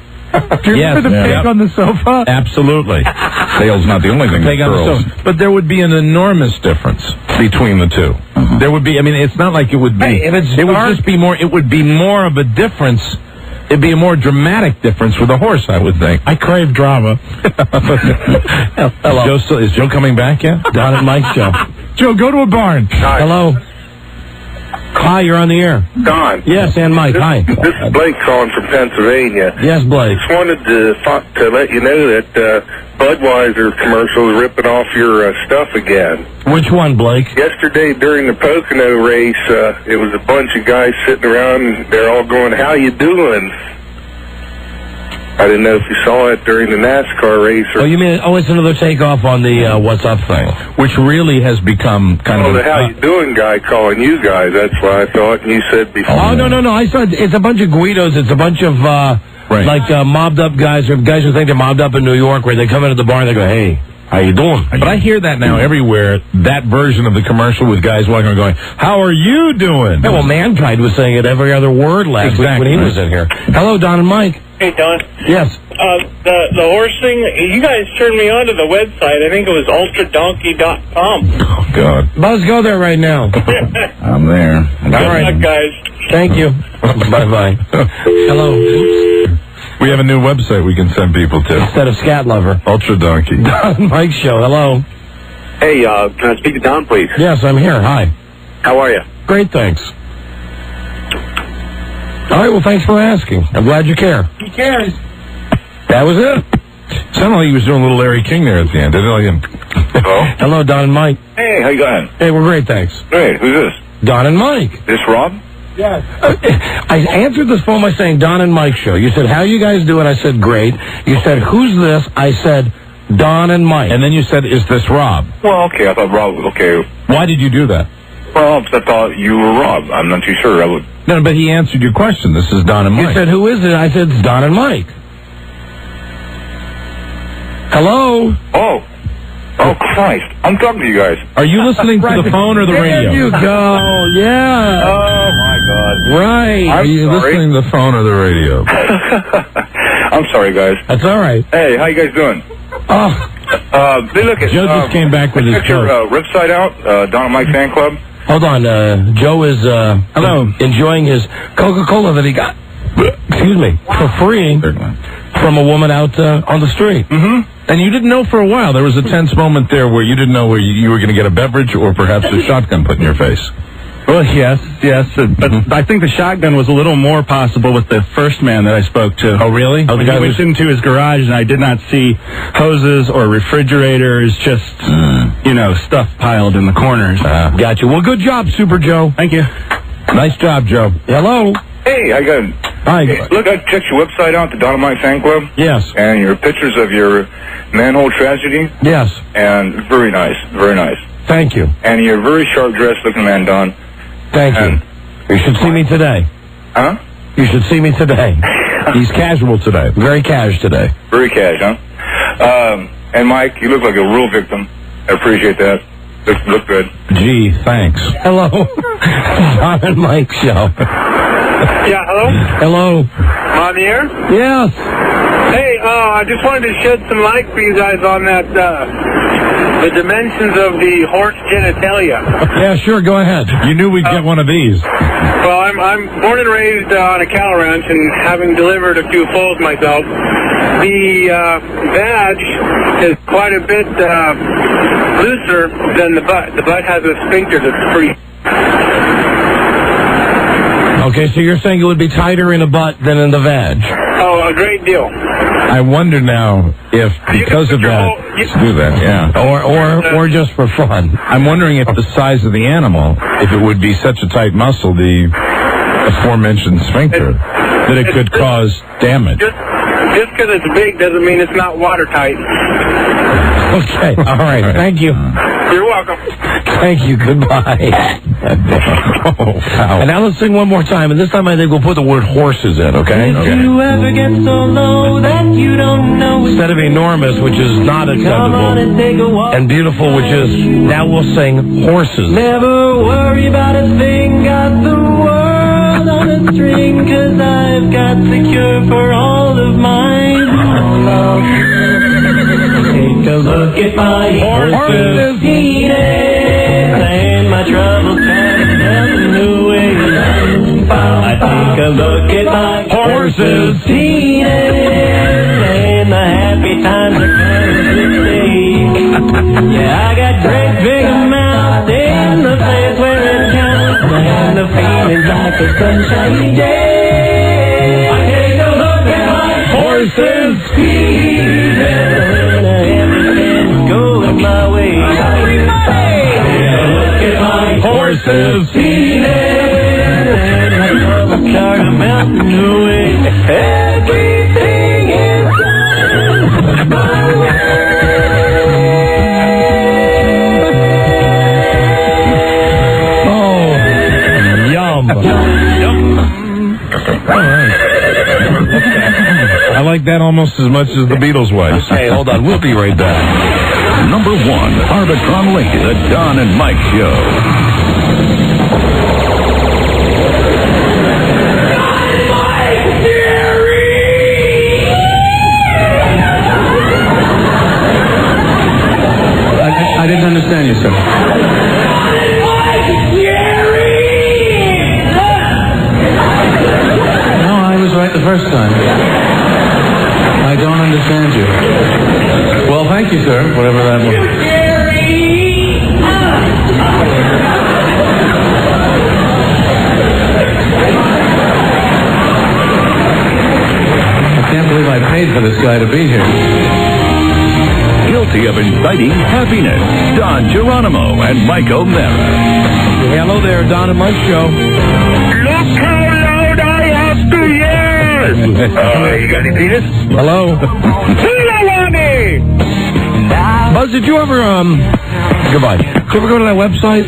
Do you remember the pig on the sofa? Absolutely. Tail's not the only thing that Pig on the curls. sofa. But there would be an enormous difference between the two. There would be. I mean, it's not like it would be. Hey, if it's it would dark- just be more. It would be more of a difference. It'd be a more dramatic difference with a horse, I would think. I crave drama. Hello. Is Joe coming back yet? Don and Mike show. Joe, go to a barn. Hello. Hi, you're on the air. Don. Yes, and Mike. Hi. This is Blake calling from Pennsylvania. Yes, Blake. Just wanted to let you know that Budweiser commercial is ripping off your stuff again. Which one, Blake? Yesterday during the Pocono race, it was a bunch of guys sitting around and they're all going, "How you doing?" I didn't know if you saw it during the NASCAR race. Or You mean, it's another takeoff on the What's Up thing. Which really has become kind of the "How you doing" guy calling you guys. That's what I thought. And you said before. Oh, no. I saw it's a bunch of Guidos. It's a bunch of, mobbed up guys, or guys who think they're mobbed up in New York, where they come into the bar and they go, "Hey, how you doing?" But I hear that now everywhere, that version of the commercial with guys walking around going, "How are you doing?" Yeah, well, Mankind was saying it every other word last week when he was in here. Hello, Don and Mike. Hey, Don. Yes. The horse thing, you guys turned me on to the website. I think it was ultradonkey.com. Oh, God. Buzz, go there right now. I'm there. All right. Guys. Thank you. Bye-bye. Hello. We have a new website we can send people to. Instead of Scat Lover. Ultra Donkey. Don Mike Show. Hello. Hey, can I speak to Don, please? Yes, I'm here. Hi. How are you? Great, thanks. All right, well, thanks for asking. I'm glad you care. He cares. That was it. Sounded like he was doing a little Larry King there at the end, didn't it? Hello? Hello, Don and Mike. Hey, how you going? Hey, we're great, thanks. Great. Who's this? Don and Mike. This Rob? Yes. I answered this phone by saying Don and Mike Show. You said, how you guys doing? I said, great. You said, who's this? I said, Don and Mike. And then you said, is this Rob? Well, okay. I thought Rob. Okay. Why did you do that? Well, I thought you were Rob. I'm not too sure. I would. No, but he answered your question. This is Don and Mike. You said, who is it? I said, it's Don and Mike. Hello? Oh, Christ. I'm talking to you guys. Are you listening to the phone or the radio? There you go. Yeah. Oh, my God. Right. Are you listening to the phone or the radio? I'm sorry, guys. That's all right. Hey, how you guys doing? Oh. They look at, Joe just came back with his check your website out, Don and Mike Fan Club. Hold on. Joe is enjoying his Coca-Cola that he got, excuse me, for free from a woman out on the street. Mm-hmm. And you didn't know for a while. There was a tense moment there where you didn't know where you were going to get a beverage or perhaps a shotgun put in your face. Well, yes, but I think the shotgun was a little more possible with the first man that I spoke to. Oh, really? When he went into his garage and I did not see hoses or refrigerators, just, stuff piled in the corners. Gotcha. Well, good job, Super Joe. Thank you. Nice job, Joe. Hello. Hey, how you going? Hi. Hey, look, I checked your website out, the Don and Mike Fan Club. Yes. And your pictures of your manhole tragedy. Yes. And very nice, very nice. Thanh you. And you're a very sharp dressed looking man, Don. Thank you. You should see me today. Huh? You should see me today. He's casual today. Very cash today. Very cash, huh? And Mike, you look like a real victim. I appreciate that. Look good. Gee, thanks. Hello. Don and Mike Show. Yeah, hello? Hello. On the air? Yes. Hey, I just wanted to shed some light for you guys on that, the dimensions of the horse genitalia. Yeah, sure, go ahead. You knew we'd get one of these. Well, I'm born and raised on a cattle ranch and having delivered a few foals myself. The vag is quite a bit looser than the butt. The butt has a sphincter that's pretty... Okay, so you're saying it would be tighter in the butt than in the vag? Oh, a great deal. I wonder now if, because of that, let's do that, yeah. Or just for fun. I'm wondering if the size of the animal, if it would be such a tight muscle, the aforementioned sphincter, that it could cause damage. Just because it's big doesn't mean it's not watertight. Okay, all right, thank you. You're welcome. Thank you, goodbye. And now let's sing one more time, and this time I think we'll put the word horses in, okay? If you ever get so low that you don't know Instead of enormous, which is not acceptable, and beautiful, which is, now we'll sing horses. Never worry about a thing, got the world on a string, 'cause I've got the cure for all of my love. Take a look at my horses, penis, and my troubles kind of away. I take a look at my horses, penis, and the happy times are coming to stay. Yeah, I got great big amounts in the place where it counts, and the feeling's like a sunshiny day. I take a look at my horses, penis, and everything's going my way. Take a look at my horses, penis, and my troubles start melting away. Everything is done my way. I like that almost as much as the Beatles was. Hey, hold on. We'll be right back. Number 1, Arbitron Lake, the Don and Mike Show. I didn't understand you, sir. No, I was right the first time. I don't understand you. Well, thank you, sir, whatever that was. I can't believe I paid for this guy to be here. Guilty of inciting happiness, Don Geronimo and Mike O'Mara. Hello there, Don and Mike Show. Look how loud I have to yell! You got any penis? Hello. Buzz, did you ever, goodbye. Did you ever go to that website?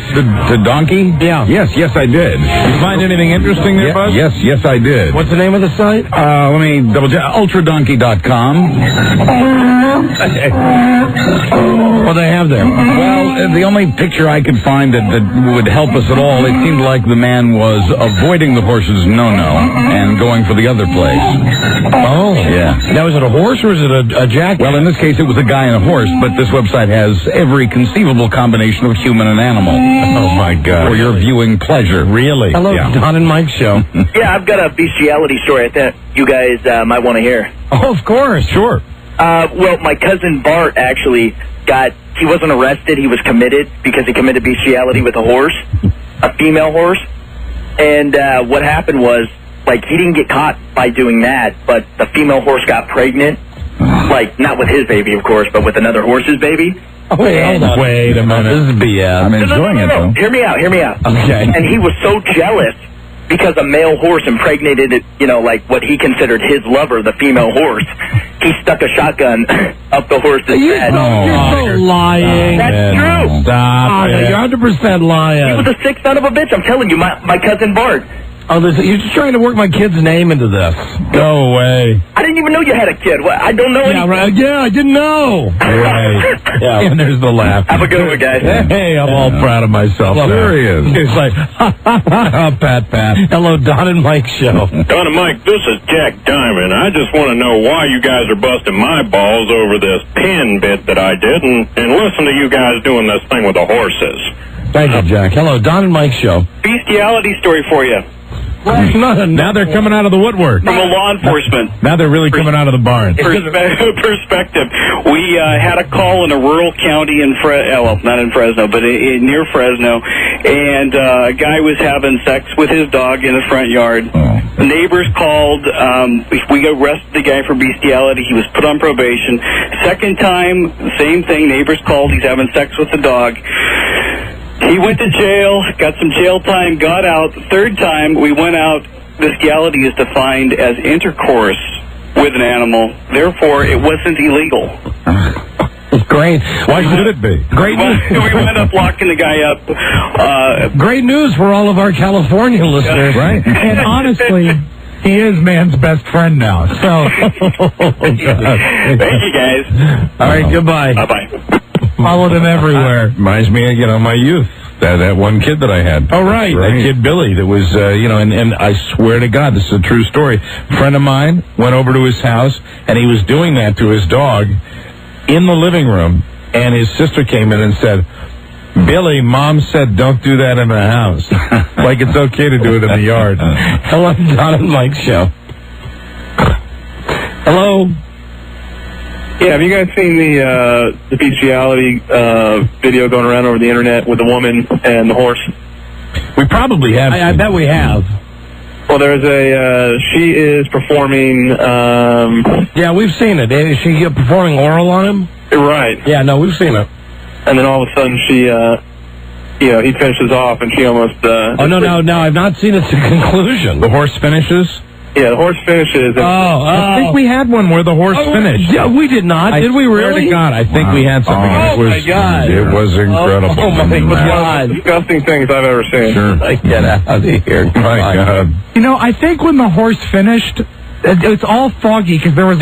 The donkey? Yeah. Yes, I did. You find anything interesting there, Buzz? Yes, I did. What's the name of the site? Let me double check. Ultradonkey.com. What do they have there? Well, the only picture I could find that would help us at all, it seemed like the man was avoiding the horse's no-no and going for the other place. Oh. Yeah. Now, is it a horse or is it a jack? Well, in this case, it was a guy and a horse, but this website has every conceivable combination of human and animal. Oh, my God. For your viewing pleasure. Really? Hello, Yeah. Don and Mike Show. Yeah, I've got a bestiality story I think you guys might want to hear. Oh, of course. Sure. Well, my cousin Bart actually he wasn't arrested, he was committed because he committed bestiality with a horse, a female horse. And what happened was, like, he didn't get caught by doing that, but the female horse got pregnant. Like, not with his baby, of course, but with another horse's baby. Oh, wait, hold on. Wait a minute. This is BS. I'm enjoying it, though. Hear me out. Okay. And he was so jealous because a male horse impregnated, like what he considered his lover, the female horse. He stuck a shotgun up the horse's head. You're so lying. That's true. Stop. You're 100% lying. He was a sick son of a bitch. I'm telling you, my cousin Bart. Oh, you're just trying to work my kid's name into this. Go away. I didn't even know you had a kid. Well, I don't know anything. Right. Yeah, I didn't know. Right. Yeah. And there's the laugh. Have a good one, guys. Hey, I'm all proud of myself. Sure he is. It's like, pat. Hello, Don and Mike Show. Don and Mike, this is Jack Diamond. I just want to know why you guys are busting my balls over this pin bit that I did, and listen to you guys doing this thing with the horses. Thank you, Jack. Hello, Don and Mike Show. Bestiality story for you. Now they're coming out of the woodwork. From a law enforcement Now they're really coming out of the barn. perspective. We had a call in a rural county not in Fresno, but near Fresno, and a guy was having sex with his dog in the front yard. The neighbors called. We arrested the guy for bestiality. He was put on probation. Second time, same thing. Neighbors called. He's having sex with the dog. He went to jail, got some jail time, got out. The third time we went out, bestiality is defined as intercourse with an animal. Therefore, it wasn't illegal. Great. Why should it be? Great news. We wound up locking the guy up. Great news for all of our California listeners. Right. And honestly, he is man's best friend now. So. Thank you, guys. All right, goodbye. Bye-bye. Followed him everywhere. Reminds me of, my youth. That one kid that I had. Oh, right. That kid Billy that was, and I swear to God, this is a true story. A friend of mine went over to his house, and he was doing that to his dog in the living room, and his sister came in and said, Billy, Mom said don't do that in the house. Like it's okay to do it in the yard. Hello, Don and Mike Show. Hello. Yeah, have you guys seen the bestiality video going around over the internet with the woman and the horse? We probably have. I bet we have. Well, there's she is performing. Yeah, we've seen it. Is she performing oral on him? Right. Yeah, no, we've seen it. And then all of a sudden she, he finishes off and she almost. Oh, no, I've not seen it to conclusion. The horse finishes? Yeah, the horse finishes. And I think we had one where the horse finished. Yeah, we did not. Did we really? I swear to God, I think we had something. My God. It was incredible. Oh, my God. Disgusting things I've ever seen. Sure. Get out of here. My God. I think when the horse finished, it's all foggy because there was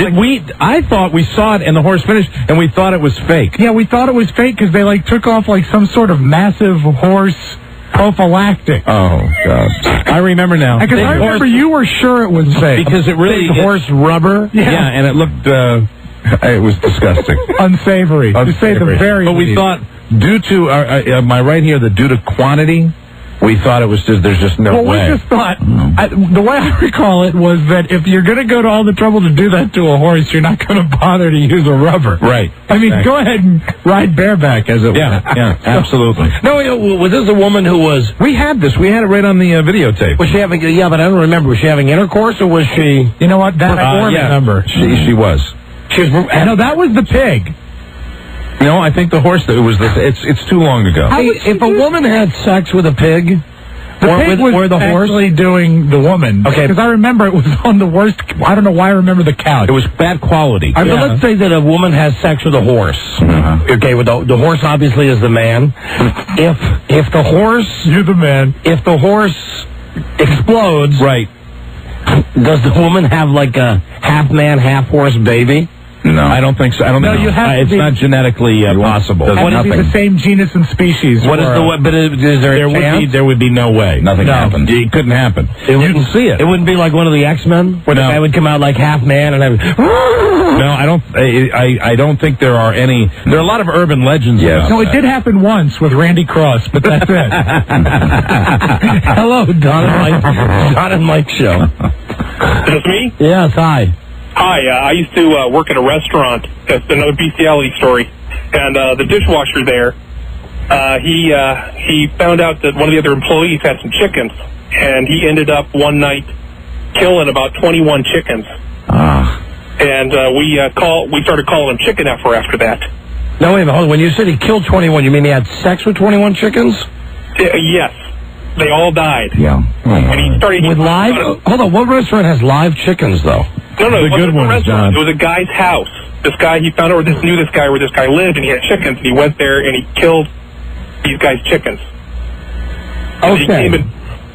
I thought we saw it and the horse finished, and we thought it was fake. Yeah, we thought it was fake because they took off some sort of massive horse prophylactic. Oh, God. I remember now. Because I remember you were sure it was fake. Because it really... horse rubber? Yeah, and it looked... it was disgusting. Unsavory. To say the very But we least. thought, due to... am I right here? Due to quantity... We thought it was there's just no way. We just thought, the way I recall it was that if you're going to go to all the trouble to do that to a horse, you're not going to bother to use a rubber. Right. I mean, go ahead and ride bareback as it were. Yeah, absolutely. No, was this a woman who was... We had this. We had it right on the videotape. Was she having... Yeah, but I don't remember. Was she having intercourse or was she... You know what? That I don't remember. She was. She was... No, that was the pig. No, I think the horse. It was this. It's too long ago. If a woman had sex with a pig, the pig was the horse actually doing the woman. Okay, because I remember it was on the worst. I don't know why I remember the couch. It was bad quality. But let's say that a woman has sex with a horse. Okay, with the horse obviously is the man. If the horse, you're the man. If the horse explodes, right? Does the woman have a half man, half horse baby? No, I don't think so. I don't think you have it's not genetically possible. It would be the same genus and species. What is but is there a chance? There would be no way. Nothing happened. It couldn't happen. You didn't see it. It wouldn't be like one of the X-Men where the guy would come out like half man and No, I don't think there are any. There are a lot of urban legends. Yes. No, it did happen once with Randy Cross, but that's it. Hello, Don and Mike Show. Is this me? Yes, hi. Hi, I used to work at a restaurant. That's another bestiality story. And the dishwasher there, he found out that one of the other employees had some chickens, and he ended up one night killing about 21 chickens. And we started calling him Chicken Effer after that. No, wait a minute. Hold on. When you said he killed 21, you mean he had sex with 21 chickens? Yes. They all died. Yeah. And he started... With live? Hold on. What restaurant has live chickens, though? No, the it wasn't good a ones, restaurant. John. It was a guy's house. This guy, he found out knew this guy where this guy lived, and he had chickens, and he went there and he killed these guys' chickens. Okay.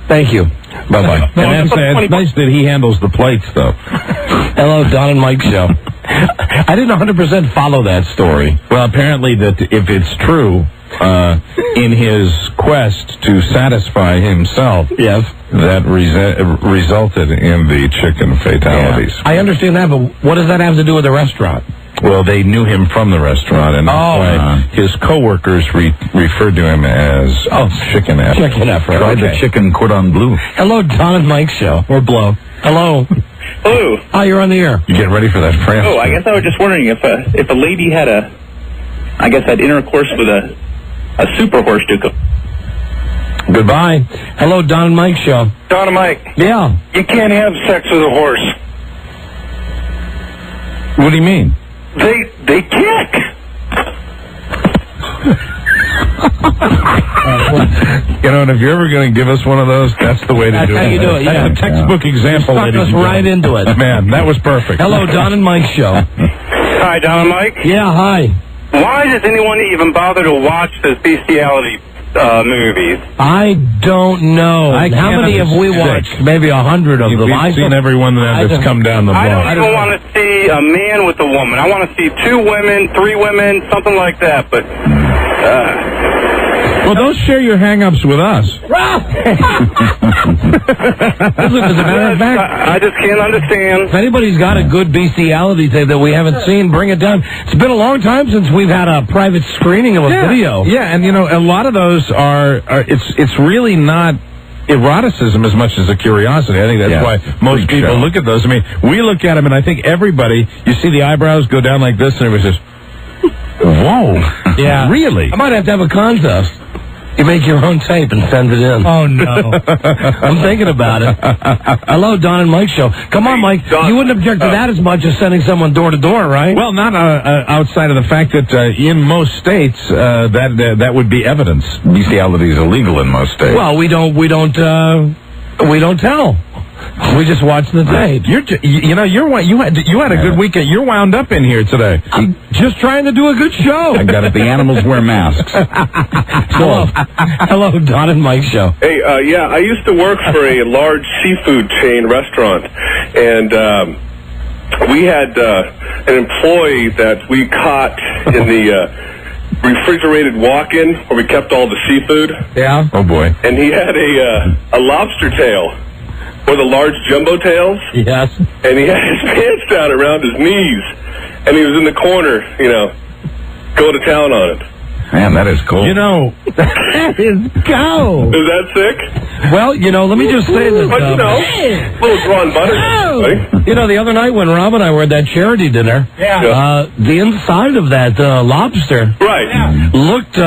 Thank you. Bye-bye. And it's nice that he handles the plates, though. Hello, Don and Mike Show. I didn't 100% follow that story. Well, apparently that if it's true, in his quest to satisfy himself, yes, that resulted in the chicken fatalities. Yeah. I understand that, but what does that have to do with the restaurant? Well, they knew him from the restaurant, and that's why his coworkers referred to him as Chicken Effer. Chicken Effer. Tried the chicken cordon bleu. Hello, Don and Mike Show. Or Blow. Hello. Hello. Oh, you're on the air. You getting ready for that France? Oh, I guess I was just wondering if a lady had had intercourse with a super horse duke. Goodbye. Hello, Don and Mike Show. Don and Mike. Yeah. You can't have sex with a horse. What do you mean? They kick. And if you're ever going to give us one of those, that's the way to do it. That's how you do it, yeah. That's a textbook example. You stuck us right into it. Man, that was perfect. Hello, Don and Mike Show. Hi, Don and Mike. Yeah, hi. Why does anyone even bother to watch this bestiality movies? I don't know. How many have we understand. watched? Maybe 100 of them. We've seen every one that's come down the block. I don't even want to see a man with a woman. I want to see 2 women, 3 women, something like that. But Well, don't share your hang-ups with us. As a matter of fact, I just can't understand. if anybody's got a good bestiality tape that we haven't seen, bring it down. It's been a long time since we've had a private screening of a video. Yeah, and a lot of those are it's really not eroticism as much as a curiosity. I think that's why most people look at those. I mean, we look at them, and I think everybody, you see the eyebrows go down like this, and everybody says, whoa. Yeah. Really? I might have to have a contest. You make your own tape and send it in. Oh, no. I'm thinking about it. Hello, Don and Mike show. Come on, Mike. You wouldn't object to that as much as sending someone door to door, right? Well, not outside of the fact that in most states that would be evidence. Bestiality is illegal in most states. Well, we don't tell. We just watch the tape. You had a good weekend. You're wound up in here today. I'm just trying to do a good show. I got it. The animals wear masks. Hello, Don and Mike show. Hey, I used to work for a large seafood chain restaurant, and we had an employee that we caught in the refrigerated walk-in where we kept all the seafood. Yeah. Oh boy. And he had a lobster tail. Or the large jumbo tails. Yes. And he had his pants down around his knees. And he was in the corner, go to town on it. Man, that is cool. That is go. Is that sick? Well, let me just say that. But, a little drawn butter. Right? The other night when Rob and I were at that charity dinner, the inside of that lobster looked...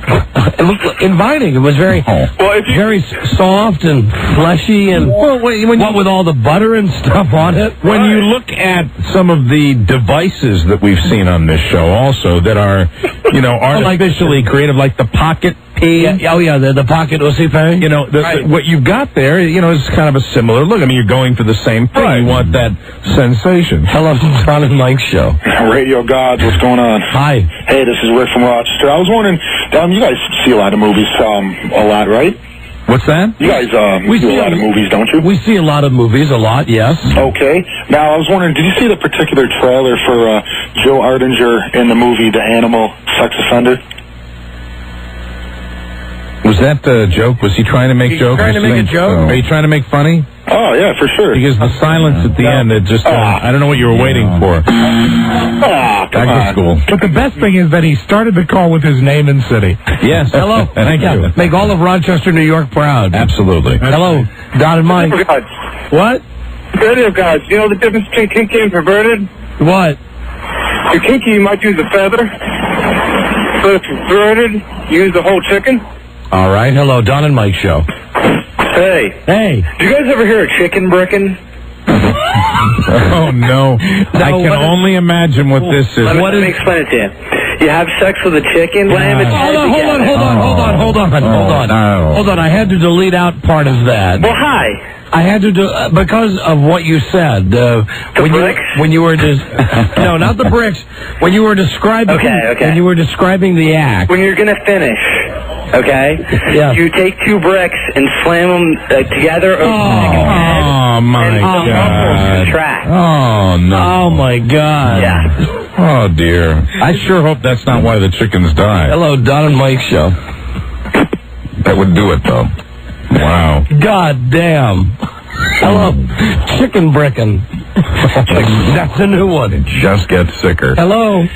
it looked inviting. It was very, very soft and fleshy, and what with all the butter and stuff on it. When you look at some of the devices that we've seen on this show, also that are, artificially creative, like the pocket pea. The pocket Uzi pay. What you've got there, is kind of a similar look. I mean, you're going for the same thing. You want that sensation. Hello, Don and Mike show. Radio Gods, what's going on? Hi. Hey, this is Rick from Rochester. I was wondering, you guys see a lot of movies, a lot, right? What's that? You guys we see a lot of movies, don't you? We see a lot of movies, a lot, yes. Okay. Now, I was wondering, did you see the particular trailer for Joe Ardinger in the movie The Animal Sex Offender? Was that a joke? Was he trying to make jokes? Trying to make a joke? Are you trying to make funny? Oh, yeah, for sure. Because the silence at the end, it just, I don't know what you were waiting for. Back to school. But the best thing is that he started the call with his name and city. Yes. Hello. Thank you. Make all of Rochester, New York proud. Absolutely. Hello, Don and Mike. What? Radio Gods, you know the difference between kinky and perverted? What? You're kinky, you might use a feather. But if perverted, you use the whole chicken. All right. Hello, Don and Mike show. Hey. Hey. Do you guys ever hear a chicken brickin'? Oh, no. I can only imagine what this is. Let me explain it to you. You have sex with a chicken, slam its head together. Hold on. I had to delete out part of that. Well, hi. I had to do because of what you said. When you were no, not the bricks. When you were describing when you were describing the act. When you're gonna finish, you take two bricks and slam them together over the chicken's head. Oh my God! Oh no! Oh my God! Yeah. Oh dear! I sure hope that's not why the chickens died. Hello, Don and Mike show. That would do it though. Wow. God damn. Hello. Chicken brickin'. That's a new one. It just gets sicker. Hello.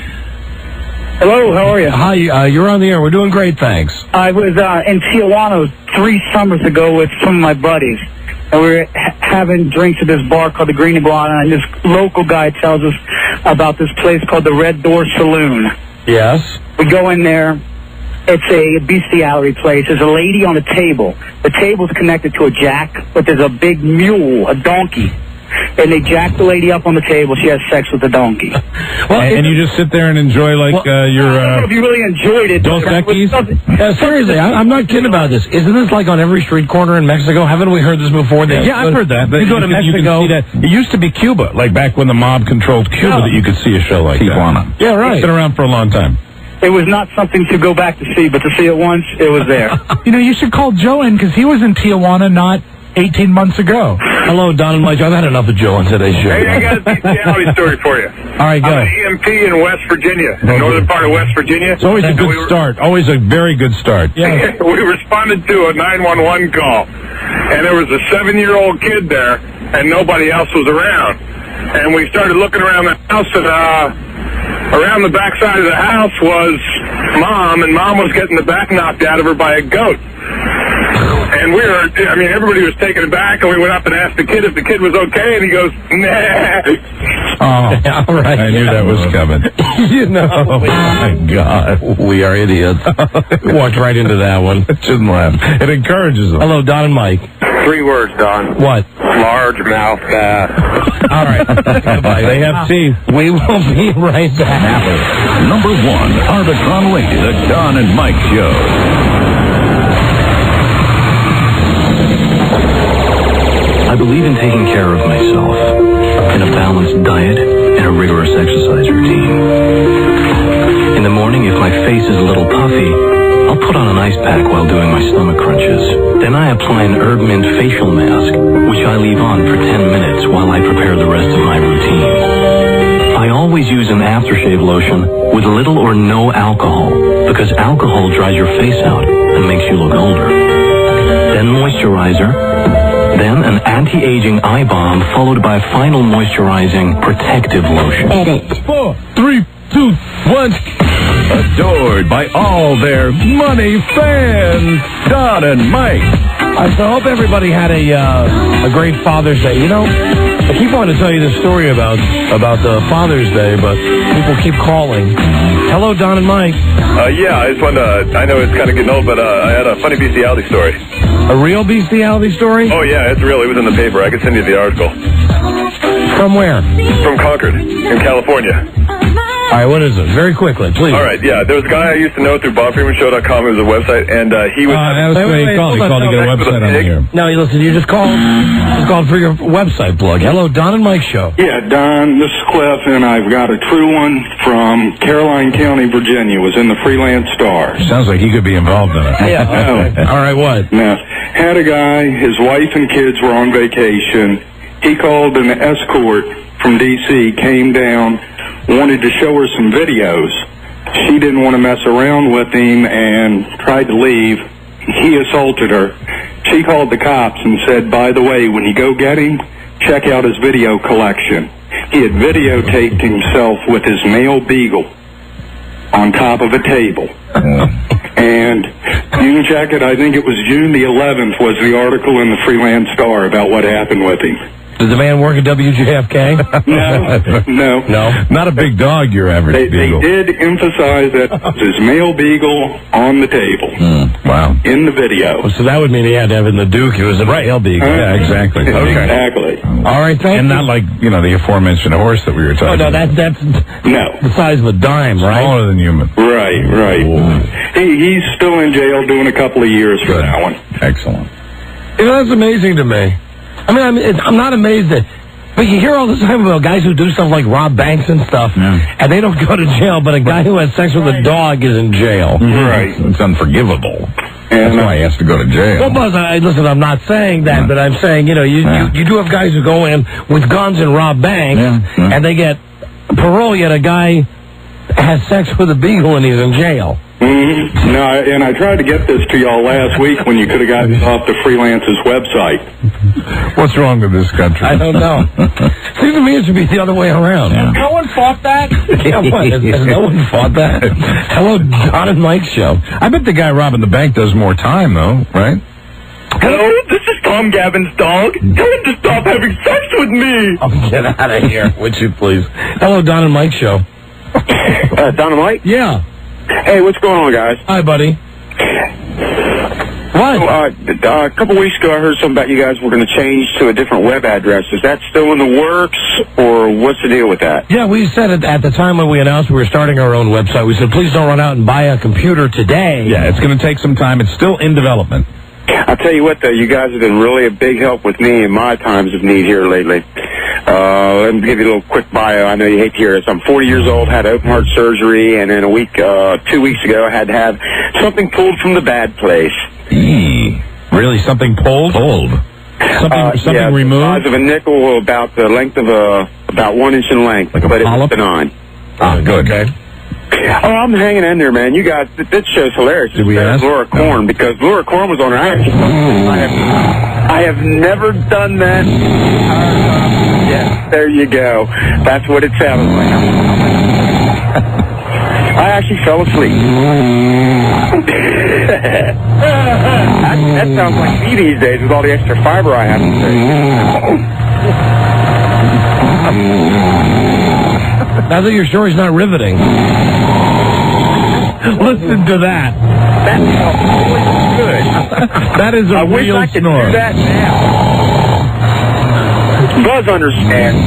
Hello, how are you? Hi, you're on the air. We're doing great, thanks. I was in Tijuana 3 summers ago with some of my buddies. And we were having drinks at this bar called the Green Iguana, and this local guy tells us about this place called the Red Door Saloon. Yes. We go in there. It's a bestiality place. There's a lady on a table. The table's connected to a jack, but there's a big mule, a donkey. And they jack the lady up on the table. She has sex with the donkey. Well, and you just sit there and enjoy your... I don't know if you really enjoyed it. Dos Equis? Seriously, I'm not kidding about this. Isn't this like on every street corner in Mexico? Haven't we heard this before? Yeah, I've heard that. You go to Mexico. You can see that. It used to be Cuba, like back when the mob controlled Cuba, that you could see a show like Tijuana. that. Yeah, right. It's been around for a long time. It was not something to go back to see, but to see it once, it was there. You should call Joe in because he was in Tijuana not 18 months ago. Hello, Don and Mike. I've had enough of Joe on today's show. Hey, I got a bestiality story for you. All right, go. I'm an EMP in West Virginia, the northern part of West Virginia. It's always a good start. Always a very good start. Yeah. We responded to a 911 call, and there was a 7-year-old kid there, and nobody else was around. And we started looking around the house, and around the backside of the house was Mom, and Mom was getting the back knocked out of her by a goat. And everybody was taken aback, and we went up and asked the kid if the kid was okay, and he goes, nah. Oh, all right. I knew that was coming. Oh, my God. We are idiots. Walked right into that one. Shouldn't laugh. It encourages them. Hello, Don and Mike. 3 words, Don. What? Largemouth bass. All right. Goodbye. They have teeth. We will be right back. Number 1, Arbitron Radio, the Don and Mike Show. I believe in taking care of myself, in a balanced diet, and a rigorous exercise routine. In the morning, if my face is a little puffy, I'll put on an ice pack while doing my stomach crunches. Then I apply an herb mint facial mask, which I leave on for 10 minutes while I prepare the rest of my routine. I always use an aftershave lotion with little or no alcohol, because alcohol dries your face out and makes you look older. Then moisturizer. Then an anti-aging eye balm followed by a final moisturizing protective lotion. Edit. 4, 3, 2, 1. Adored by all their money fans, Don and Mike. I hope everybody had a great Father's Day. You know, I keep wanting to tell you this story about the Father's Day, but people keep calling. Hello, Don and Mike. Yeah, I just wanted to, I know it's kind of getting old, but I had a funny bestiality story. A real bestiality story? Oh, yeah, it's real. It was in the paper. I could send you the article. From where? From Concord, in California. All right, what is it? Very quickly, please. All right, yeah. There was a guy I used to know through BobFreemanShow.com. It was a website, and he was... That's the way he called. He called to get a website on the air. No, listen, you just called for your website plug. Hello, Don and Mike Show. Yeah, Don, this is Cliff, and I've got a true one from Caroline County, Virginia. It was in the Freelance Star. Sounds like he could be involved in it. Yeah. All right, what? Now, had a guy, his wife and kids were on vacation. He called an escort from D.C., came down, wanted to show her some videos. She didn't want to mess around with him and tried to leave. He assaulted her. She called the cops and said, by the way, when you go get him, check out his video collection. He had videotaped himself with his male beagle on top of a table. And you can check it. I think it was June the 11th was the article in the Freelance Star about what happened with him. Did the man work at WJFK? No. Not a big dog, your average beagle. They did emphasize that his male beagle on the table. Wow. In the video. So that would mean he had to have it in the Duke. It was a male beagle. Yeah, exactly. Exactly. All right, thank and you. not like, the aforementioned horse that we were talking about. That's the size of a dime, right? Smaller than human. Right. He's still in jail doing a couple of years for that one. Excellent. That's amazing to me. I mean, I'm not amazed that, but you hear all the time about guys who do stuff like rob banks and stuff, and they don't go to jail, but a guy who has sex with a dog is in jail. Right. It's unforgivable. That's why he has to go to jail. Well, Buzz, listen, I'm not saying that, but I'm saying, you do have guys who go in with guns and rob banks, and they get parole, yet a guy has sex with a beagle and he's in jail. No, and I tried to get this to y'all last week when you could have gotten it off the Freelance's website. What's wrong with this country? I don't know. Seems to me it should be the other way around. Yeah. No one fought that? Yeah, what? Has no one fought that? Hello, Don and Mike Show. I bet the guy robbing the bank does more time, though, right? Hello, this is Tom Gavin's dog. Tell him to stop having sex with me. Oh, get out of here, would you please? Hello, Don and Mike Show. Don and Mike? Yeah. Hey, what's going on, guys? Hi, buddy. What? A couple weeks ago, I heard something about you guys were going to change to a different web address. Is that still in the works, or what's the deal with that? Yeah, we said it at the time when we announced we were starting our own website. We said, please don't run out and buy a computer today. Yeah, it's going to take some time. It's still in development. I'll tell you what, though, you guys have been really a big help with me in my times of need here lately. Let me give you a little quick bio. I know you hate to hear this. I'm 40 years old, had open heart surgery, and in 2 weeks ago, I had to have something pulled from the bad place. Really? Something pulled? Pulled. Something removed? The size of a nickel, about the length of about 1 inch in length. Like a but polyp? it's benign. Ah, good. Okay. Oh, I'm hanging in there, man. You guys, this show's hilarious. Did we ask? Laura Korn, because Laura Korn was on her I have never done that. Yes, there you go. That's what it sounded like. I actually fell asleep. that sounds like me these days with all the extra fiber I have to take. Now that your story's not riveting. Listen to that. That sounds good. That is a real I wish I could snore. do that now. Buzz understands.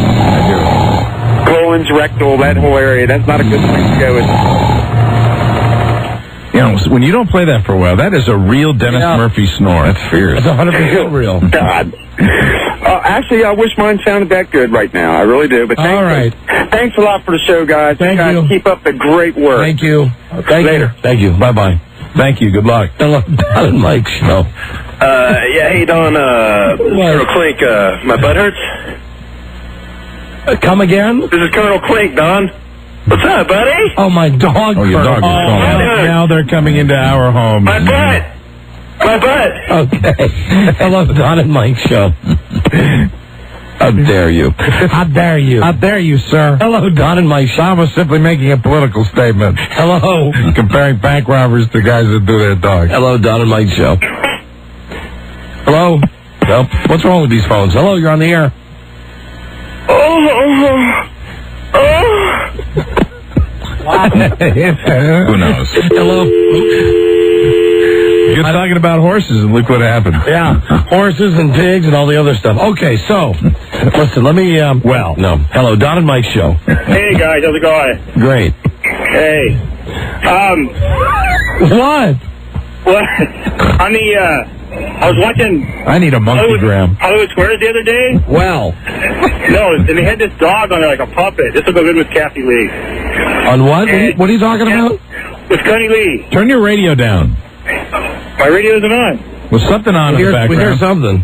Colons, rectal, that whole area. That's not a good place to go with. You know, when you don't play that for a while, that is a real Dennis Murphy snore. That's fierce. It's 100% real. God. Actually, I wish mine sounded that good right now. I really do. But all right. Thanks a lot for the show, guys. Thank you. You. Keep up the great work. Thank you. Later. Thank you. Bye-bye. Thank you. Good luck. Hello, Don and Mike Show. Yeah, hey, Don, Colonel Clink, my butt hurts. Come again? This is Colonel Clink, Don. What's up, buddy? Oh, my dog. Oh, your dog is calling. Now they're coming into our home. My butt. My butt. Okay. Hello, Don and Mike Show. How dare you? How dare you? How dare you, sir? Hello, Don and Mike Show. I was simply making a political statement. Hello. Comparing bank robbers to guys that do their dogs. Hello, Don and Mike Show. Hello. Well, what's wrong with these phones? Hello, you're on the air. Who knows? Hello. You're talking about horses, and look what happened. Yeah, horses and pigs and all the other stuff. Okay, so, listen, let me, no. Hello, Don and Mike Show. Hey, guys, how's it going? Great. Hey. What? What? On the, I was watching I need a monkeygram. Hollywood Squares the other day. Well. No, and they had this dog on there like a puppet. This will go good with Kathy Lee. On what? What are you talking about? With Connie Lee. Turn your radio down. My radio isn't on. Was something on in the background? We hear something.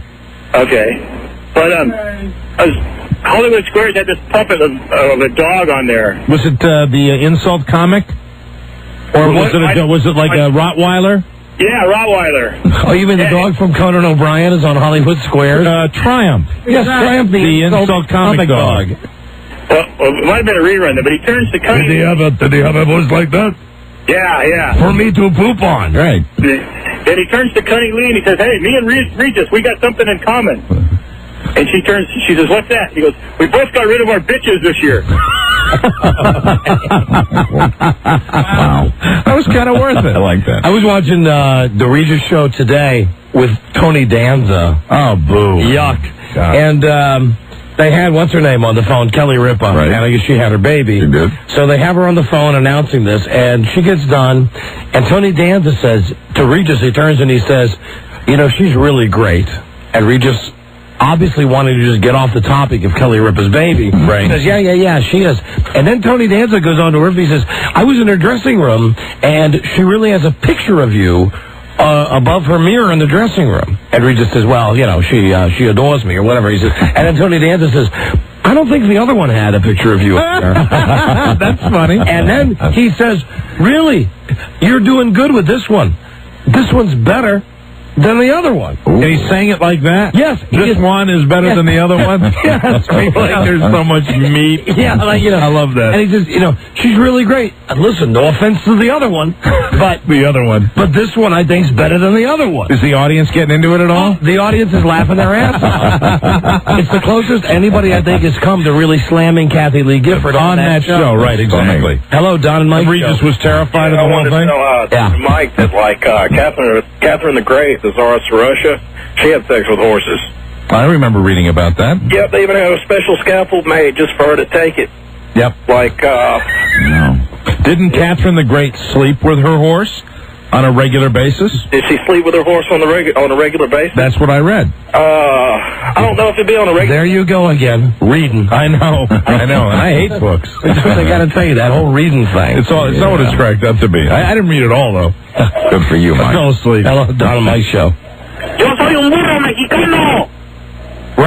Okay. But, Hollywood Squares had this puppet of a dog on there. Was it the insult comic? Or was it like a Rottweiler? Yeah, Rottweiler. Oh, you mean the dog from Conan O'Brien is on Hollywood Squares? Triumph. Yes, Triumph, the insult comic dog. Well, it might have been a rerun, but he turns to Connie. Did he have a voice like that? Yeah. For me to poop on. Right. Then he turns to Connie Lee and he says, "Hey, me and Regis, we got something in common." And she says, "What's that?" He goes, "We both got rid of our bitches this year." Wow. That was kind of worth it. I like that. I was watching the Regis show today with Tony Danza. Oh, boo. Yuck. God. And they had, what's her name on the phone? Kelly Ripa. Right. And I guess she had her baby. She did. So they have her on the phone announcing this, and she gets done, and Tony Danza says to Regis, he turns and he says, "You know, she's really great." And Regis obviously wanted to just get off the topic of Kelly Ripa's baby. Right. He says, yeah, she is. And then Tony Danza goes on to Ripa. He says, "I was in her dressing room, and she really has a picture of you above her mirror in the dressing room." And Regis says, "Well, you know, she adores me," or whatever. He says, and then Tony Danza says, "I don't think the other one had a picture of you up there." That's funny. And then he says, "Really, you're doing good with this one. This one's better than the other one." And he's saying it like that? Yes. This one is better than the other one? Yes. Like there's so much meat. Yeah, like, you know. I love that. And he says, "You know, she's really great. And listen, no offense to the other one, but the other one. But this one I think's better than the other one." Is the audience getting into it at all? The audience is laughing their ass off. It's the closest anybody I think has come to really slamming Kathy Lee Gifford on that show. Right, exactly. Hello, Don and Mike. Regis was terrified of the whole thing? Mike, that like Catherine the Great, the Tsaress of Russia, she had sex with horses. I remember reading about that. Yep, they even have a special scaffold made just for her to take it. Yep. Like, No. Didn't Catherine the Great sleep with her horse on a regular basis? Did she sleep with her horse on a regular basis? That's what I read. I don't know if it'd be on a regular. There you go again, reading. I know, and I hate books. I got to tell you, that whole reading thing. It's not what it's cracked up to be. I didn't read it all, though. Good for you, Mike. I fell asleep. Hello, Don and Mike Show. Yo soy un burro mexicano.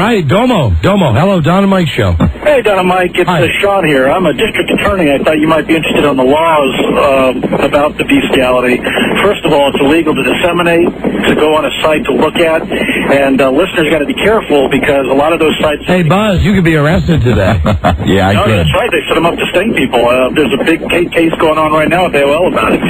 right, Domo. Hello, Don and Mike Show. Hey, Don and Mike, it's Sean here. I'm a district attorney. I thought you might be interested in the laws about the bestiality. First of all, it's illegal to disseminate, to go on a site to look at, and listeners got to be careful because a lot of those sites... Hey, Buzz, you could be arrested today. Yeah, I No, could. that's right. They set them up to sting people. There's a big case going on right now at AOL about it.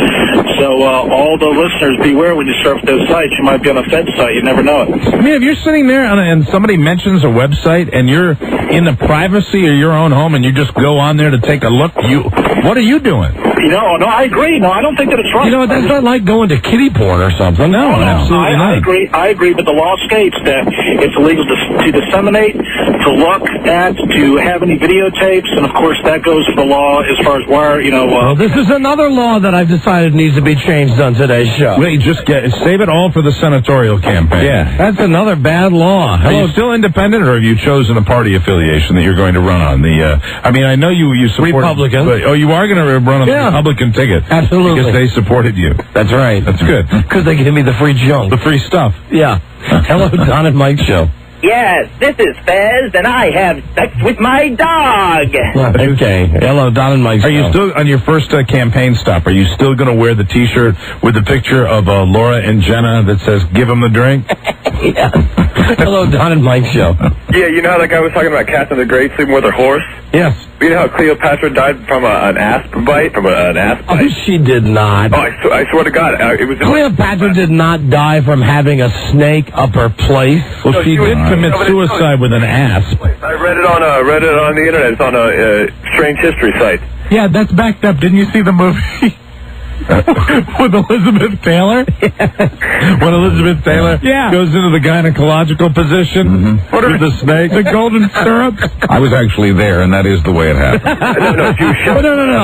So all the listeners, beware when you surf those sites. You might be on a Fed site. You never know it. I mean, if you're sitting there and somebody mentions a website and you're in the privacy of your own home and you just go on there to take a look, what are you doing? No, I agree. No, I don't think that it's right. You know, that's not like going to kiddie porn or something. No, absolutely not. I agree, but the law states that it's illegal to disseminate, to look at, to have any videotapes, and of course that goes for the law as far as where, well, this is another law that I've decided needs to be changed on today's show. Wait, just save it all for the senatorial campaign. Yeah, that's another bad law. Are you still independent, or have you chosen a party affiliation that you're going to run on? I mean, I know you support Republican. You are going to run on the Republican ticket. Absolutely. Because they supported you. That's right. That's good. Because they gave me the free junk. The free stuff. Yeah. Hello, Don and Mike Show. Yes, this is Fez, and I have sex with my dog. Okay. Hello, Don and Mike Show. Are you still, on your first campaign stop, are you still going to wear the T-shirt with the picture of Laura and Jenna that says, give them the drink? Yeah. Hello, Don and Mike Show. Yeah, you know how that guy was talking about Catherine the Great sleeping with her horse? Yes. You know how Cleopatra died from an asp bite? Oh, she did not. Oh, I swear to God. It was Cleopatra did not die from having a snake up her place. Well, she did commit suicide with an asp. I read it on the internet. It's on a strange history site. Yeah, that's backed up. Didn't you see the movie? With Elizabeth Taylor? When Elizabeth Taylor goes into the gynecological position with the snake. The golden syrup? I was actually there, and that is the way it happened. No.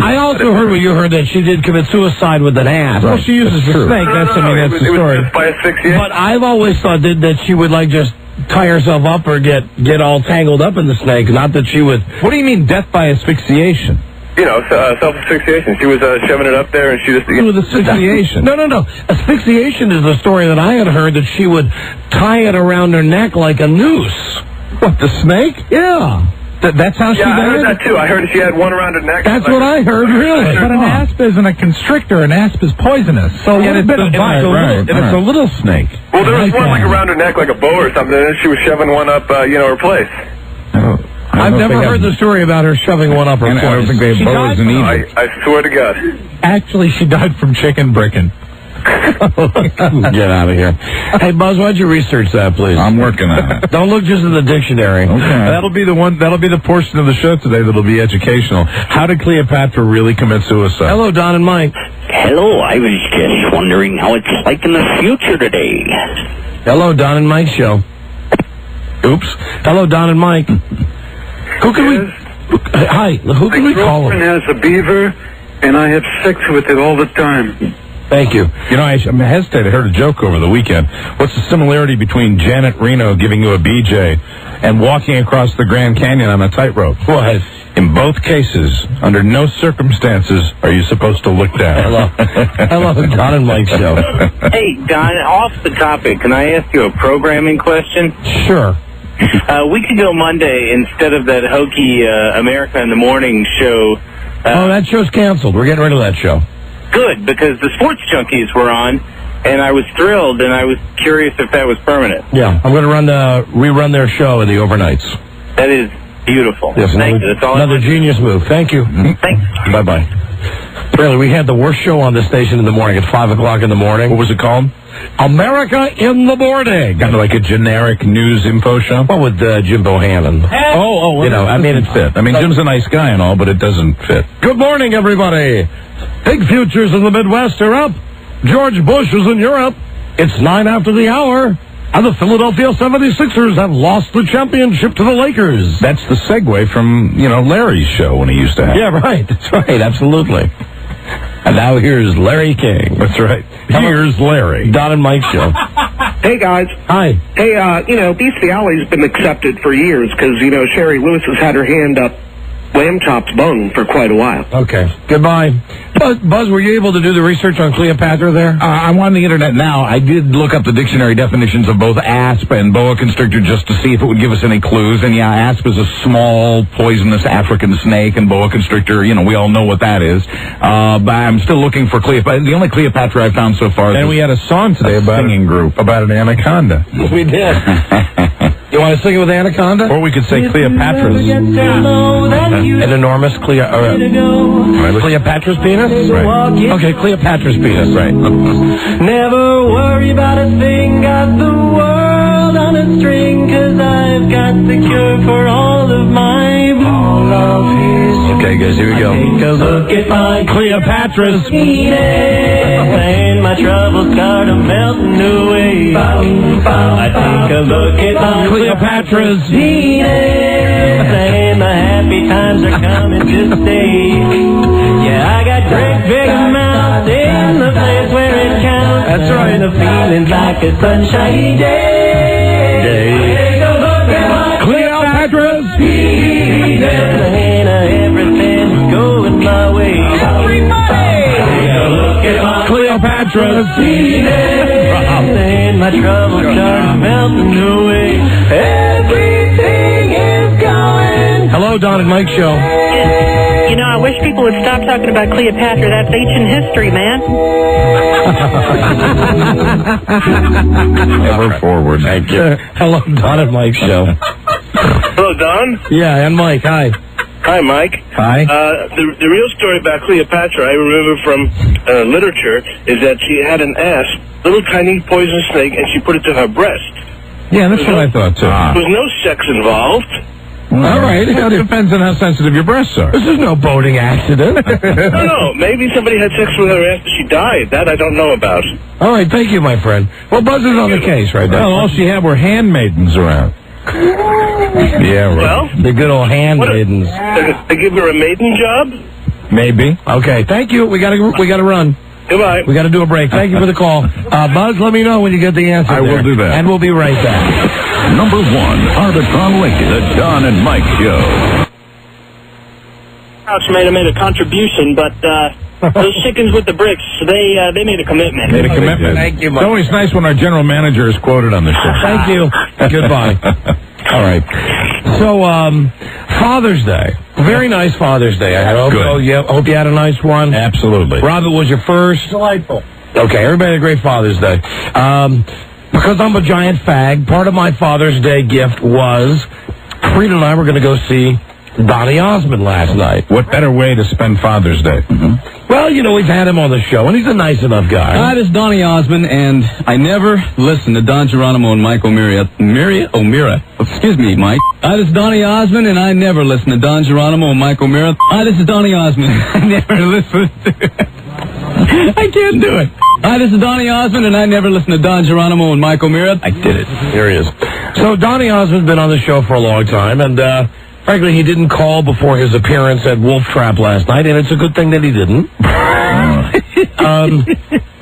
I also heard what you heard, that she did commit suicide with an ass. Well, she uses the snake. That's the story. By asphyxiation. But I've always thought that she would, just tie herself up or get all tangled up in the snake, not that she would... What do you mean, death by asphyxiation? Self-asphyxiation. She was shoving it up there, and she just... With asphyxiation? No. Asphyxiation is the story that I had heard, that she would tie it around her neck like a noose. What, the snake? Yeah. That's how she died? I heard that, too. I heard she had one around her neck. That's what I heard, really. But an asp isn't a constrictor. An asp is poisonous. So and it's a little snake. Well, there was one around her neck like a bow or something, and she was shoving one up, her place. I've never heard the story about her shoving one up her place. I don't think they have boas in Egypt. I swear to God. Actually, she died from chicken bricking. Get out of here. Hey, Buzz, why'd you research that, please? I'm working on it. Don't look just in the dictionary. Okay. That'll be the portion of the show today that'll be educational. How did Cleopatra really commit suicide? Hello, Don and Mike. Hello, I was just wondering how it's like in the future today. Hello, Don and Mike Show. Oops. Hello, Don and Mike. Who can we... Hi, who can we call? My girlfriend has a beaver, and I have sex with it all the time. Thank you. You know, I hesitated. I heard a joke over the weekend. What's the similarity between Janet Reno giving you a BJ and walking across the Grand Canyon on a tightrope? What? In both cases, under no circumstances are you supposed to look down. Hello, Don and Mike Show. Hey, Don, off the topic, can I ask you a programming question? Sure. A week ago Monday, instead of that hokey America in the Morning show... that show's canceled. We're getting rid of that show. Good, because the Sports Junkies were on, and I was thrilled, and I was curious if that was permanent. Yeah, I'm going to rerun their show in the overnights. That is beautiful. Yes, Thank you. That's all another genius move. Thank you. Thanks. Bye-bye. Apparently, we had the worst show on the station in the morning at 5 o'clock in the morning. What was it called? America in the Morning. Kind of like a generic news info show? What with Jim Bohannon? Oh, I mean, it fit. I mean, Jim's a nice guy and all, but it doesn't fit. Good morning, everybody. Big futures in the Midwest are up. George Bush is in Europe. It's 9 after the hour. And the Philadelphia 76ers have lost the championship to the Lakers. That's the segue from, Larry's show when he used to have. Yeah, right. That's right. Absolutely. And now here's Larry King. That's right. Here's Larry. Don and Mike Show. Hey, guys. Hi. Hey, bestiality's been accepted for years because, Sherry Lewis has had her hand up lamb chops bone for quite a while. Okay. Goodbye. Buzz, were you able to do the research on Cleopatra there? I'm on the internet now. I did look up the dictionary definitions of both asp and boa constrictor just to see if it would give us any clues. And yeah, asp is a small, poisonous African snake, and boa constrictor, we all know what that is. But I'm still looking for Cleopatra. The only Cleopatra I've found so far is and we had a song today about singing group about an anaconda. We did. You want to sing it with Anaconda? Or we could say Cleopatra's. An enormous Cleopatra's penis? Right. Okay, Cleopatra's penis. Right. Never worry about a thing, got the world on a string, 'cause I've got the cure for all of my blues. Okay, guys, here we go. Take a look at my Cleopatra's penis, and my troubles start melting away. I take a look at my Cleopatra's penis, and the happy times are coming to stay. Yeah, I got great big amounts in the place where it counts. That's right. And the feeling's like a sunshiny day. Take a look at my Cleopatra's penis, and everything's going my way. Take a look at my Cleopatra's penis, and my troubles start melting away. Everything is going. Hello, Don and Mike Show. You know, I wish people would stop talking about Cleopatra. That's ancient history, man. Ever forward. Thank you. Hello, Don and Mike Show. Hello, Don. Yeah, and Mike, hi. Hi, Mike. Hi. The real story about Cleopatra, I remember from literature, is that she had an asp, little tiny poison snake, and she put it to her breast. Yeah, that's what I thought, too. There was no sex involved. All right. It depends on how sensitive your breasts are. This is no boating accident. No. Maybe somebody had sex with her after she died. That I don't know about. All right, thank you, my friend. Well, Buzz is on the case right now. Well, all she had were handmaidens around. Yeah, right. Well, the good old handmaidens. They give her a maiden job? Maybe. Okay, thank you. We gotta run. Goodbye. We gotta do a break. Thank you for the call. Buzz, let me know when you get the answer. I will do that. And we'll be right back. Number 1, Arbitron Lincoln, the Don and Mike Show. House may have made a contribution, but those chickens with the bricks, they made a commitment. Made a commitment. Thank you, Mike. It's always nice when our general manager is quoted on the show. Thank you. Goodbye. All right. So, Father's Day. Very nice Father's Day. I hope, Good. hope you had a nice one. Absolutely. Robert was your first. Delightful. Okay, everybody had a great Father's Day. Because I'm a giant fag, part of my Father's Day gift was Frida and I were going to go see Donny Osmond last night. What better way to spend Father's Day? Mm-hmm. Well, we've had him on the show, and he's a nice enough guy. Hi, this is Donny Osmond, and I never listened to Don Geronimo and Mike O'Meara. Excuse me, Mike. Hi, this is Donny Osmond, and I never listened to Don Geronimo and Mike O'Meara. Hi, this is Donny Osmond. I never listened to I can't do it. Hi, this is Donny Osmond, and I never listened to Don Geronimo and Mike O'Meara. I did it. Here he is. So Donny Osmond's been on the show for a long time, and frankly, he didn't call before his appearance at Wolf Trap last night, and it's a good thing that he didn't.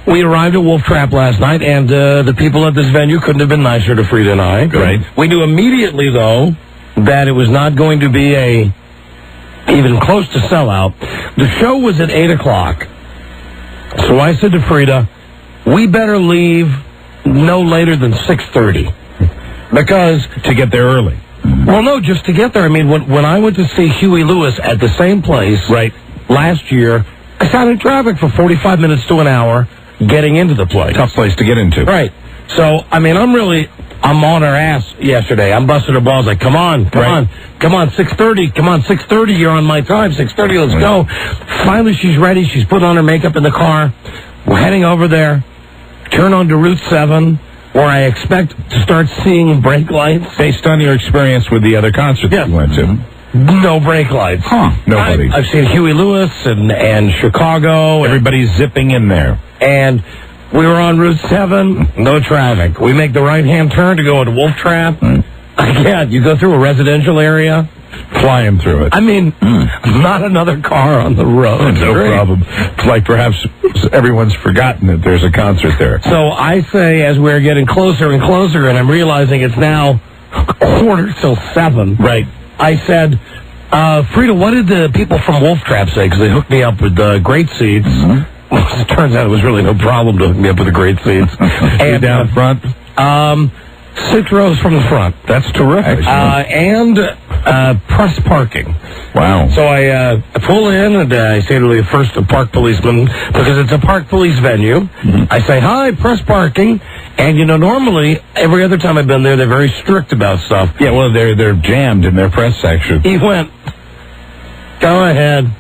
We arrived at Wolf Trap last night, and the people at this venue couldn't have been nicer to Frida and I. Right. We knew immediately, though, that it was not going to be even close to sellout. The show was at 8 o'clock. So I said to Frida, we better leave no later than 6:30. Because... To get there early. Well, no, just to get there. I mean, when I went to see Huey Lewis at the same place last year, I sat in traffic for 45 minutes to an hour getting into the place. Tough place to get into. Right. So, I mean, I'm on her ass yesterday. I'm busting her balls like, come on, 6:30, come on, 6:30, you're on my time, 6:30, let's go. Finally, she's ready. She's put on her makeup in the car. We're heading over there, turn on to Route 7, where I expect to start seeing brake lights. Based on your experience with the other concert that you went to. No brake lights. Nobody. I've seen Huey Lewis and Chicago. Everybody's zipping in there. And we were on Route 7, no traffic. We make the right-hand turn to go into Wolf Trap. Again, you go through a residential area. Flying through it. I mean, not another car on the road. No problem. It's like perhaps everyone's forgotten that there's a concert there. So I say, as we're getting closer and closer, and I'm realizing it's now 6:45. Right. I said, Frida, what did the people from Wolf Trap say? Because they hooked me up with great seats. Well, it turns out it was really no problem to hook me up with the great seats. And down front? 6 rows from the front. That's terrific. And press parking. Wow. So I pull in and I say to the first park policeman, because it's a park police venue, I say, hi, press parking. And, normally, every other time I've been there, they're very strict about stuff. Yeah, well, they're jammed in their press section. He went, go ahead.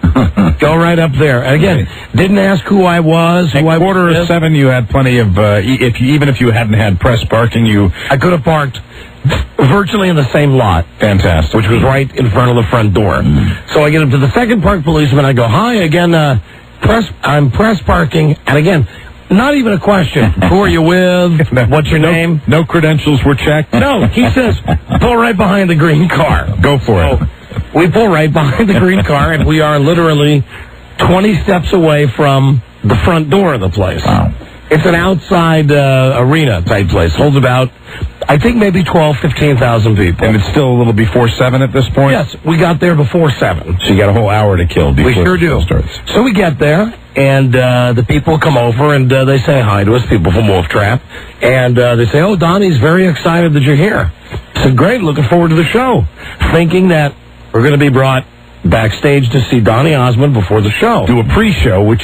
Go right up there. And again, didn't ask who I was. At 6:45, you had plenty of, even if you hadn't had press parking, I could have parked virtually in the same lot. Fantastic. Which was right in front of the front door. So I get up to the second park policeman. I go, hi, again, I'm press parking. And again, not even a question. Who are you with? What's your name? No credentials were checked? No. He says, pull right behind the green car. Go for it. We pull right behind the green car, and we are literally 20 steps away from the front door of the place. Wow. It's an outside arena type place. Holds about, I think, maybe 15,000 people. And it's still a little before 7 at this point? Yes, we got there before 7. So you got a whole hour to kill before we sure do. Starts. So we get there, and the people come over, and they say hi to us, people from Wolf Trap. And they say, oh, Donnie's very excited that you're here. I said, great, looking forward to the show. Thinking that we're going to be brought backstage to see Donnie Osmond before the show. Do a pre-show, which,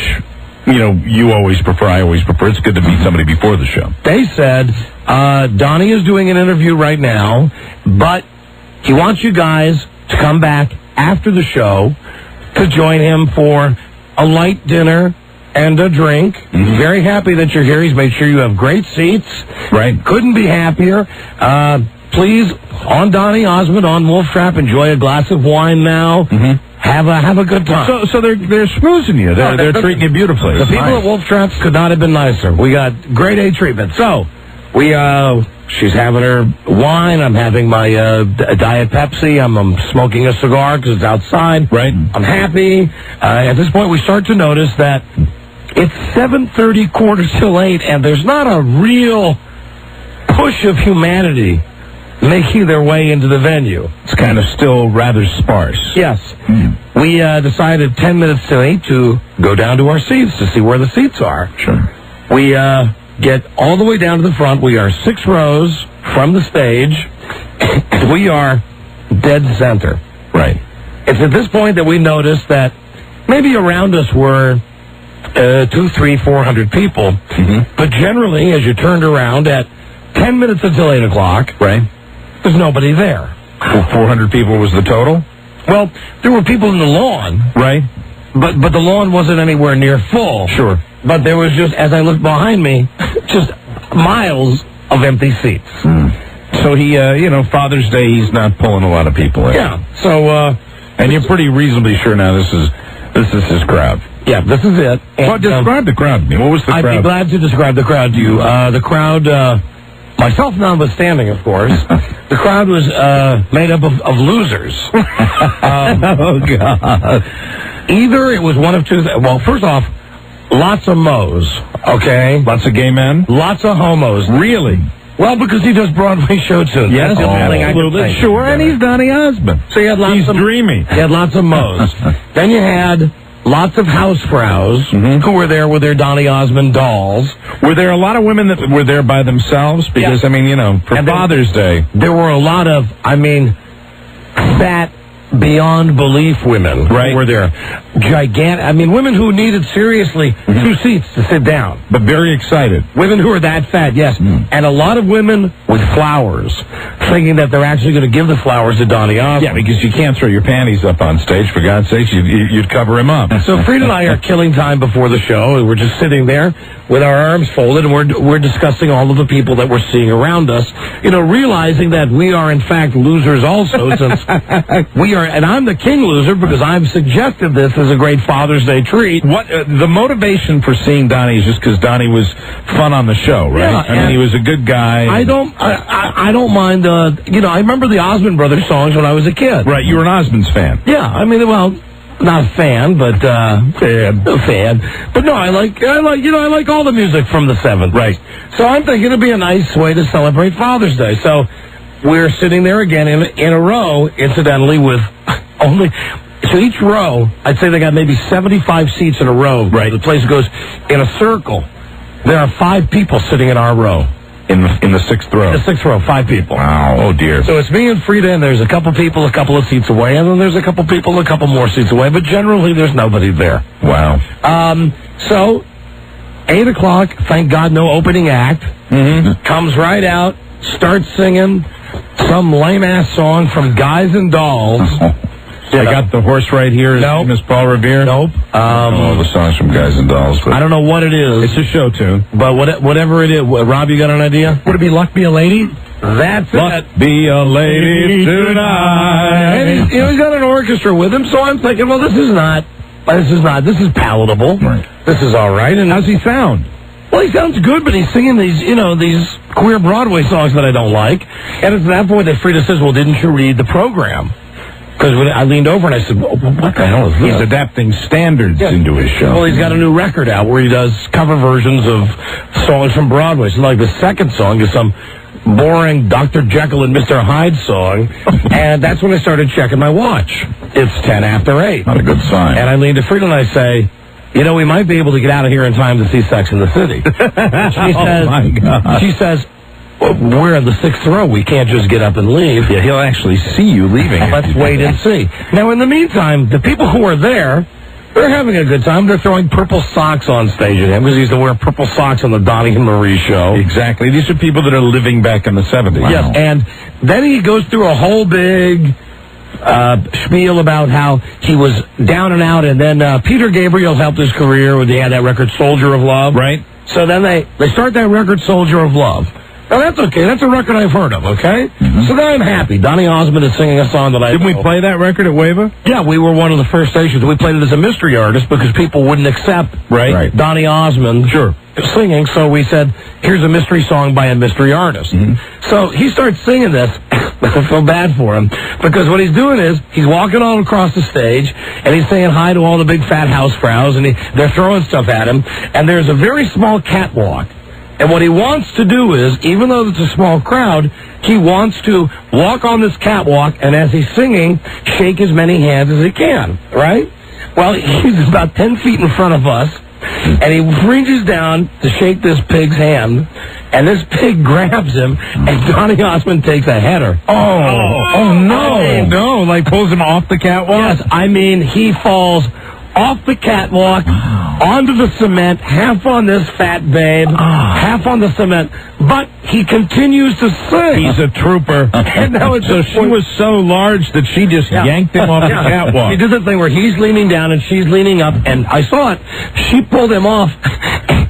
you always prefer, I always prefer. It's good to meet somebody before the show. They said, Donnie is doing an interview right now, but he wants you guys to come back after the show to join him for a light dinner and a drink. He's very happy that you're here. He's made sure you have great seats. Right. Couldn't be happier. Please, on Donnie Osmond, on Wolf Trap, enjoy a glass of wine now. Have a good time. So they're schmoozing you. They're treating you beautifully. The people at Wolf Traps could not have been nicer. We got grade A treatment. So she's having her wine. I'm having my Diet Pepsi. I'm smoking a cigar because it's outside. Right. I'm happy. At this point, we start to notice that it's 7:30, 7:45, and there's not a real push of humanity making their way into the venue. It's kind of still rather sparse. Yes. We decided 10 minutes to 8 to go down to our seats to see where the seats are. Sure. We get all the way down to the front. We are 6 rows from the stage. We are dead center. Right. It's at this point that we noticed that maybe around us were 200, 300, 400 people. But generally, as you turned around at 10 minutes until 8 o'clock, right, there's nobody there. 400 people was the total? Well, there were people in the lawn. Right. But the lawn wasn't anywhere near full. Sure. But there was just, as I looked behind me, just miles of empty seats. So he, Father's Day, he's not pulling a lot of people in. Yeah. So, and you're pretty reasonably sure now this is his crowd. Yeah, this is it. And, well, describe the crowd to me. What was the crowd? I'd be glad to describe the crowd to you. The crowd, myself notwithstanding, of course, the crowd was made up of losers. Oh, God. Either it was one of two. Well, first off, lots of mo's, okay? Lots of gay men? Lots of homos. Really? Well, because he does Broadway show tunes. Yes, absolutely. Sure, and he's Donnie Osmond. So you had lots he's dreamy. You had lots of mo's. Then you had lots of housefrows who were there with their Donnie Osmond dolls. Were there a lot of women that were there by themselves? Because, for Father's Day. There were a lot of, fat, beyond belief women who were there. Gigantic. Women who needed, seriously, 2 seats to sit down. But very excited. Women who are that fat, yes. And a lot of women with flowers, thinking that they're actually going to give the flowers to Donnie Osmond. Yeah, because you can't throw your panties up on stage, for God's sakes. You'd cover him up. So Frida and I are killing time before the show, and we're just sitting there with our arms folded, and we're discussing all of the people that we're seeing around us, realizing that we are, in fact, losers also, since we are, and I'm the king loser because I've suggested this as a great Father's Day treat. What the motivation for seeing Donnie is just because Donnie was fun on the show, right? Yeah, he was a good guy. I don't mind. I remember the Osmond Brothers songs when I was a kid. Right, you were an Osmonds fan. Yeah, not a fan, but fan. But no, I like all the music from the 70s. Right. So I'm thinking it'd be a nice way to celebrate Father's Day. So we're sitting there again in a row, incidentally, with only... So each row, I'd say they got maybe 75 seats in a row. Right. The place goes in a circle. There are 5 people sitting in our row. In the 6th row. The 6th row, 5 people. Wow. Oh, dear. So it's me and Frida, and there's a couple people a couple of seats away, and then there's a couple people a couple more seats away, but generally there's nobody there. Wow. So, 8 o'clock, thank God no opening act, comes right out, starts singing some lame-ass song from Guys and Dolls. I got the horse right here. Nope. Miss Paul Revere. Nope. The songs from Guys and Dolls. But I don't know what it is. It's a show tune. But whatever it is, Rob, you got an idea? Would it be Luck Be a Lady? That's Luck it. be a lady tonight. And he's got an orchestra with him, so I'm thinking, well, this is palatable. Right. This is all right. And How's he sound? well, he sounds good, but he's singing these queer Broadway songs that I don't like. And it's at that point that Frida says, well, didn't you read the program? Because when I leaned over and I said, well, what the hell is this? He's adapting standards into his show. Well, he's got a new record out where he does cover versions of songs from Broadway. So, like, the second song is some boring Dr. Jekyll and Mr. Hyde song. And that's when I started checking my watch. It's 10 after 8. Not a good sign. And I leaned to Frida and I say, you know, we might be able to get out of here in time to see Sex in the City. She says, my God. She says, we're in the 6th row. We can't just get up and leave. Yeah, he'll actually see you leaving. Let's wait and see. Now, in the meantime, the people who are there, they're having a good time. They're throwing purple socks on stage at him because he used to wear purple socks on the Donnie and Marie show. Exactly. These are people that are living back in the 70s. Yes, and then he goes through a whole big spiel about how he was down and out, and then Peter Gabriel helped his career when he had that record Soldier of Love. Right. So then they start that record Soldier of Love. Now, that's okay. That's a record I've heard of, okay? So then I'm happy. Donny Osmond is singing a song that I Didn't we know. play that record at Wava? Yeah, we were one of the first stations. We played it as a mystery artist because people wouldn't accept Donny Osmond singing, so we said, here's a mystery song by a mystery artist. So he starts singing this. I feel bad for him because what he's doing is he's walking all across the stage and he's saying hi to all the big fat housefrows, and they're throwing stuff at him, and there's a very small catwalk. And what he wants to do is, even though it's a small crowd, he wants to walk on this catwalk and as he's singing, shake as many hands as he can, right? Well, he's about 10 feet in front of us, and he reaches down to shake this pig's hand, and this pig grabs him, and Donny Osmond takes a header. Oh no. No, like pulls him off the catwalk? Yes, I mean, he falls off the catwalk, onto the cement, half on this fat babe, half on the cement, but he continues to sing. He's a trooper. And now it's so she was so large that she just yanked him off the catwalk. She did the thing where he's leaning down and she's leaning up, and I saw it. She pulled him off,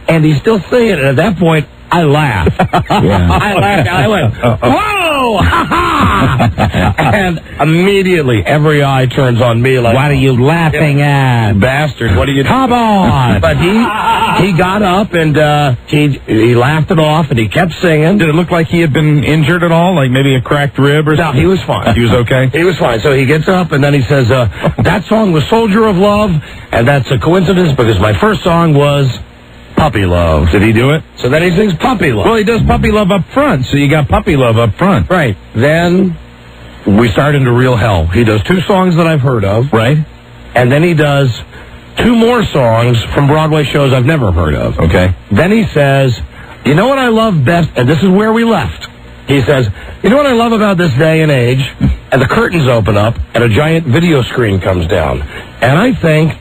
and he's still singing, and at that point, I laughed. I laughed. I went, whoa! Ha ha! And immediately, every eye turns on me like, what are you laughing at? Bastard, what are you doing? Come on! But he got up and he laughed it off and he kept singing. Did it look like he had been injured at all? Like maybe a cracked rib or something? No, he was fine. He was okay? He was fine. So he gets up and then he says, that song was Soldier of Love, and that's a coincidence because my first song was Puppy Love. Did he do it? So then he sings Puppy Love. Well, he does Puppy Love up front, so you got Puppy Love up front. Right. Then we start into real hell. He does 2 songs that I've heard of. Right. And then he does 2 more songs from Broadway shows I've never heard of. Okay. Then he says, you know what I love best? And this is where we left. He says, you know what I love about this day and age? And the curtains open up and a giant video screen comes down. And I think,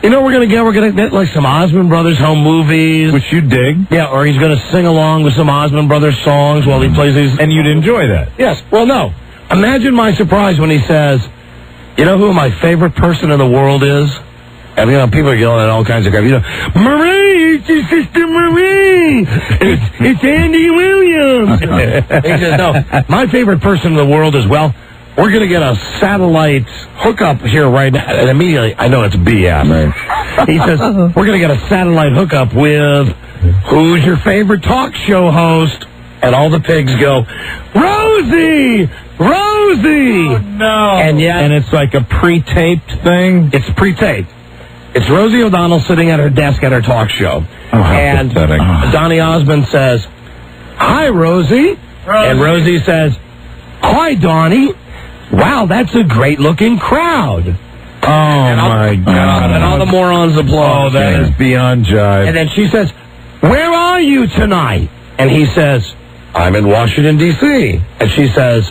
you know what we're going to get like some Osmond Brothers home movies. Which you dig. Yeah, or he's going to sing along with some Osmond Brothers songs while he plays these. And you'd enjoy that. Yes. Well, no. Imagine my surprise when he says, you know who my favorite person in the world is? And, you know, people are yelling at all kinds of crap. You know, Marie, it's your sister Marie. It's Andy Williams. He says, no, my favorite person in the world is, well, we're going to get a satellite hookup here right now. And immediately, I know it's BS. Right. He says, we're going to get a satellite hookup with who's your favorite talk show host? And all the pigs go, Rosie! Rosie! Oh, no. And it's like a pre-taped thing? It's pre-taped. It's Rosie O'Donnell sitting at her desk at her talk show. Oh, how and pathetic. Donny Osmond says, hi, Rosie. And Rosie says, hi, Donnie. wow, that's a great-looking crowd. Oh, my God. And all the morons applaud. Oh, that is beyond jive. And then she says, where are you tonight? And he says, I'm in Washington, D.C. And she says,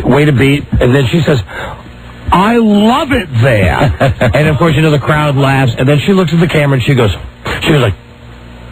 wait a beat. And then she says, I love it there. And, of course, the crowd laughs. And then she looks at the camera and she goes like,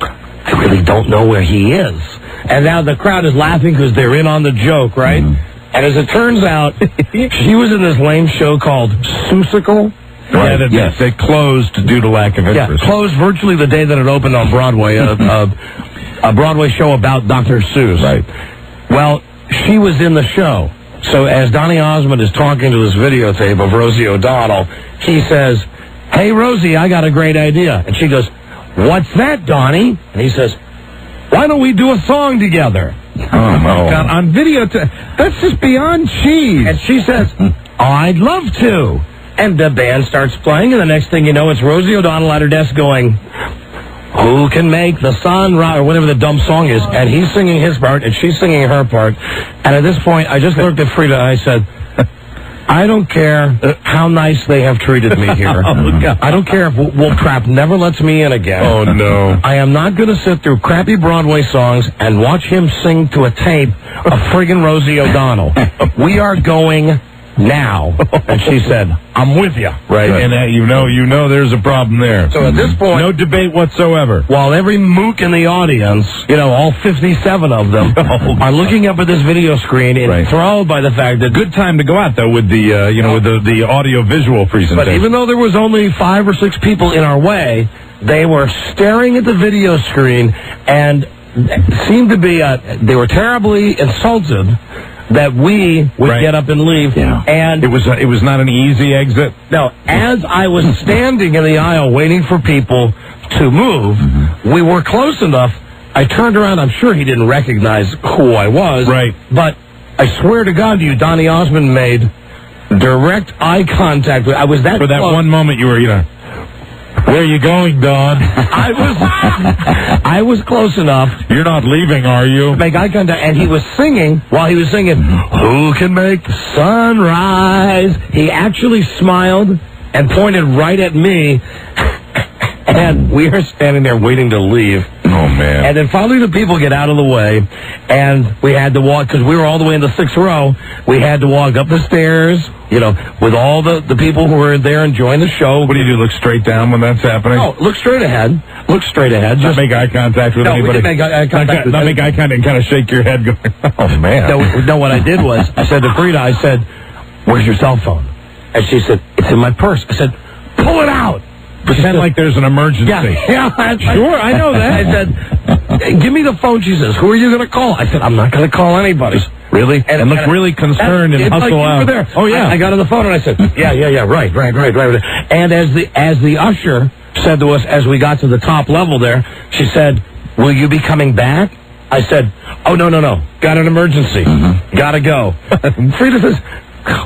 I really don't know where he is. And now the crowd is laughing because they're in on the joke, right? Mm-hmm. And as it turns out, she was in this lame show called Seussical. Right. Yeah, they closed due to lack of interest. Yeah, closed virtually the day that it opened on Broadway, a Broadway show about Dr. Seuss. Right. Well, she was in the show. So as Donny Osmond is talking to this videotape of Rosie O'Donnell, he says, hey, Rosie, I got a great idea. And she goes, what's that, Donny? And he says, why don't we do a song together? Oh, my God. On video, that's just beyond cheese. And she says, I'd love to. And the band starts playing, and the next thing you know, it's Rosie O'Donnell at her desk going, who can make the sun rise, or whatever the dumb song is, and he's singing his part, and she's singing her part. And at this point, I just looked at Frida, and I said, I don't care how nice they have treated me here. I don't care if Wolf Trap never lets me in again. Oh, no. I am not going to sit through crappy Broadway songs and watch him sing to a tape of friggin' Rosie O'Donnell. We are going now. And she said, I'm with you. Right, and you know there's a problem there. So at this point, no debate whatsoever. While every mook in the audience, all 57 of them, are looking up at this video screen, enthralled by the fact that good time to go out though with the with the audio visual presentation. But even though there was only 5 or 6 people in our way, they were staring at the video screen and seemed to be they were terribly insulted that we would get up and leave. Yeah. And it was not an easy exit. No, as I was standing in the aisle waiting for people to move, we were close enough. I turned around. I'm sure he didn't recognize who I was. Right. But I swear to God to you, Donny Osmond made direct eye contact with. I was that for that close. One moment you were, where are you going, Don? I was close enough. You're not leaving, are you? Make eye contact, and he was singing while he was singing, who can make the sun rise? He actually smiled and pointed right at me, and we are standing there waiting to leave. Oh, man. And then finally the people get out of the way, and we had to walk, because we were all the way in the 6th row, we had to walk up the stairs, with all the people who were there enjoying the show. What do you do, look straight down when that's happening? Oh, look straight ahead. Look straight ahead. Just make eye contact with anybody? No, we didn't make eye contact. Not make eye contact and kind of shake your head going, oh, man. No, what I did was, I said to Frida, I said, where's your cell phone? And she said, it's in my purse. I said, pull it out. Pretend like there's an emergency. Yeah, sure, I know that. I said, give me the phone. She says, who are you going to call? I said, I'm not going to call anybody. Really? And look really concerned and hustle like out. You were there. Oh, yeah. I got on the phone and I said, yeah, right. And as the usher said to us as we got to the top level there, she said, will you be coming back? I said, oh, no. Got an emergency. Got to go. Frida says,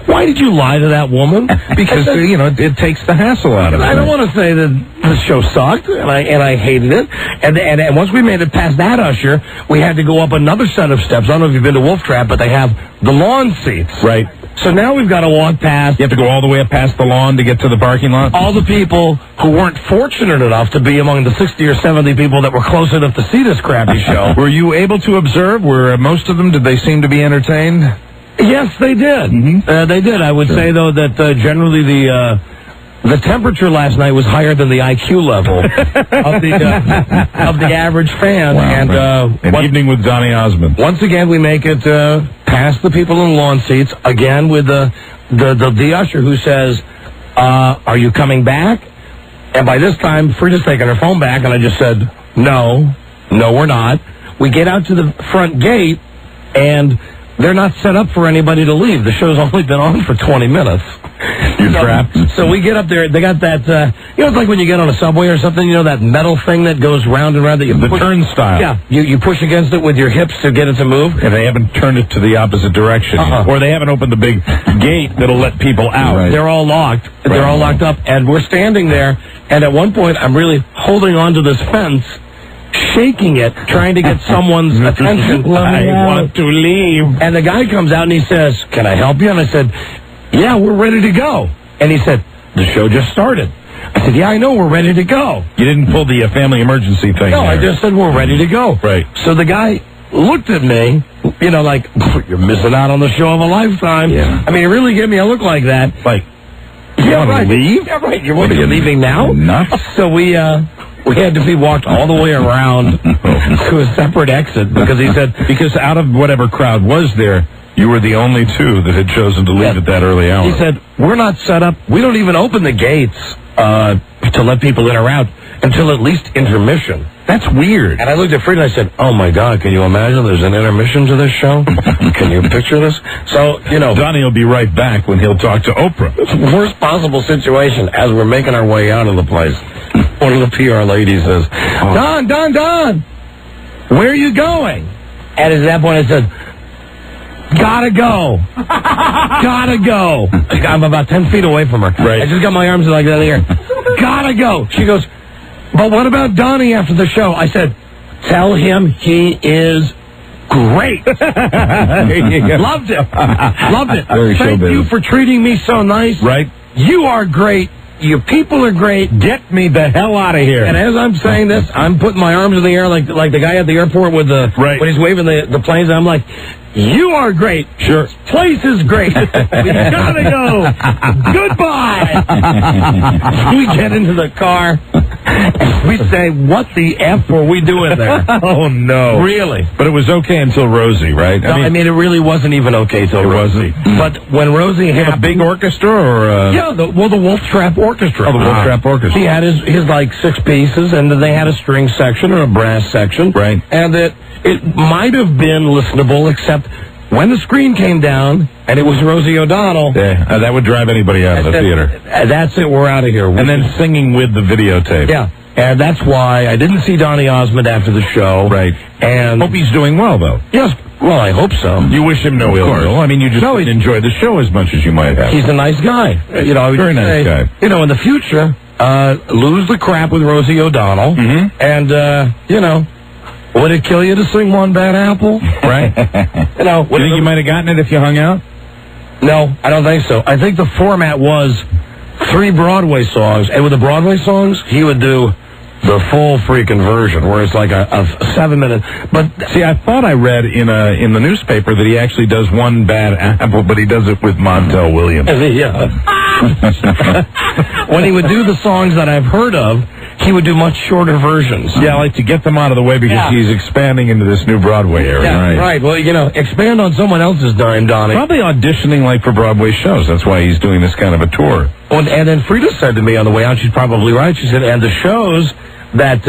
why did you lie to that woman? Because, it takes the hassle out of it. I don't want to say that the show sucked, and I hated it. And once we made it past that usher, we had to go up another set of steps. I don't know if you've been to Wolf Trap, but they have the lawn seats. Right. So now we've got to walk past. You have to go all the way up past the lawn to get to the parking lot? All the people who weren't fortunate enough to be among the 60 or 70 people that were close enough to see this crappy show. Were you able to observe? Were most of them, did they seem to be entertained? Yes, they did. They did. I would say, though, that generally the temperature last night was higher than the IQ level of the average fan. Wow, and an evening with Donny Osmond. Once again, we make it past the people in the lawn seats, again with the usher who says, are you coming back? And by this time, Frida's taking her phone back, and I just said, no, we're not. We get out to the front gate, and they're not set up for anybody to leave. The show's only been on for 20 minutes. You're trapped. So we get up there. They got that, it's like when you get on a subway or something, that metal thing that goes round and round that you the push. turnstile. Yeah. You push against it with your hips to get it to move. And they haven't turned it to the opposite direction. Or they haven't opened the big gate that'll let people out. Right. They're all locked. Right. They're all locked up. And we're standing there. And at one point, I'm really holding on to this fence, shaking it, trying to get someone's attention. I want to leave. And the guy comes out and he says, "Can I help you?" And I said, "Yeah, we're ready to go." And he said, "The show just started." I said, "Yeah, I know, we're ready to go." You didn't pull the family emergency thing. No, there. I just said, "We're ready to go." Right. So the guy looked at me, like, "You're missing out on the show of a lifetime." Yeah. I mean, he really gave me a look like that. Like, yeah, right. leave? Yeah, right. You're leaving now? Nuts. So we had to be walked all the way around to a separate exit because he said, because out of whatever crowd was there, you were the only two that had chosen to leave at that early hour. He said, "We're not set up. We don't even open the gates to let people in or out until at least intermission." That's weird. And I looked at Frida and I said, "Oh my God, can you imagine there's an intermission to this show? Can you picture this?" So, Donnie will be right back when he'll talk to Oprah. It's the worst possible situation as we're making our way out of the place. One of the PR ladies says, Don, where are you going?" And at that point I said, "Gotta go. Gotta go." I'm about 10 feet away from her. Right. I just got my arms like that in the air. "Gotta go." She goes, "But what about Donnie after the show?" I said, "Tell him he is great." Loved him. Loved it. Very Thank showbiz. you for treating me so nice. Right. You are great. Your people are great. Get me the hell out of here. And as I'm saying this, I'm putting my arms in the air like the guy at the airport with when he's waving the planes. I'm like, "You are great. Sure. This place is great. We gotta go. Goodbye." We get into the car. We say, "What the F were we doing there?" Oh, no. Really? But it was okay until Rosie, right? No, I mean, it really wasn't even okay till Rosie. But when Rosie had a big orchestra or... Yeah, the Wolf Trap Orchestra. Oh, the Wolf Trap Orchestra. He had his like 6 pieces, and then they had a string section or a brass section. Right. And it might have been listenable, except when the screen came down and it was Rosie O'Donnell. Yeah, that would drive anybody out of the theater. That's it, we're out of here. And then singing with the videotape. Yeah. And that's why I didn't see Donny Osmond after the show. Right. And hope he's doing well, though. Yes. Well, I hope so. You wish him no ill will. I mean, you just didn't enjoy the show as much as you might have. He's a nice guy. I would Very nice guy. In the future, lose the crap with Rosie O'Donnell. Mm-hmm. And, would it kill you to sing One Bad Apple? Right. Do you think you might have gotten it if you hung out? No, I don't think so. I think the format was 3 Broadway songs. And with the Broadway songs, he would do the full freaking version, where it's like a 7-minute. But see, I thought I read in the newspaper that he actually does One Bad Apple, but he does it with Montel Williams. Yeah. When he would do the songs that I've heard of, he would do much shorter versions. Yeah, like to get them out of the way because he's expanding into this new Broadway area. Yeah, right. Well, expand on someone else's dime, Donnie. Probably auditioning like for Broadway shows. That's why he's doing this kind of a tour. Well, and then Frida said to me on the way out, she's probably right. She said, and the shows that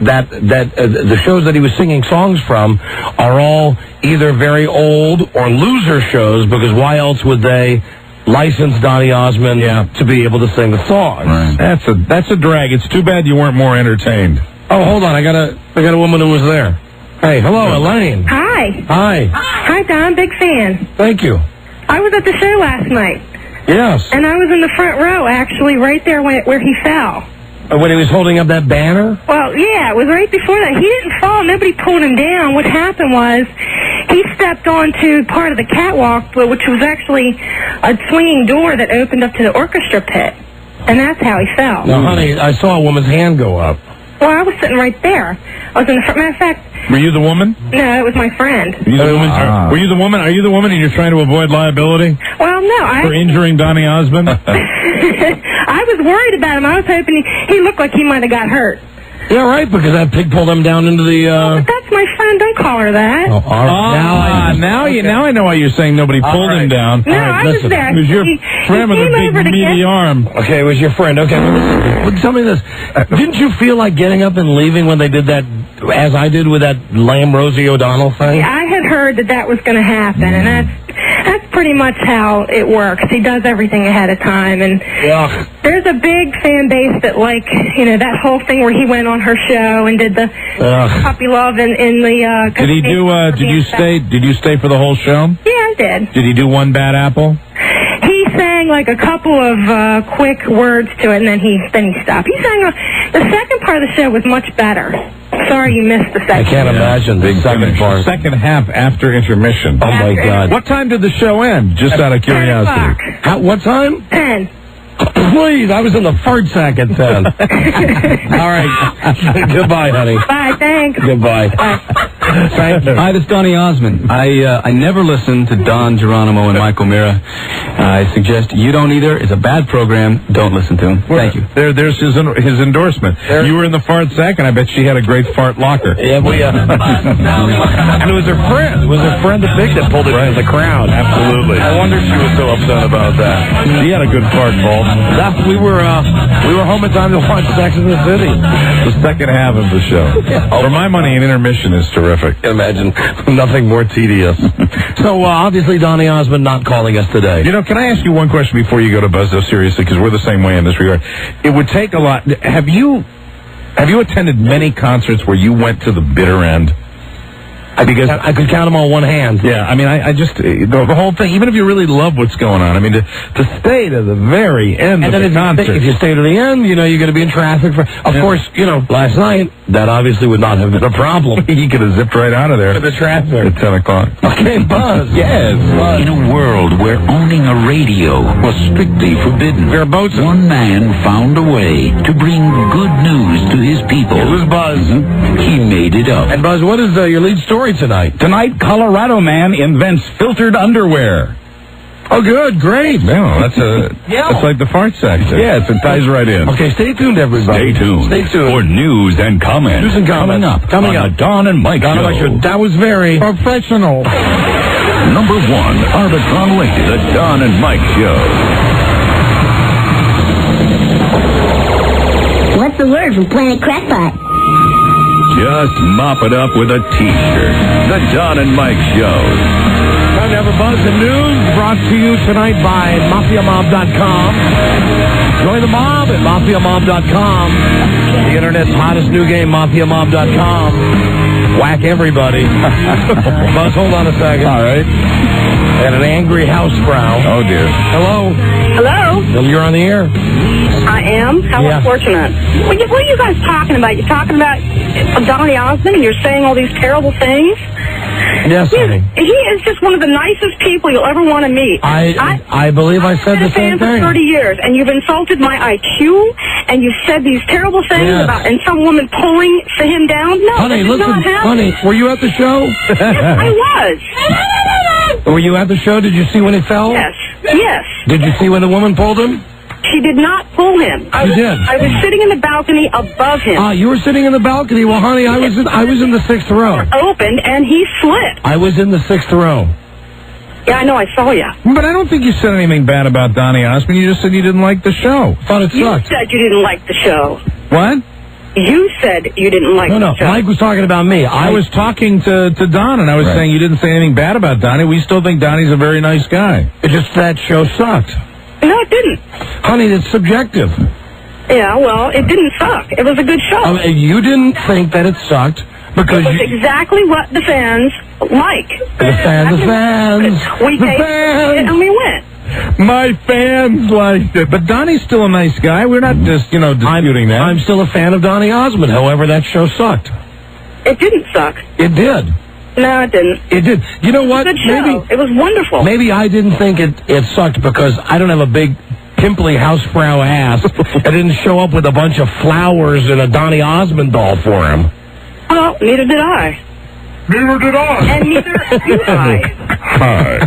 the shows that he was singing songs from are all either very old or loser shows, because why else would they license Donny Osmond to be able to sing the songs? Right. That's a drag. It's too bad you weren't more entertained. Oh, hold on. I got a woman who was there. Hey, hello, Elaine. Hi. Hi. Hi, Don. Big fan. Thank you. I was at the show last night. Yes. And I was in the front row, actually, right there where he fell. When he was holding up that banner? Well, yeah, it was right before that. He didn't fall. Nobody pulled him down. What happened was he stepped onto part of the catwalk, which was actually a swinging door that opened up to the orchestra pit. And that's how he fell. Now, honey, I saw a woman's hand go up. Well, I was sitting right there. I was in the front. Matter of fact... Were you the woman? No, it was my friend. Were you the woman? Were you the woman? Are you the woman and you're trying to avoid liability? Well, no. For injuring Donny Osmond? I was worried about him. I was hoping he looked like he might have got hurt. Yeah, right, because that pig pulled him down into the... But that's my friend. Don't call her that. Oh, all right. Now I know why you're saying nobody pulled him down. No, I was there. It was your friend with a big meaty arm. Okay, it was your friend. Okay, well, tell me this. Didn't you feel like getting up and leaving when they did that, as I did with that lame Rosie O'Donnell thing? I had heard that was going to happen, and that's pretty much how it works. He does everything ahead of time, and there's a big fan base that that whole thing where he went on her show and did the puppy love in the. Did he do? Did you stay for the whole show? Yeah, I did. Did he do One Bad Apple? He sang like a couple of quick words to it, and then he stopped. He sang the second part of the show was much better. Sorry you missed the I second. can't imagine the second part. Second half after intermission. Oh, my God. What time did the show end? Just out of curiosity. What time? 10. Please, I was in the fart sack at 10. All right. Goodbye, honey. Bye, thanks. Goodbye. Thank you. Hi, this is Donny Osmond. I never listen to Don Geronimo and Michael Mira. I suggest you don't either. It's a bad program. Don't listen to him. Thank you. There's his endorsement. You were in the fart sack, and I bet she had a great fart locker. Yeah, and it was her friend. It was her friend, the pig, that pulled it in the crowd. Absolutely. No wonder she was so upset about that. She had a good fart ball. We were home in time to watch Sex in the City. The second half of the show. For my money, an intermission is terrific. Imagine nothing more tedious. So obviously, Donny Osmond not calling us today. You know, can I ask you one question before you go to Buzz, though, seriously, because we're the same way in this regard. It would take a lot. Have you attended many concerts where you went to the bitter end? Because I could count them on one hand. Yeah, I mean, I just, the whole thing, even if you really love what's going on, I mean, to stay to the very end of the concert. If you stay to the end, you're going to be in traffic. Of course, last night, that obviously would not have been a problem. You could have zipped right out of there. For the traffic. At 10 o'clock. Okay, Buzz. Yes. Buzz. In a world where owning a radio was strictly forbidden, one man found a way to bring good news to his people. It was Buzz. He made it up. And Buzz, what is your lead story tonight? Tonight, Colorado man invents filtered underwear. Oh, good, great. No, that's like the fart sack thing. Yes, it ties right in. Okay, stay tuned, everybody. Stay tuned. Stay tuned. For news and comments. News and comments. Coming up. The Don and Mike Show. That was very professional. Number 1, Arbitron Lady, the Don and Mike Show. What's the word from Planet Crackpot? Just mop it up with a T-shirt. The Don and Mike Show. Time to have a buzz of news brought to you tonight by MafiaMob.com. Join the mob at MafiaMob.com. The internet's hottest new game, MafiaMob.com. Whack everybody. Buzz, hold on a second. All right. And an angry housefrau. Oh, dear. Hello. Hello. You're on the air. I am? How Yeah. unfortunate. What are you guys talking about? You're talking about Donny Osmond and you're saying all these terrible things? Yes, honey. He is just one of the nicest people you'll ever want to meet. I believe I said the same I've been a fan thing. for 30 years, and you've insulted my IQ, and you've said these terrible things Yes. about, and some woman pulling him down. No, Honey, that did listen, not happen. honey, were you at the show? Yes, I was. Were you at the show? Did you see when he fell? Yes, yes. Did you see when the woman pulled him? She did not pull him. She did. I was sitting in the balcony above him. You were sitting in the balcony. Well, honey, I was in the 6th row. Opened, and he slipped. I was in the 6th row. Yeah, I know. I saw you. But I don't think you said anything bad about Donny Osmond. You just said you didn't like the show. Thought it You sucked. said you didn't like the show. What? You said you didn't like No, the show. Mike was talking about me. I was talking to Don, and I was saying you didn't say anything bad about Donny. We still think Donny's a very nice guy. It's just that show sucked. No, it didn't. Honey, it's subjective. Yeah, well, it didn't suck. It was a good show. You didn't think that it sucked because It was exactly what the fans like. The fans. We The came fans. and we went. My fans liked it. But Donny's still a nice guy. We're not just, disputing that. I'm still a fan of Donny Osmond. However, that show sucked. It didn't suck. It did. No, it didn't. It did. You know what? It was a good show. It was wonderful. Maybe I didn't think it sucked because I don't have a big pimply housefrau ass. I didn't show up with a bunch of flowers and a Donny Osmond doll for him. Well, neither did I. Neither did I. And neither do I. Hi.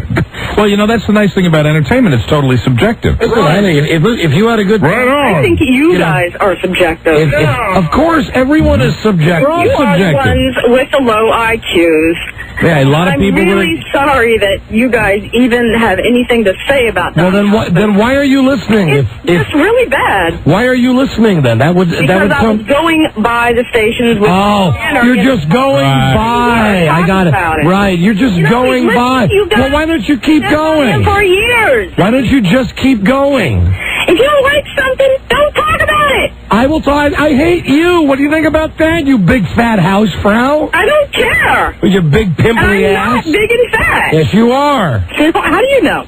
Well, that's the nice thing about entertainment. It's totally subjective. If you had a good... I think you guys are subjective. Of course, everyone is subjective. You are the ones with the low IQs. Yeah, a lot of people... I'm really sorry that you guys even have anything to say about that. Well, then why are you listening? It's really bad. Why are you listening then? That would Because I was going by the stations with... you're just going by. I got it. Right, you're just going by. Well, why don't you keep going? For years. Why don't you just keep going? If you don't like something, don't talk about it. I will talk. I hate you. What do you think about that, you big fat housefrau? I don't care. With your big pimply I'm ass. not big and fat. Yes, you are. How do you know?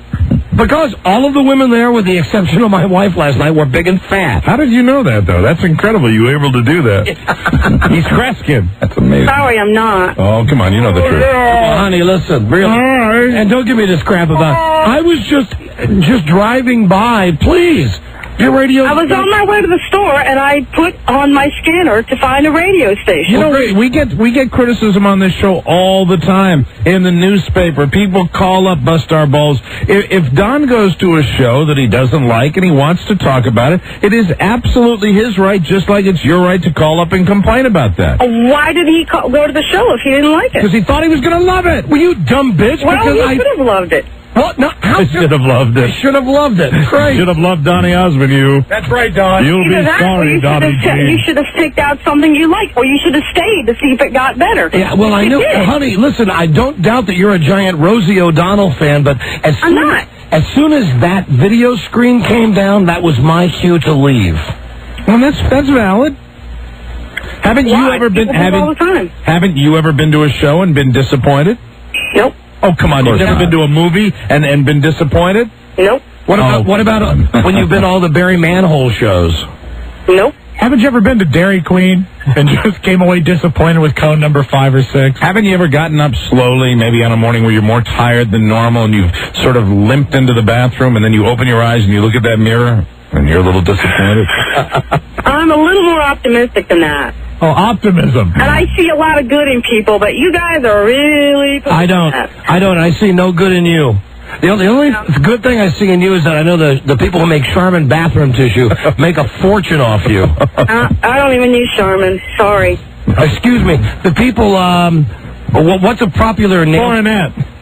Because all of the women there, with the exception of my wife last night, were big and fat. How did you know that, though? That's incredible. You were able to do that. He's Kreskin. That's amazing. Sorry, I'm not. Oh, come on. You know the truth. Well, honey, listen, really. And don't give me this crap about... I was just driving by. Please. Your radio... I was on my way to the store, and I put on my scanner to find a radio station. You know, we get criticism on this show all the time in the newspaper. People call up, bust our balls. If Don goes to a show that he doesn't like and he wants to talk about it, it is absolutely his right, just like it's your right to call up and complain about that. Why did he go to the show if he didn't like it? Because he thought he was going to love it. Well, you dumb bitch. Well, he should have loved it. What? No, I should have loved it. I should have loved it. Great. Should have loved Donny Osmond, you. That's right, Don. You'll be Either that, or sorry, Donny G. you should have picked out something you liked, or you should have stayed to see if it got better. Yeah, well, I know. Honey, listen, I don't doubt that you're a giant Rosie O'Donnell fan, but as soon as that video screen came down, that was my cue to leave. Well, that's valid. Haven't you ever been haven't you ever been to a show and been disappointed? Nope. Oh, come on. You've never been to a movie and been disappointed? Nope. What about when you've been to all the Barry Manhole shows? Nope. Haven't you ever been to Dairy Queen and just came away disappointed with cone number 5 or 6? Haven't you ever gotten up slowly, maybe on a morning where you're more tired than normal, and you've sort of limped into the bathroom, and then you open your eyes and you look at that mirror, and you're a little disappointed? I'm a little more optimistic than that. Oh, optimism. And I see a lot of good in people, but you guys are really... I don't. I see no good in you. The only good thing I see in you is that I know the people who make Charmin bathroom tissue make a fortune off you. I don't even use Charmin. Sorry. Excuse me. The people, what's a popular nail...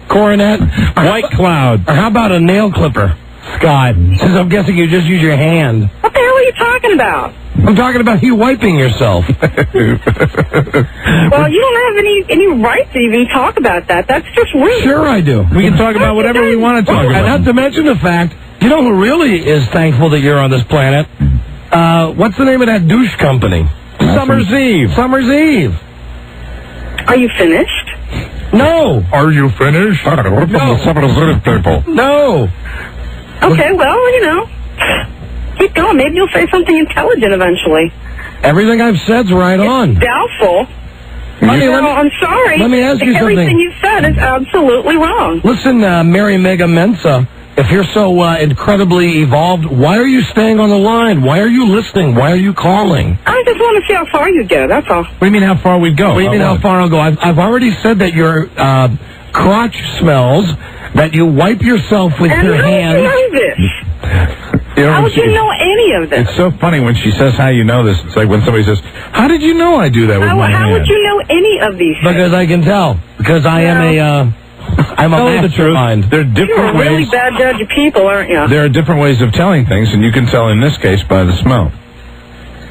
Coronet. White Cloud. Or how about a nail clipper? Scott. Since I'm guessing you just use your hand. What the hell are you talking about? I'm talking about you wiping yourself. Well, you don't have any right to even talk about that. That's just rude. Sure I do. We can talk about whatever we want to talk about. And not to mention the fact, you know who really is thankful that you're on this planet? What's the name of that douche company? Summer's Eve. Summer's Eve. Are you finished? No. Are you finished? No. Summer's Eve people. No. Okay, well, you know, keep going. Maybe you'll say something intelligent eventually. Everything I've said's right on. Doubtful. I'm sorry. Let me ask you something. Everything you said is absolutely wrong. Listen, Mary Mega Mensa, if you're so incredibly evolved, why are you staying on the line? Why are you listening? Why are you calling? I just want to see how far you go, that's all. What do you mean how far we'd go? What do you mean how far I'll go? I've already said that your crotch smells, that you wipe yourself with your hands. How do you know this? How would you know any of this? It's so funny when she says how you know this. It's like when somebody says, how did you know I do that with my hand? How would you know any of these things? Because I can tell. Because I am I'm a mastermind. There are different You're a really ways. bad judge of people, aren't you? There are different ways of telling things, and you can tell in this case by the smell.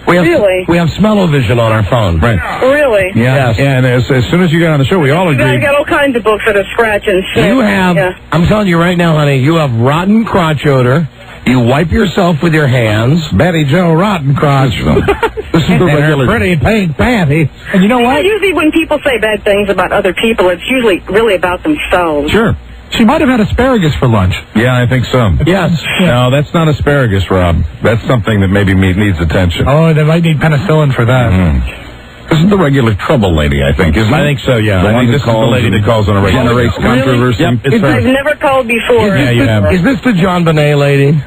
We have smell-o-vision on our phone. Right. Really? Yeah. Yes. And as soon as you got on the show, we all You agreed. guys got all kinds of books that are scratch and sniff. You have, I'm telling you right now, honey, you have rotten crotch odor. You wipe yourself with your hands. Betty Jo Rotten Crotch. This is the regular. Pretty pink panty. And you know what? Usually when people say bad things about other people, it's usually really about themselves. Sure. She might have had asparagus for lunch. Yeah, I think so. Yes. No, that's not asparagus, Rob. That's something that maybe needs attention. Oh, they might need penicillin for that. This is the regular trouble lady, I think, isn't it? I think so, yeah. I think this is the lady that calls on a regular. Generates controversy. Yep, it's I've never called before. Is this the John Bonet lady?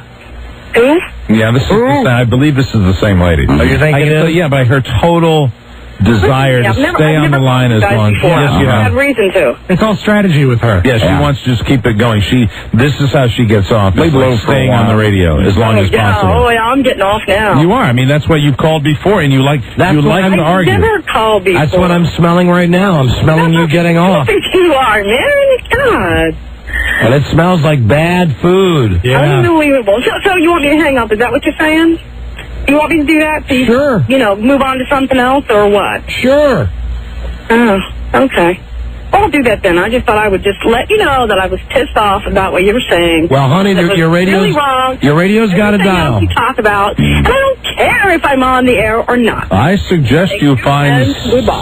Who? Yeah, this is I believe this is the same lady. Oh, you think I it can is? tell, yeah, by her total desire to stay on the line as long. Yes, you have reason to. It's all strategy with her. Yeah, she wants to just keep it going. This is how she gets off. It's like staying on the radio as long as possible. Oh, yeah, I'm getting off now. You are. I mean, that's why you've called before, and you like to argue. I've never called before. That's what I'm smelling right now. I'm smelling you getting off. I think you are, man. God. And it smells like bad food. Unbelievable. So you want me to hang up? Is that what you're saying? You want me to do that? So sure. You know, move on to something else or what? Sure. Oh, okay. Well, I'll do that then. I just thought I would just let you know that I was pissed off about what you were saying. Well, honey, your radio's really wrong. Your radio's got a dial. Else you talk about, and I don't care if I'm on the air or not. I suggest you find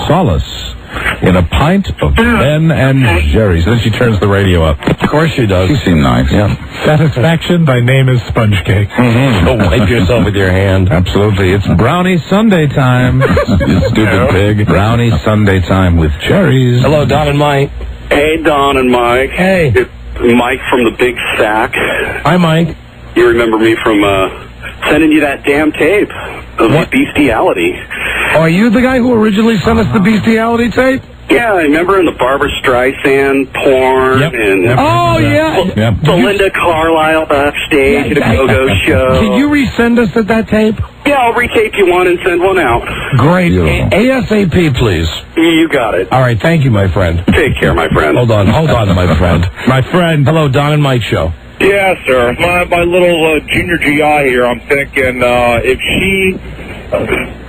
solace in a pint of Ben and Jerry's. Then she turns the radio up. Of course she does. She seemed nice. Yeah. Satisfaction, thy name is Sponge Cake. Go wipe yourself with your hand. Absolutely. It's Brownie Sunday time. You stupid pig. Brownie Sunday time with Jerry's. Hello, Don and Mike. Hey, Don and Mike. Hey. It's Mike from the Big Sack. Hi, Mike. You remember me from sending you that damn tape of bestiality. Are you the guy who originally sent us the bestiality tape? Yeah, I remember in the Barbara Streisand porn and Oh, yeah. Belinda Carlisle backstage at a go-go show. Can you resend us that tape? Yeah, I'll retape you one and send one out. Great. ASAP, please. You got it. All right, thank you, my friend. Take care, my friend. Hold on, my friend. My friend. Hello, Don and Mike show. Yeah, sir. My little junior GI here, I'm thinking if she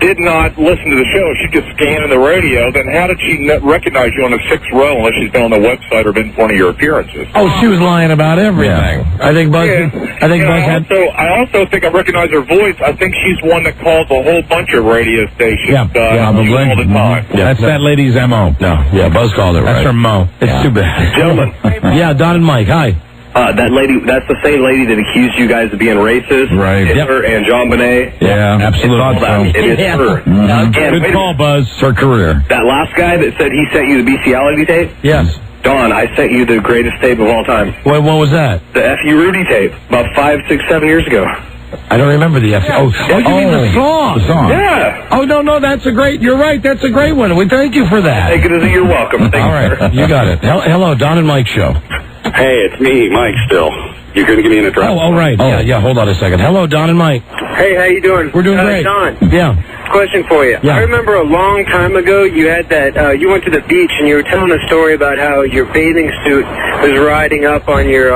did not listen to the show, she could scan in the radio, then how did she recognize you on the 6th row unless she's been on the website or been to one of your appearances? Oh, she was lying about everything. Yeah. I think Buzz had... I also think I recognize her voice. I think she's one that calls a whole bunch of radio stations Probably. all the time. Yeah, that's that lady's M.O. No, Buzz called it right. That's her Mo. It's too bad. Gentlemen. Yeah, Don and Mike, hi. That lady, that's the same lady that accused you guys of being racist. Right. Hitler and John Bonet. Yeah, absolutely. It is her. Good call, Buzz. It's her career. That last guy that said he sent you the bestiality tape? Yes. Don, I sent you the greatest tape of all time. Wait, what was that? The F.U. Rudy tape, about 5, 6, 7 years ago. I don't remember the F. Oh, you mean the song? The song. Yeah. Oh, no, that's a great... You're right, that's a great one. We thank you for that. Take it as a you're welcome. Thank all right, you got it. Hello, Don and Mike show. Hey, it's me, Mike, still. You're going to give me an address? Oh, all right. Yeah, hold on a second. Hello, Don and Mike. Hey, how you doing? We're doing great. Don. Yeah. Question for you. Yeah. I remember a long time ago you had that, you went to the beach and you were telling a story about how your bathing suit was riding up on your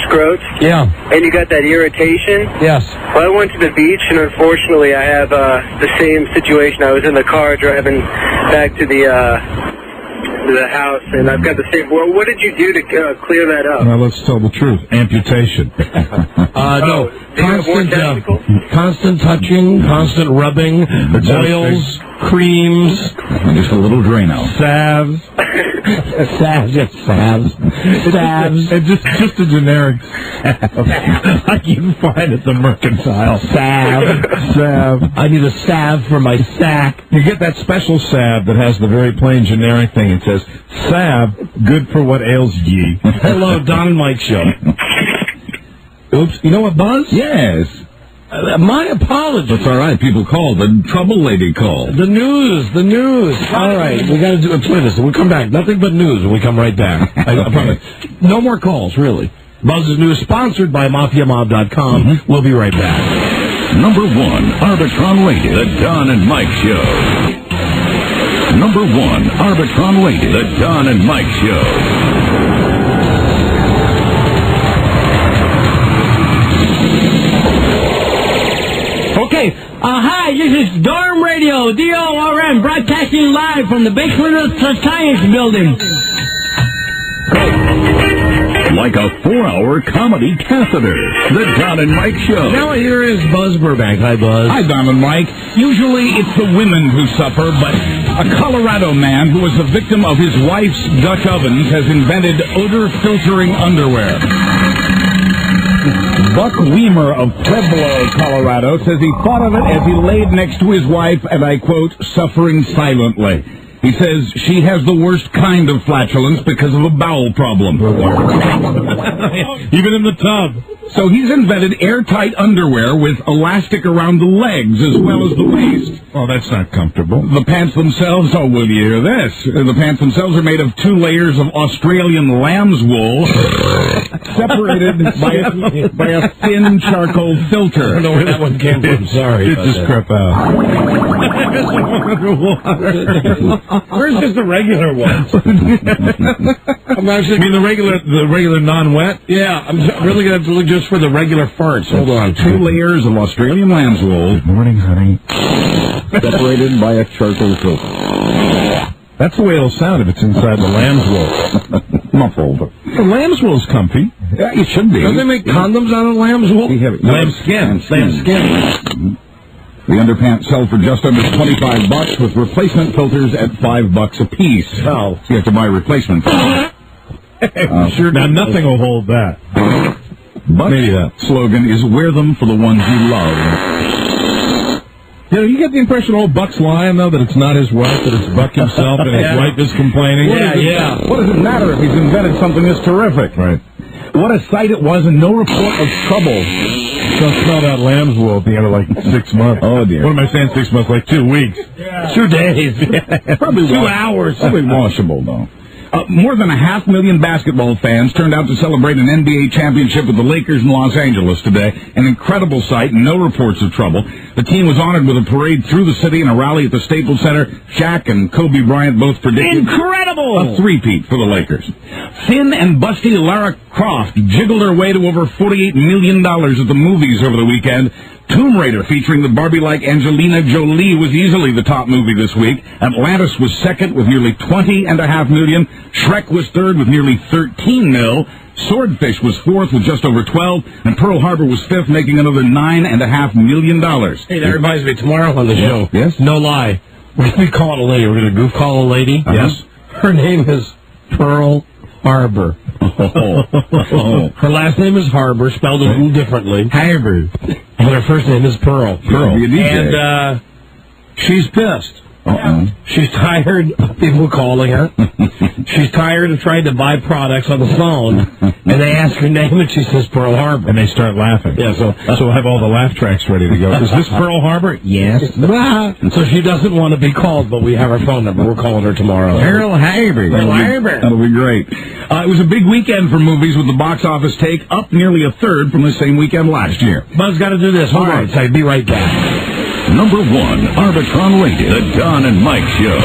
scrotes. Yeah. And you got that irritation. Yes. Well, I went to the beach and unfortunately I have the same situation. I was in the car driving back to the house, and I've got the same. Well, what did you do to clear that up? Now, let's tell the truth. Amputation. No. Constant touching, constant rubbing, oils, creams. Just a little Drano. Salves. Salves. And just a generic salve. Like you can find at the mercantile. Salve. I need a salve for my sack. You get that special salve that has the very plain generic thing. It says, salve, good for what ails ye. Hello, Don and Mike show. Oops. You know what, Buzz? Yes. My apologies. That's all right. People call. The trouble lady called. The news. All right. We got to play this. We'll come back. Nothing but news, and we come right back. I promise. No more calls, really. Buzz's News, sponsored by MafiaMob.com. We'll be right back. Number 1, Arbitron Radio, The Don and Mike Show. Number 1, Arbitron Radio, The Don and Mike Show. Okay, hi, this is Dorm Radio, DORM, broadcasting live from the basement of the Science Building. Like a 4-hour comedy catheter, The Don and Mike Show. Now here is Buzz Burbank. Hi, Buzz. Hi, Don and Mike. Usually it's the women who suffer, but a Colorado man who was the victim of his wife's Dutch ovens has invented odor-filtering underwear. Buck Weimer of Pueblo, Colorado, says he thought of it as he laid next to his wife, and I quote, suffering silently. He says she has the worst kind of flatulence because of a bowel problem. Even in the tub. So he's invented airtight underwear with elastic around the legs as well as the waist. Oh, that's not comfortable. The pants themselves, oh, will you hear this? The pants themselves are made of 2 layers of Australian lamb's wool, separated by a thin charcoal filter. I don't know where that one came from. Sorry. It just crept out. Where's just the regular ones? You mean the regular non-wet? Yeah, I'm really going to have to look just for the regular farts. Hold on. 2 layers of Australian lamb's wool. Good morning, honey. Separated by a charcoal filter. That's the way it'll sound if it's inside the lamb's wool. Muffled. The lamb's wool's comfy. Yeah, it should be. Don't they make condoms out of lamb's wool? Lamb skin. Lamb skin. The underpants sell for just under $25, with replacement filters at $5 a piece. Oh. So you have to buy replacement filters. Sure, now nothing will hold that. But the slogan is wear them for the ones you love. You know, you get the impression old Buck's lying, though, that it's not his wife, that it's Buck himself, and his wife is complaining. What does it matter if he's invented something that's terrific? Right. What a sight it was, and no report of trouble. Don't smell that lamb's wool at the end of like 6 months. Oh, dear. What am I saying, 6 months? Like 2 weeks. Yeah. 2 days. Probably 2 hours. Probably washable, though. More than 500,000 basketball fans turned out to celebrate an NBA championship with the Lakers in Los Angeles today. An incredible sight, no reports of trouble. The team was honored with a parade through the city and a rally at the Staples Center. Shaq and Kobe Bryant both predicted Incredible! a three-peat for the Lakers. Thin and busty Lara Croft jiggled her way to over $48 million at the movies over the weekend. Tomb Raider, featuring the Barbie-like Angelina Jolie, was easily the top movie this week. Atlantis was second with nearly $20.5 million. Shrek was third with nearly $13 million. Swordfish was fourth with just over 12, and Pearl Harbor was fifth, making another $9.5 million. Hey, that reminds me, tomorrow on the show. Yes? No lie. We're going to be calling a lady. We're going to goof call a lady. Yes. Her name is Pearl Harbor. Her last name is Harbor, spelled a little differently. Harbor. And her first name is Pearl. And she's pissed. She's tired of people calling her. She's tired of trying to buy products on the phone, and they ask her name, and she says Pearl Harbor. And they start laughing. Yeah, so we'll have all the laugh tracks ready to go. Is this Pearl Harbor? Yes. So she doesn't want to be called, but we have her phone number. We're calling her tomorrow. Pearl Harbor. That'll be great. It was a big weekend for movies, with the box office take up nearly a third from the same weekend last year. Buzz got to do this. Hold on. So be right back. Number 1, Arbitron Radio, The Don and Mike Show.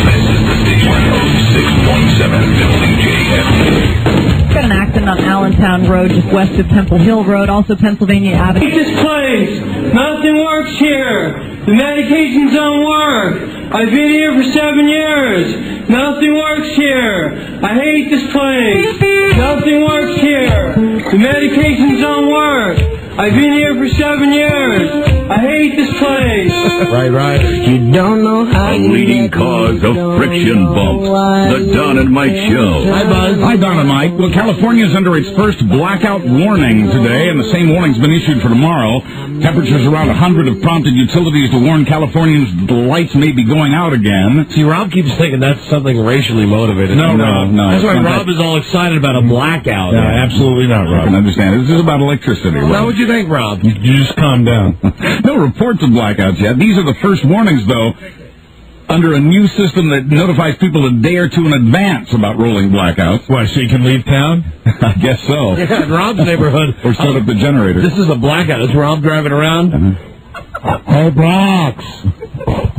This is the station 06.7 WJFK. Got an accident on Allentown Road, just west of Temple Hill Road, also Pennsylvania Avenue. This place, nothing works here. The medications don't work. I've been here for 7 years. Nothing works here. I hate this place. Nothing works here. The medications don't work. I've been here for 7 years. I hate this place. Right. You don't know how. The leading cause of friction bumps. The Don and Mike Show. Hi, Buzz. Hi, Don and Mike. Well, California's under its first blackout warning today, and the same warning's been issued for tomorrow. Temperatures around 100 have prompted utilities to warn Californians the lights may be going out again. See, Rob keeps thinking that's something racially motivated. No. That's why Rob is all excited about a blackout. No, absolutely not, Rob. I can understand. This is about electricity. Right? What would you think, Rob? You just calm down. No reports of blackouts yet. These are the first warnings, though, under a new system that notifies people a day or two in advance about rolling blackouts. Why, so you can leave town? I guess so. Yeah, in Rob's neighborhood. Or start up the generator. This is a blackout. Is Rob driving around? Hey, Blacks!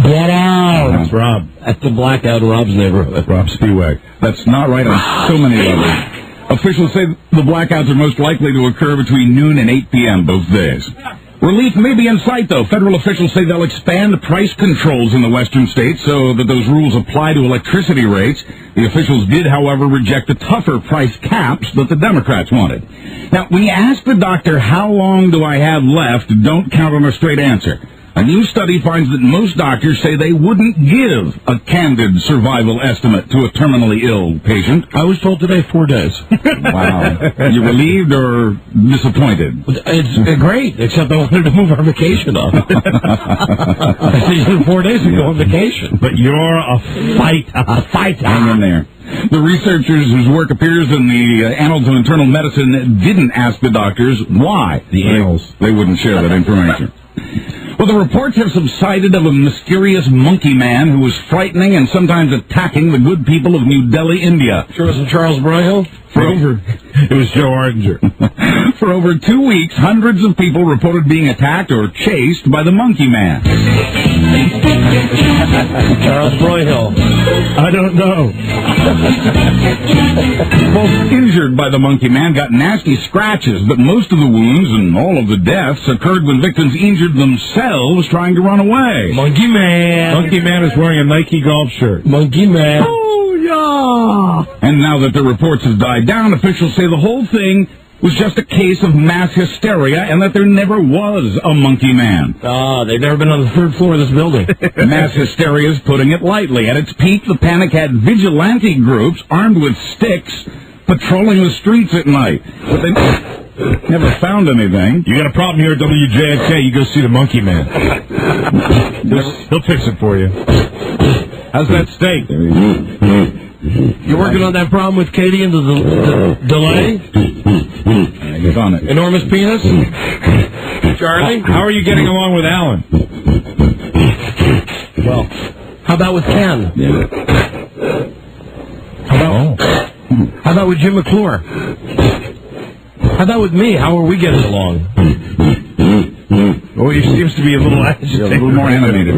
Get out! That's Rob. That's the blackout in Rob's neighborhood. Rob Spiewak. That's not right on so many levels. Officials say the blackouts are most likely to occur between noon and 8 p.m. both days. Relief may be in sight, though. Federal officials say they'll expand price controls in the western states so that those rules apply to electricity rates. The officials did, however, reject the tougher price caps that the Democrats wanted. Now, when you ask the doctor, how long do I have left, don't count on a straight answer. A new study finds that most doctors say they wouldn't give a candid survival estimate to a terminally ill patient. I was told today 4 days. Wow. You relieved or disappointed? It's great, except I wanted to move our vacation up. I said, in 4 days we go on vacation. But you're a fighter. Hang in there. The researchers whose work appears in the Annals of Internal Medicine didn't ask the doctors why. The annals. They wouldn't share that information. Well, the reports have subsided of a mysterious monkey man who was frightening and sometimes attacking the good people of New Delhi, India. Sure wasn't Charles Broyhill? It was Joe Ardinger. For over 2 weeks, hundreds of people reported being attacked or chased by the monkey man. Charles Broyhill. I don't know. Most injured by the monkey man got nasty scratches, but most of the wounds and all of the deaths occurred when victims injured themselves trying to run away. Monkey man. Monkey man is wearing a Nike golf shirt. Monkey man. Oh, Yeah. And now that the reports have died down, officials say the whole thing was just a case of mass hysteria and that there never was a monkey man. They've never been on the third floor of this building. Mass hysteria is putting it lightly. At its peak, the panic had vigilante groups armed with sticks patrolling the streets at night. But they never found anything. You got a problem here at WJFK, you go see the monkey man. He'll fix it for you. How's that steak? You're working on that problem with Katie and the delay? Get on it. Enormous penis? Charlie? How are you getting along with Alan? Well, how about with Ken? Yeah. How about with Jim McClure? How about with me? How are we getting along? Oh, he seems to be a little agitated. A little more animated.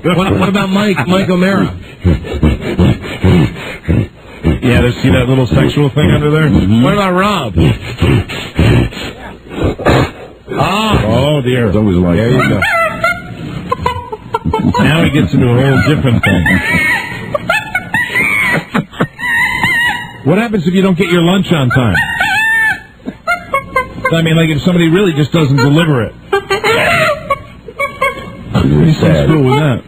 What about Mike O'Mara? Yeah, to see that little sexual thing under there? Mm-hmm. What about Rob? Oh, dear. It's always like there you go. Now he gets into a whole different thing. What happens if you don't get your lunch on time? I mean, like if somebody really just doesn't deliver it. Pretty sad. Cool with that.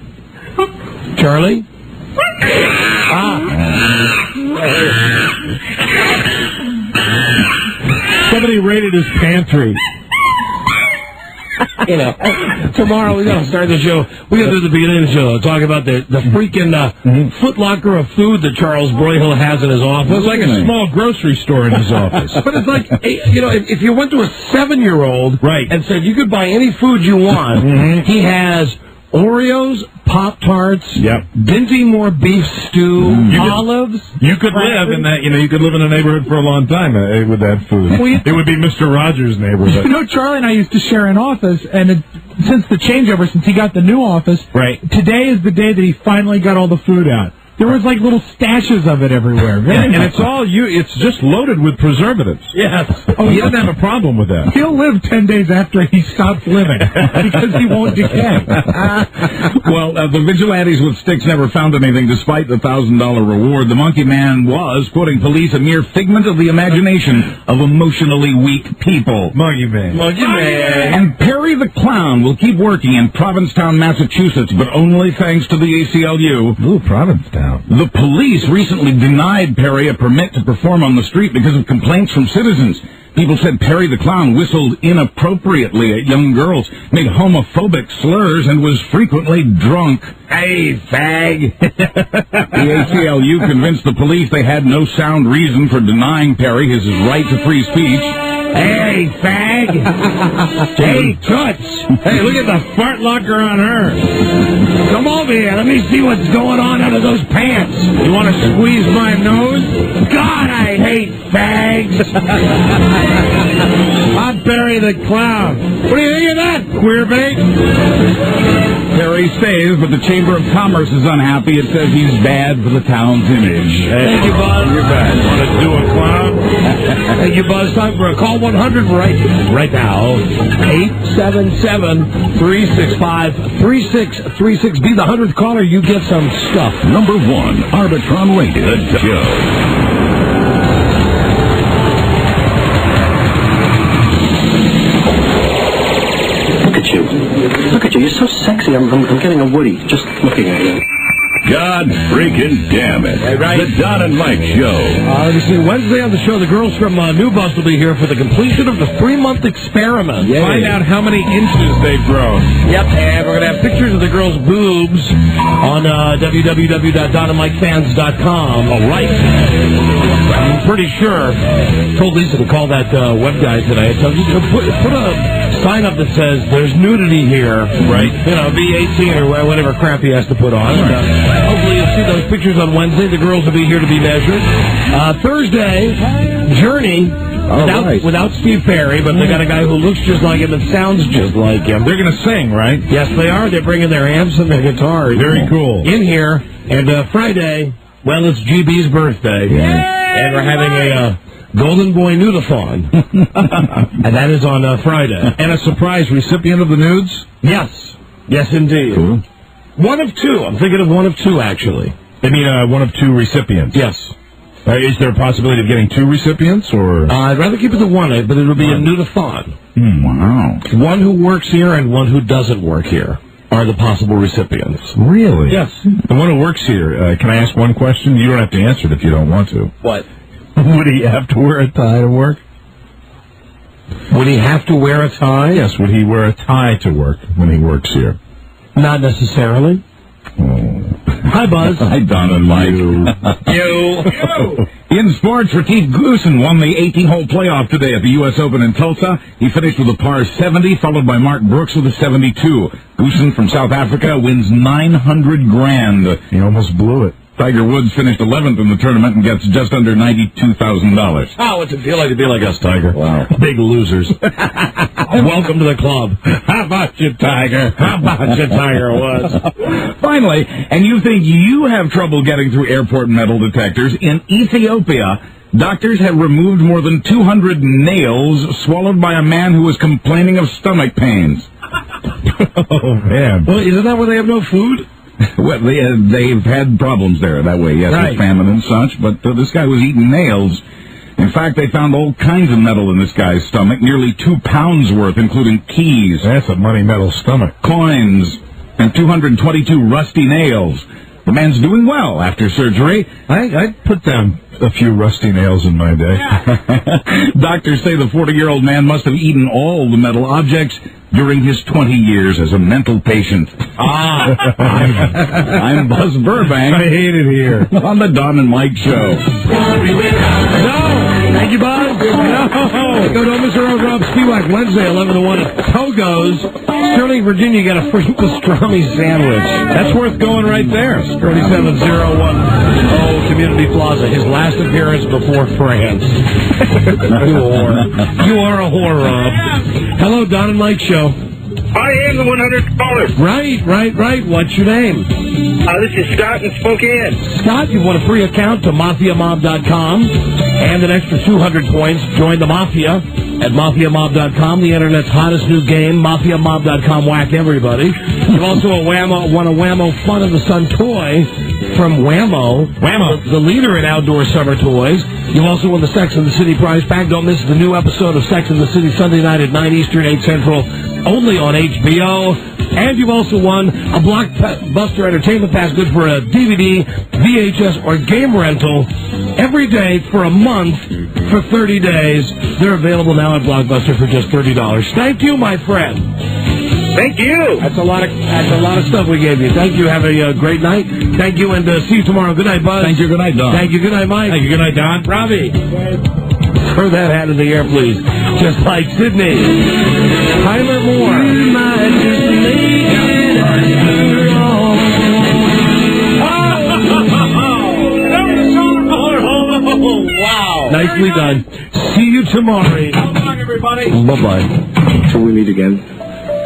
Charlie? Somebody raided his pantry. You know, tomorrow we gotta start the show. We gotta do the beginning of the show. Talk about the freaking Foot Locker of food that Charles Broyhill has in his office. It's like a small grocery store in his office. But it's like, you know, if you went to a 7-year-old and said you could buy any food you want, he has Oreos, Pop-Tarts, Dinty Moore beef stew, olives. You could live in that, you could live in a neighborhood for a long time with that food. It would be Mr. Rogers' neighborhood. You know, Charlie and I used to share an office, and since the changeover, since he got the new office, today is the day that he finally got all the food out. There was like little stashes of it everywhere. And it's all it's just loaded with preservatives. Yes. Oh, he doesn't have a problem with that. He'll live 10 days after he stops living because he won't decay. Well, the vigilantes with sticks never found anything despite the $1,000 reward. The monkey man was, quoting police, a mere figment of the imagination of emotionally weak people. Monkey man. Monkey man. And Perry the Clown will keep working in Provincetown, Massachusetts, but only thanks to the ACLU. Ooh, Provincetown. The police recently denied Perry a permit to perform on the street because of complaints from citizens. People said Perry the Clown whistled inappropriately at young girls, made homophobic slurs, and was frequently drunk. Hey, fag! The ACLU convinced the police they had no sound reason for denying Perry his right to free speech. Hey, fag! Hey, toots! Hey, look at the fart locker on her. Come over here. Let me see what's going on under those pants. You want to squeeze my nose? God, I hate fags. I'm Perry the Clown. What do you think of that, queer bait? Perry stays, but the Chamber of Commerce is unhappy. It says he's bad for the town's image. Thank you, Buzz. You're bad. Want to do a clown? Thank you, Buzz. Time for a call 100 right now. 877-365-3636. Be the 100th caller. You get some stuff. Number 1, Arbitron Radio Show. Look at you. You're so sexy. I'm getting a Woody just looking at you. God freaking damn it. The Don and Mike Show. You see, Wednesday on the show, the girls from New Bus will be here for the completion of the 3-month experiment. Yay. Find out how many inches they've grown. Yep, and we're going to have pictures of the girls' boobs on www.donandmikefans.com. All right. I'm pretty sure. Told Lisa to call that web guy today. So put a sign up that says there's nudity here. Right. You know, be 18 or whatever crap he has to put on. Right. Hopefully you'll see those pictures on Wednesday. The girls will be here to be measured. Thursday, Journey. Without Steve Perry, but they got a guy who looks just like him and sounds just like him. They're going to sing, right? Yes, they are. They're bringing their amps and their guitars. Very cool. In here. And Friday, well, it's GB's birthday. And we're having a Golden Boy Nudathon. And that is on Friday. And a surprise recipient of the nudes? Yes. Yes, indeed. Cool. One of two. I'm thinking of one of two, actually. They mean one of two recipients. Yes. Is there a possibility of getting two recipients, or? I'd rather keep it to one, but it'll be a new-to-thon. Wow. One who works here and one who doesn't work here are the possible recipients. Really? Yes. The one who works here, can I ask one question? You don't have to answer it if you don't want to. What? Would he have to wear a tie to work? Would he have to wear a tie? Yes, would he wear a tie to work when he works here? Not necessarily. Oh. Hi, Buzz. Hi, Don and Mike. You. In sports, Retief Goosen won the 18-hole playoff today at the U.S. Open in Tulsa. He finished with a par 70, followed by Mark Brooks with a 72. Goosen from South Africa wins $900,000. He almost blew it. Tiger Woods finished 11th in the tournament and gets just under $92,000. Oh, what's it feel like to be like us, Tiger? Wow. Big losers. Welcome to the club. How about you, Tiger? How about you, Tiger Woods? Finally, and you think you have trouble getting through airport metal detectors, in Ethiopia, doctors have removed more than 200 nails swallowed by a man who was complaining of stomach pains. Oh, man. Well, isn't that where they have no food? Well, they've had problems there that way, yes, right. With famine and such, but this guy was eating nails. In fact, they found all kinds of metal in this guy's stomach, nearly 2 pounds worth, including keys. That's a money metal stomach. Coins, and 222 rusty nails. The man's doing well after surgery. I'd put down a few rusty nails in my day. Doctors say the 40-year-old man must have eaten all the metal objects during his 20 years as a mental patient. I'm Buzz Burbank. I hate it here. On the Don and Mike Show. No! Thank you, Buzz. No! Go to Mr. Rob Spiewak Wednesday, 11 to 1 at Togo's. Sterling, Virginia, got a free pastrami sandwich. That's worth going right there. 3701 Community Plaza. His last appearance before France. You are a whore, Rob. Hello, Don and Mike Show. I am the 100 caller. Right. What's your name? This is Scott in Spokane. Scott, you want a free account to MafiaMob.com and an extra 200 points. Join the Mafia at MafiaMob.com, the Internet's hottest new game. MafiaMob.com, whack everybody. You also want a Whammo Fun of the Sun toy from Whammo, the leader in outdoor summer toys. You also won the Sex and the City prize pack. Don't miss the new episode of Sex and the City Sunday night at 9 Eastern, 8 Central, only on HBO. And you've also won a Blockbuster Entertainment Pass, good for a DVD, VHS, or game rental every day for a month for 30 days. They're available now at Blockbuster for just $30. Thank you, my friend. Thank you. That's a lot of stuff we gave you. Thank you. Have a great night. Thank you, and see you tomorrow. Good night, Buzz. Thank you. Good night, Don. Thank you. Good night, Mike. Thank you. Good night, Don. Robbie. Throw that hat in the air, please. Just like Sydney. Tyler Moore. Wow. Nicely done. See you tomorrow. Come on, everybody. Bye-bye. Until we meet again,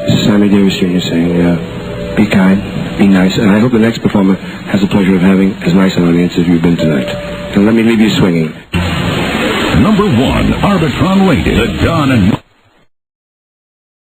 this is Sammy Davis Jr. saying, be kind, be nice, and I hope the next performer has the pleasure of having as nice an audience as you've been tonight. And let me leave you swinging. Number 1, Arbitron rated, the Don and